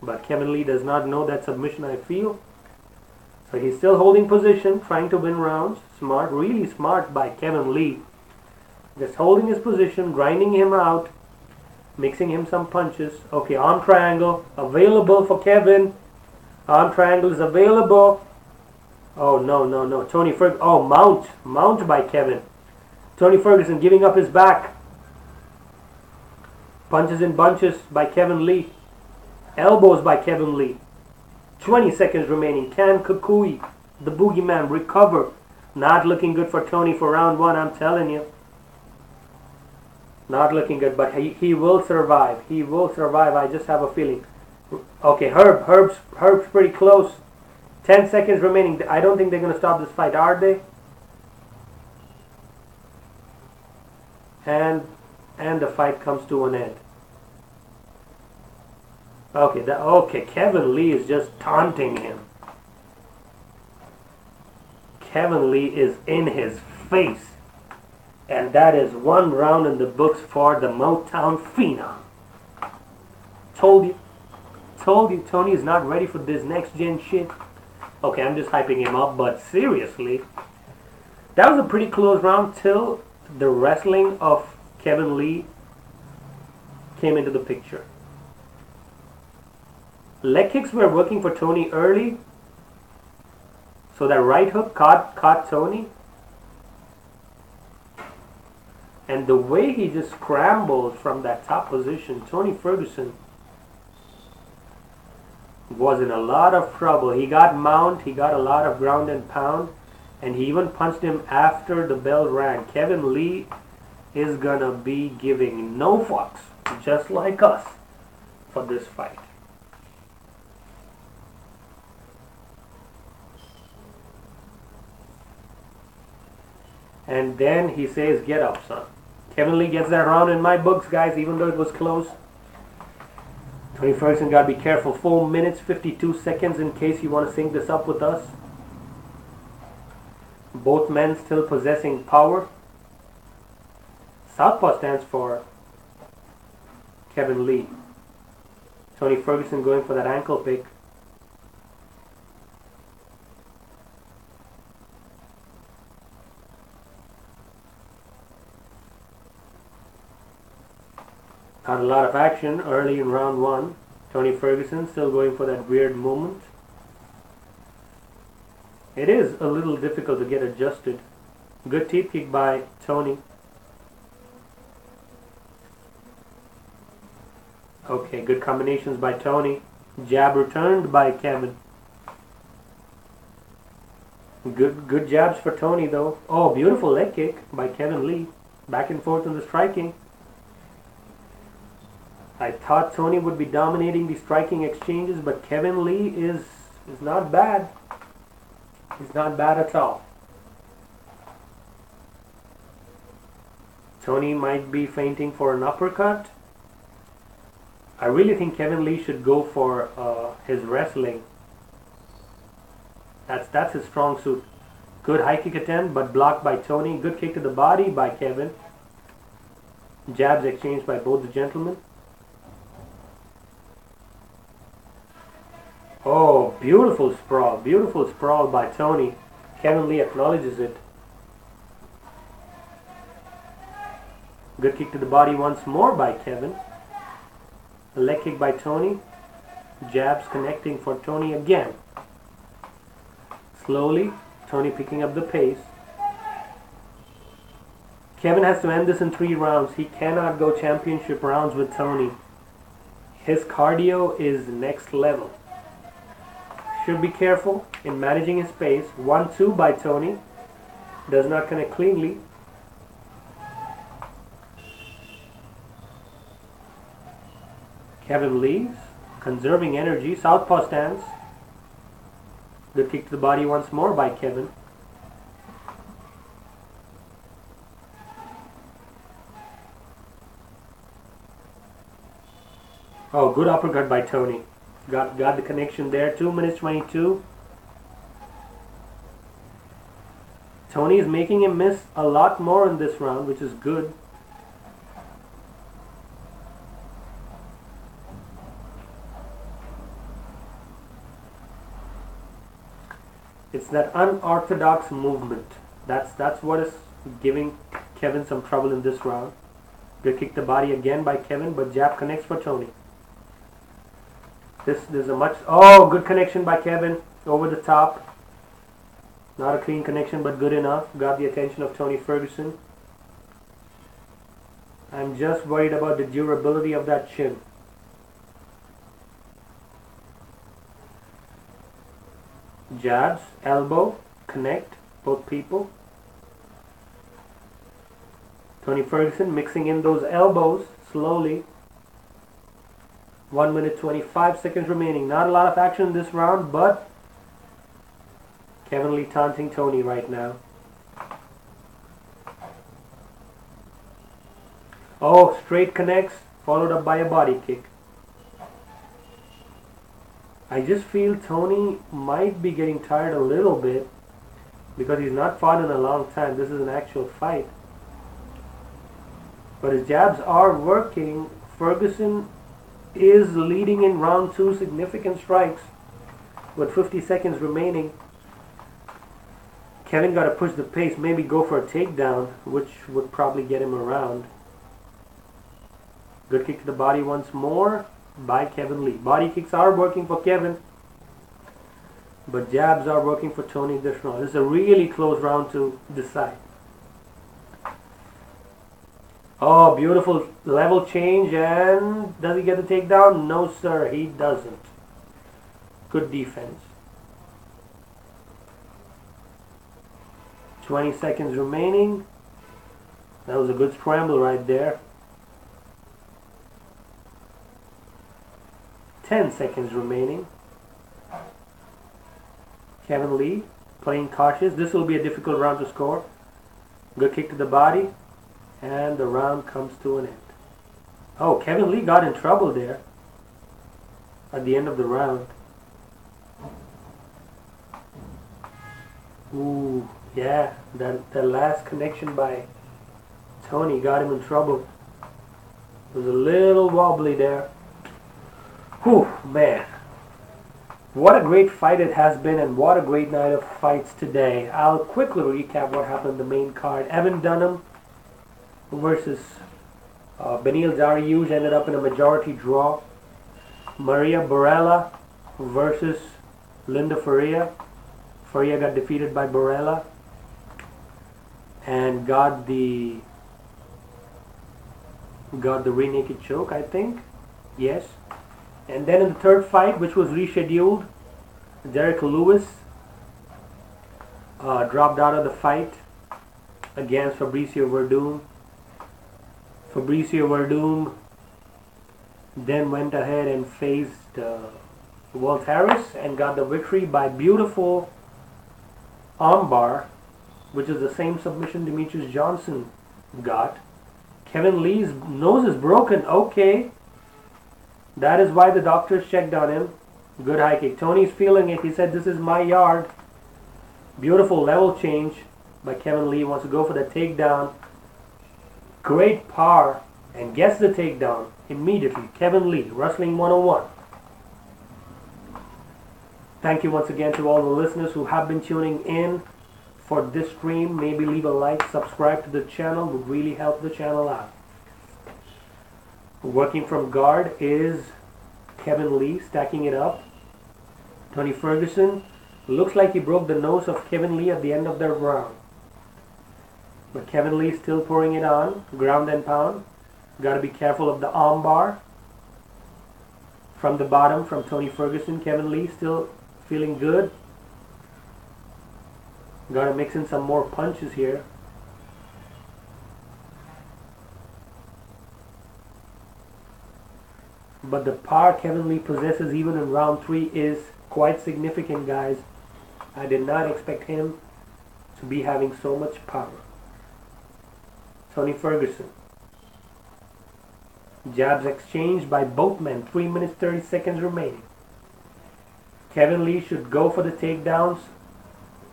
But Kevin Lee does not know that submission, I feel. So he's still holding position, trying to win rounds. Smart, really smart by Kevin Lee. Just holding his position, grinding him out, mixing him some punches. Okay, arm triangle available for Kevin. Arm triangle is available. Oh, no. Tony Ferguson. Oh, mount by Kevin. Tony Ferguson giving up his back. Punches in bunches by Kevin Lee. Elbows by Kevin Lee. 20 seconds remaining. Can Cucuy, the boogeyman, recover? Not looking good for Tony for round one, I'm telling you. Not looking good, but he will survive. He will survive, I just have a feeling. Okay, Herb's pretty close. 10 seconds remaining. I don't think they're going to stop this fight, are they? And the fight comes to an end. Okay, Kevin Lee is just taunting him. Kevin Lee is in his face. And that is one round in the books for the Motown phenom. Told you, Tony is not ready for this next gen shit. Okay, I'm just hyping him up, but seriously, that was a pretty close round till the wrestling of Kevin Lee came into the picture. Leg kicks were working for Tony early, so that right hook caught Tony. And the way he just scrambled from that top position, Tony Ferguson was in a lot of trouble. He got mount, he got a lot of ground and pound, and he even punched him after the bell rang. Kevin Lee is gonna be giving no fucks, just like us, for this fight. And then he says, get up, son. Kevin Lee gets that round in my books, guys, even though it was close. Tony Ferguson got to be careful. 4 minutes, 52 seconds in case you want to sync this up with us. Both men still possessing power. Southpaw stands for Kevin Lee. Tony Ferguson going for that ankle pick. Not a lot of action early in round one. Tony Ferguson still going for that weird movement. It is a little difficult to get adjusted. Good teeth kick by Tony. Okay, good combinations by Tony. Jab returned by Kevin. Good jabs for Tony though. Oh, beautiful leg kick by Kevin Lee. Back and forth in the striking. I thought Tony would be dominating the striking exchanges, but Kevin Lee is not bad. He's not bad at all. Tony might be feinting for an uppercut. I really think Kevin Lee should go for his wrestling. That's his strong suit. Good high kick attempt, but blocked by Tony. Good kick to the body by Kevin. Jabs exchanged by both the gentlemen. Oh, beautiful sprawl by Tony. Kevin Lee acknowledges it. Good kick to the body once more by Kevin. A leg kick by Tony. Jabs connecting for Tony again. Slowly, Tony picking up the pace. Kevin has to end this in 3 rounds. He cannot go championship rounds with Tony. His cardio is next level. Should be careful in managing his pace. 1-2 by Tony. Does not connect cleanly. Kevin leaves, conserving energy. Southpaw stance. Good kick to the body once more by Kevin. Oh, good uppercut by Tony. Got the connection there. 2 minutes 22. Tony is making him miss a lot more in this round, which is good. It's that unorthodox movement. That's what is giving Kevin some trouble in this round. Good kick the body again by Kevin, but jab connects for Tony. This is a much... Oh, good connection by Kevin. Over the top. Not a clean connection, but good enough. Got the attention of Tony Ferguson. I'm just worried about the durability of that chin. Jabs, elbow, connect, both people. Tony Ferguson mixing in those elbows slowly. 1 minute 25 seconds remaining. Not a lot of action in this round, but Kevin Lee taunting Tony right now. Oh, straight connects, followed up by a body kick. I just feel Tony might be getting tired a little bit because he's not fought in a long time. This is an actual fight. But his jabs are working. Ferguson is leading in round 2, significant strikes with 50 seconds remaining. Kevin got to push the pace, maybe go for a takedown, which would probably get him around. Good kick to the body once more by Kevin Lee. Body kicks are working for Kevin, but jabs are working for Tony this round. This is a really close round to decide. Oh, beautiful level change, and does he get the takedown? No, sir, he doesn't. Good defense. 20 seconds remaining. That was a good scramble right there. 10 seconds remaining. Kevin Lee playing cautious. This will be a difficult round to score. Good kick to the body. And the round comes to an end. Oh, Kevin Lee got in trouble there at the end of the round. Ooh, yeah, the last connection by Tony got him in trouble. It was a little wobbly there. Whew, man. What a great fight it has been, and what a great night of fights today. I'll quickly recap what happened in the main card. Evan Dunham versus beneil dariush ended up in a majority draw. Maria Borella versus Linda Faria. Faria got defeated by Borella and got the rear naked choke, I think. Yes. And then in the third fight, which was rescheduled, Derek Lewis dropped out of the fight against Fabricio Verdum. Fabricio Verdum then went ahead and faced Walt Harris and got the victory by beautiful armbar, which is the same submission Demetrious Johnson got. Kevin Lee's nose is broken. Okay. That is why the doctors checked on him. Good high kick. Tony's feeling it. He said, "This is my yard." Beautiful level change by Kevin Lee. Wants to go for the takedown. Great power and gets the takedown immediately. Kevin Lee, Wrestling 101. Thank you once again to all the listeners who have been tuning in for this stream. Maybe leave a like, subscribe to the channel. Would really help the channel out. Working from guard is Kevin Lee, stacking it up. Tony Ferguson looks like he broke the nose of Kevin Lee at the end of the round. But Kevin Lee still pouring it on, ground and pound. Got to be careful of the arm bar. from the bottom from Tony Ferguson. Kevin Lee still feeling good. Gotta mix in some more punches here. But the power Kevin Lee possesses even in round 3 is quite significant, guys. I did not expect him to be having so much power. Tony Ferguson. Jabs exchanged by both men. 3 minutes 30 seconds remaining. Kevin Lee should go for the takedowns,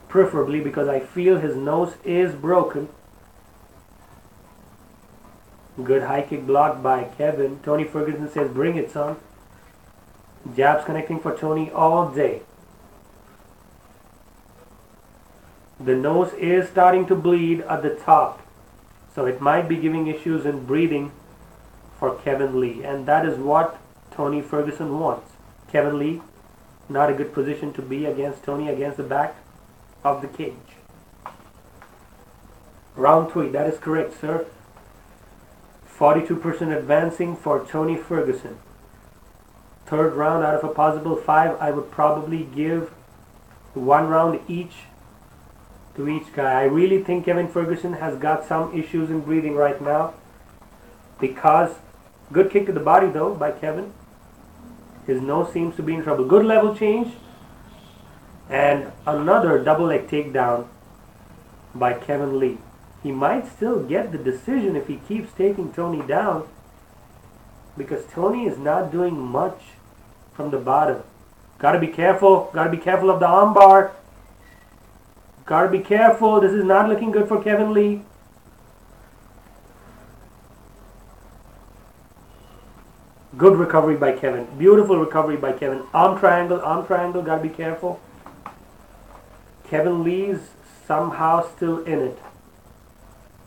preferably, because I feel his nose is broken. Good high kick blocked by Kevin. Tony Ferguson says, bring it, son. Jabs connecting for Tony all day. The nose is starting to bleed at the top, so it might be giving issues in breathing for Kevin Lee, and that is what Tony Ferguson wants. Kevin Lee, not a good position to be against Tony, against the back of the cage. Round 3, that is correct, sir. 42% advancing for Tony Ferguson. Third round out of a possible 5, I would probably give 1 round each to each guy. I really think Kevin Ferguson has got some issues in breathing right now, because good kick to the body though by Kevin. His nose seems to be in trouble. Good level change, and another double leg takedown by Kevin Lee. He might still get the decision if he keeps taking Tony down, because Tony is not doing much from the bottom. Gotta be careful. Gotta be careful of the armbar. Gotta be careful. This is not looking good for Kevin Lee. Good recovery by Kevin. Beautiful recovery by Kevin. Arm triangle, gotta be careful. Kevin Lee's somehow still in it.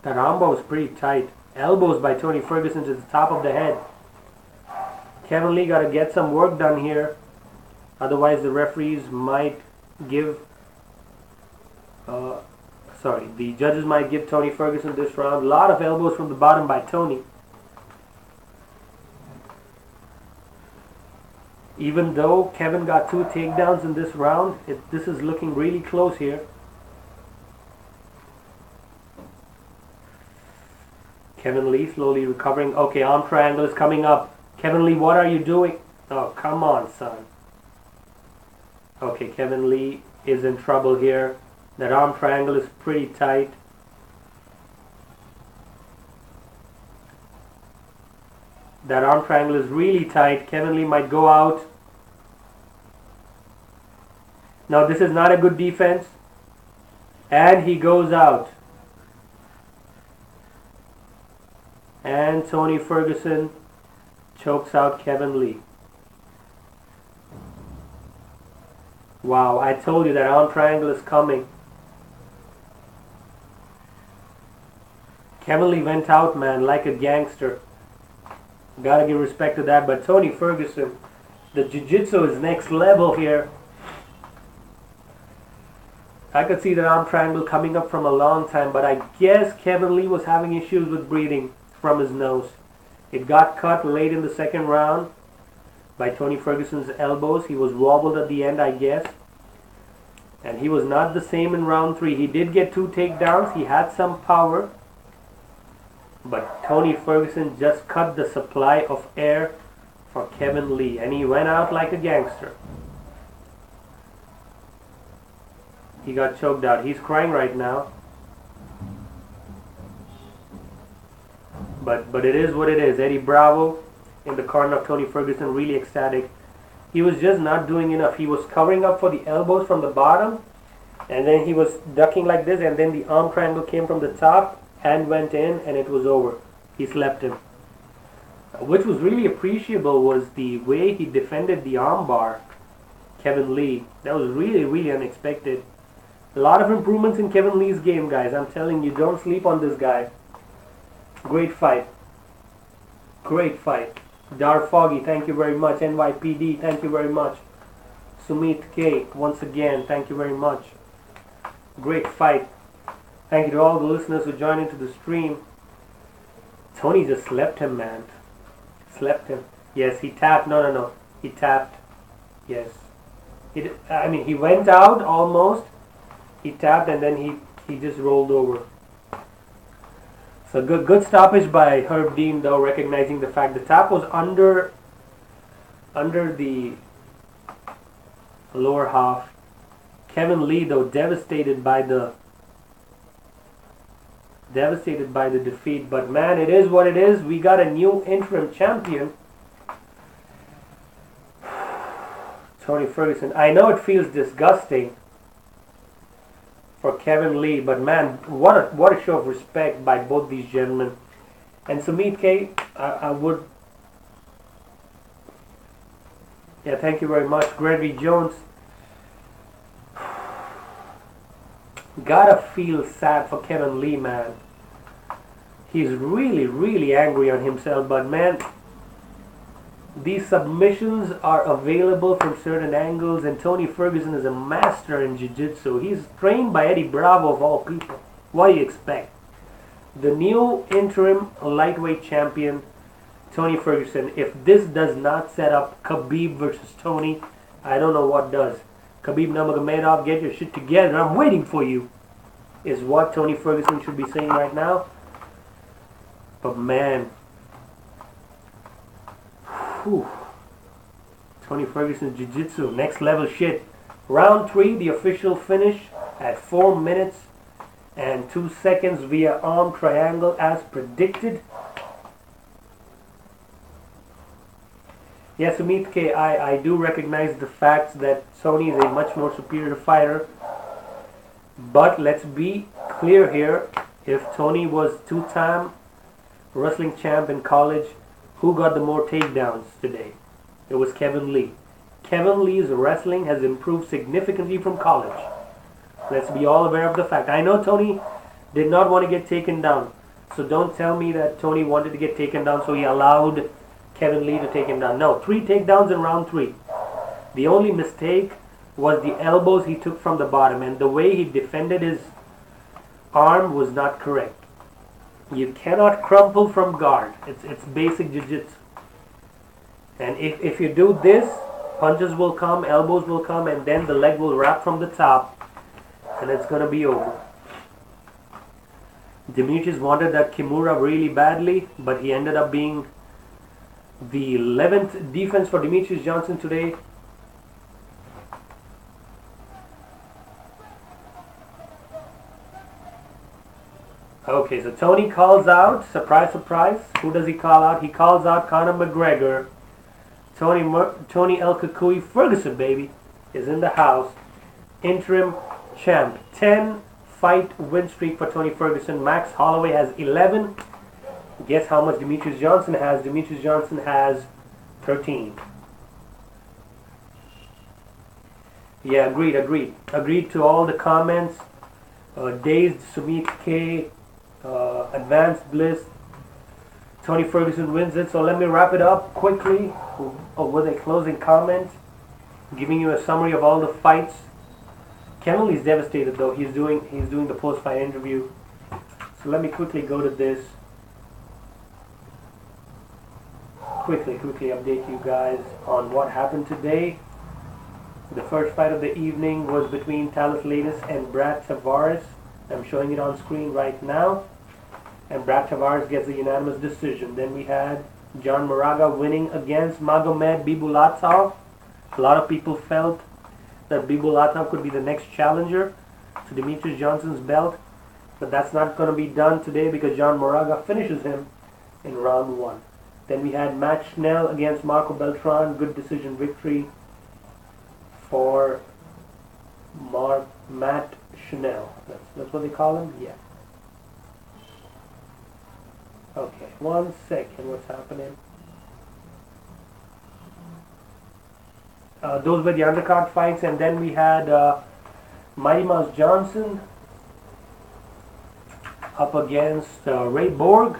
That armbar was pretty tight. Elbows by Tony Ferguson to the top of the head. Kevin Lee gotta get some work done here. Otherwise the referees might give the judges might give Tony Ferguson this round. A lot of elbows from the bottom by Tony. Even though Kevin got 2 takedowns in this round, this is looking really close here. Kevin Lee slowly recovering. Okay, arm triangle is coming up. Kevin Lee, what are you doing? Oh, come on, son. Okay, Kevin Lee is in trouble here. That arm triangle is pretty tight. That arm triangle is really tight. Kevin Lee might go out. Now this is not a good defense. And he goes out. And Tony Ferguson chokes out Kevin Lee. Wow, I told you that arm triangle is coming. Kevin Lee went out, man, like a gangster. Gotta give respect to that. But Tony Ferguson, the jiu-jitsu is next level here. I could see the arm triangle coming up from a long time, but I guess Kevin Lee was having issues with breathing from his nose. It got cut late in the second round by Tony Ferguson's elbows. He was wobbled at the end, I guess. And he was not the same in round 3. He did get 2 takedowns. He had some power. But Tony Ferguson just cut the supply of air for Kevin Lee. And he went out like a gangster. He got choked out. He's crying right now. But it is what it is. Eddie Bravo in the corner of Tony Ferguson, really ecstatic. He was just not doing enough. He was covering up for the elbows from the bottom, and then he was ducking like this, and then the arm triangle came from the top, hand went in, and it was over. He slept him. Which was really appreciable was the way he defended the arm bar, Kevin Lee. That was really, really unexpected. A lot of improvements in Kevin Lee's game, guys. I'm telling you, don't sleep on this guy. Great fight. Great fight. Dar Foggy, thank you very much. NYPD, thank you very much. Sumit K, once again, thank you very much. Great fight. Thank you to all the listeners who joined into the stream. Tony just slept him, man. Slept him. Yes, he tapped. No. He tapped. Yes. I mean, he went out almost. He tapped and then he just rolled over. So good stoppage by Herb Dean, though, recognizing the fact the tap was under the lower half. Kevin Lee, though, devastated by the defeat. But man, it is what it is. We got a new interim champion, Tony Ferguson. I know it feels disgusting for Kevin Lee, but man, what a show of respect by both these gentlemen. And Sumit K, I would, yeah, thank you very much. Gregory Jones, gotta feel sad for Kevin Lee, man. He's really angry on himself, but man, these submissions are available from certain angles, and Tony Ferguson is a master in jiu-jitsu. He's trained by Eddie Bravo of all people. What do you expect? The new interim lightweight champion, Tony Ferguson. If this does not set up Khabib versus Tony, I don't know what does. Khabib Nurmagomedov, get your shit together. I'm waiting for you, is what Tony Ferguson should be saying right now. But man, whew. Tony Ferguson Jiu-Jitsu, next level shit. Round 3, the official finish at 4 minutes and 2 seconds via arm triangle as predicted. Yes, Sumit K, I do recognize the fact that Tony is a much more superior fighter. But let's be clear here. If Tony was 2-time wrestling champ in college, who got the more takedowns today? It was Kevin Lee. Kevin Lee's wrestling has improved significantly from college. Let's be all aware of the fact. I know Tony did not want to get taken down. So don't tell me that Tony wanted to get taken down, so he allowed Kevin Lee to take him down. No, 3 takedowns in round 3. The only mistake was the elbows he took from the bottom, and the way he defended his arm was not correct. You cannot crumple from guard. It's basic jiu-jitsu. And if you do this, punches will come, elbows will come, and then the leg will wrap from the top, and it's going to be over. Demetrious wanted that Kimura really badly, but he ended up being the 11th defense for Demetrious Johnson today. Okay, so Tony calls out, surprise, surprise. Who does he call out? He calls out Conor McGregor. Tony El Cucuy Ferguson, baby, is in the house. Interim champ. 10 fight win streak for Tony Ferguson. Max Holloway has 11. Guess how much Demetrious Johnson has? Demetrious Johnson has 13. Yeah, agreed. Agreed to all the comments. Dazed, Sumit K, Advanced Bliss. Tony Ferguson wins it. So let me wrap it up quickly with a closing comment, giving you a summary of all the fights. Kevin Lee's devastated though. He's doing the post-fight interview. So let me quickly go to this. Quickly update you guys on what happened today. The first fight of the evening was between Talis Latis and Brad Tavares. I'm showing it on screen right now. And Brad Tavares gets a unanimous decision. Then we had John Moraga winning against Magomed Bibulatov. A lot of people felt that Bibulatov could be the next challenger to Demetrious Johnson's belt. But that's not going to be done today because John Moraga finishes him in round 1. Then we had Matt Schnell against Marco Beltran. Good decision victory for Matt Schnell. That's what they call him? Yeah. Okay, 1 second. What's happening? Those were the undercard fights. And then we had Mighty Mouse Johnson up against Ray Borg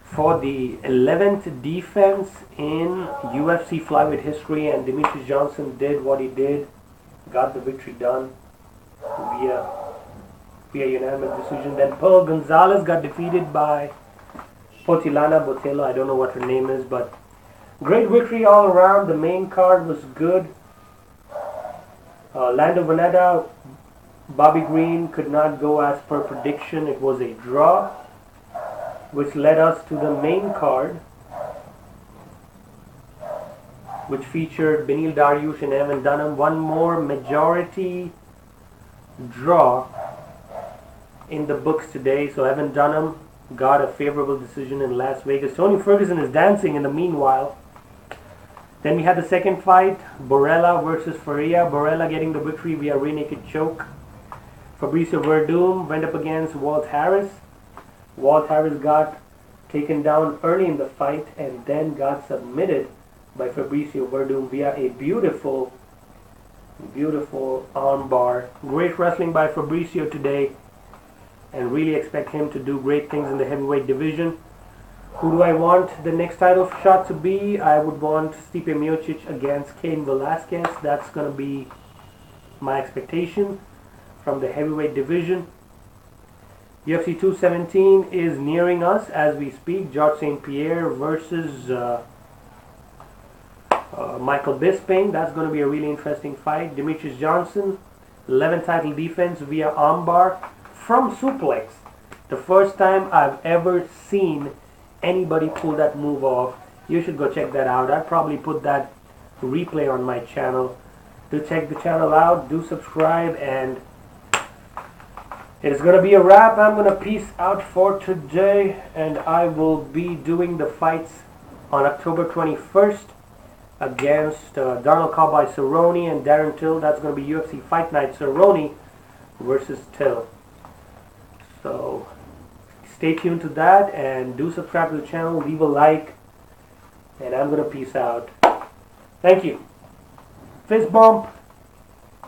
for the 11th defense in UFC flyweight history, and Demetrious Johnson did what he did, got the victory done via unanimous decision. Then Pearl Gonzalez got defeated by Potilana Botello. I don't know what her name is, but Great victory all around. The main card was good. Lando Veneta, Bobby Green could not go as per prediction. It was a draw, which led us to the main card, which featured Beneil Dariush and Evan Dunham. One more majority draw in the books today. So Evan Dunham got a favorable decision in Las Vegas. Tony Ferguson is dancing in the meanwhile. Then we had the second fight, Borella versus Faria. Borella getting the victory via rear naked choke. Fabricio Verdum went up against Walt Harris. Walt Harris got taken down early in the fight and then got submitted by Fabricio Verdum via a beautiful arm bar. Great wrestling by Fabricio today, and really expect him to do great things in the heavyweight division. Who do I want the next title shot to be? I would want Stipe Miocic against Cain Velasquez. That's going to be my expectation from the heavyweight division. UFC 217 is nearing us as we speak. George St. Pierre versus Michael Bisping. That's going to be a really interesting fight. Demetrious Johnson, 11 title defense via armbar from suplex. The first time I've ever seen anybody pull that move off. You should go check that out. I'll probably put that replay on my channel. Do check the channel out. Do subscribe, and it's going to be a wrap. I'm going to peace out for today, and I will be doing the fights on October 21st against Donald Cowboy Cerrone and Darren Till. That's going to be UFC Fight Night, Cerrone versus Till. So stay tuned to that, and do subscribe to the channel, leave a like, and I'm going to peace out. Thank you. Fist bump,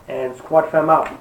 and Squad Fam out.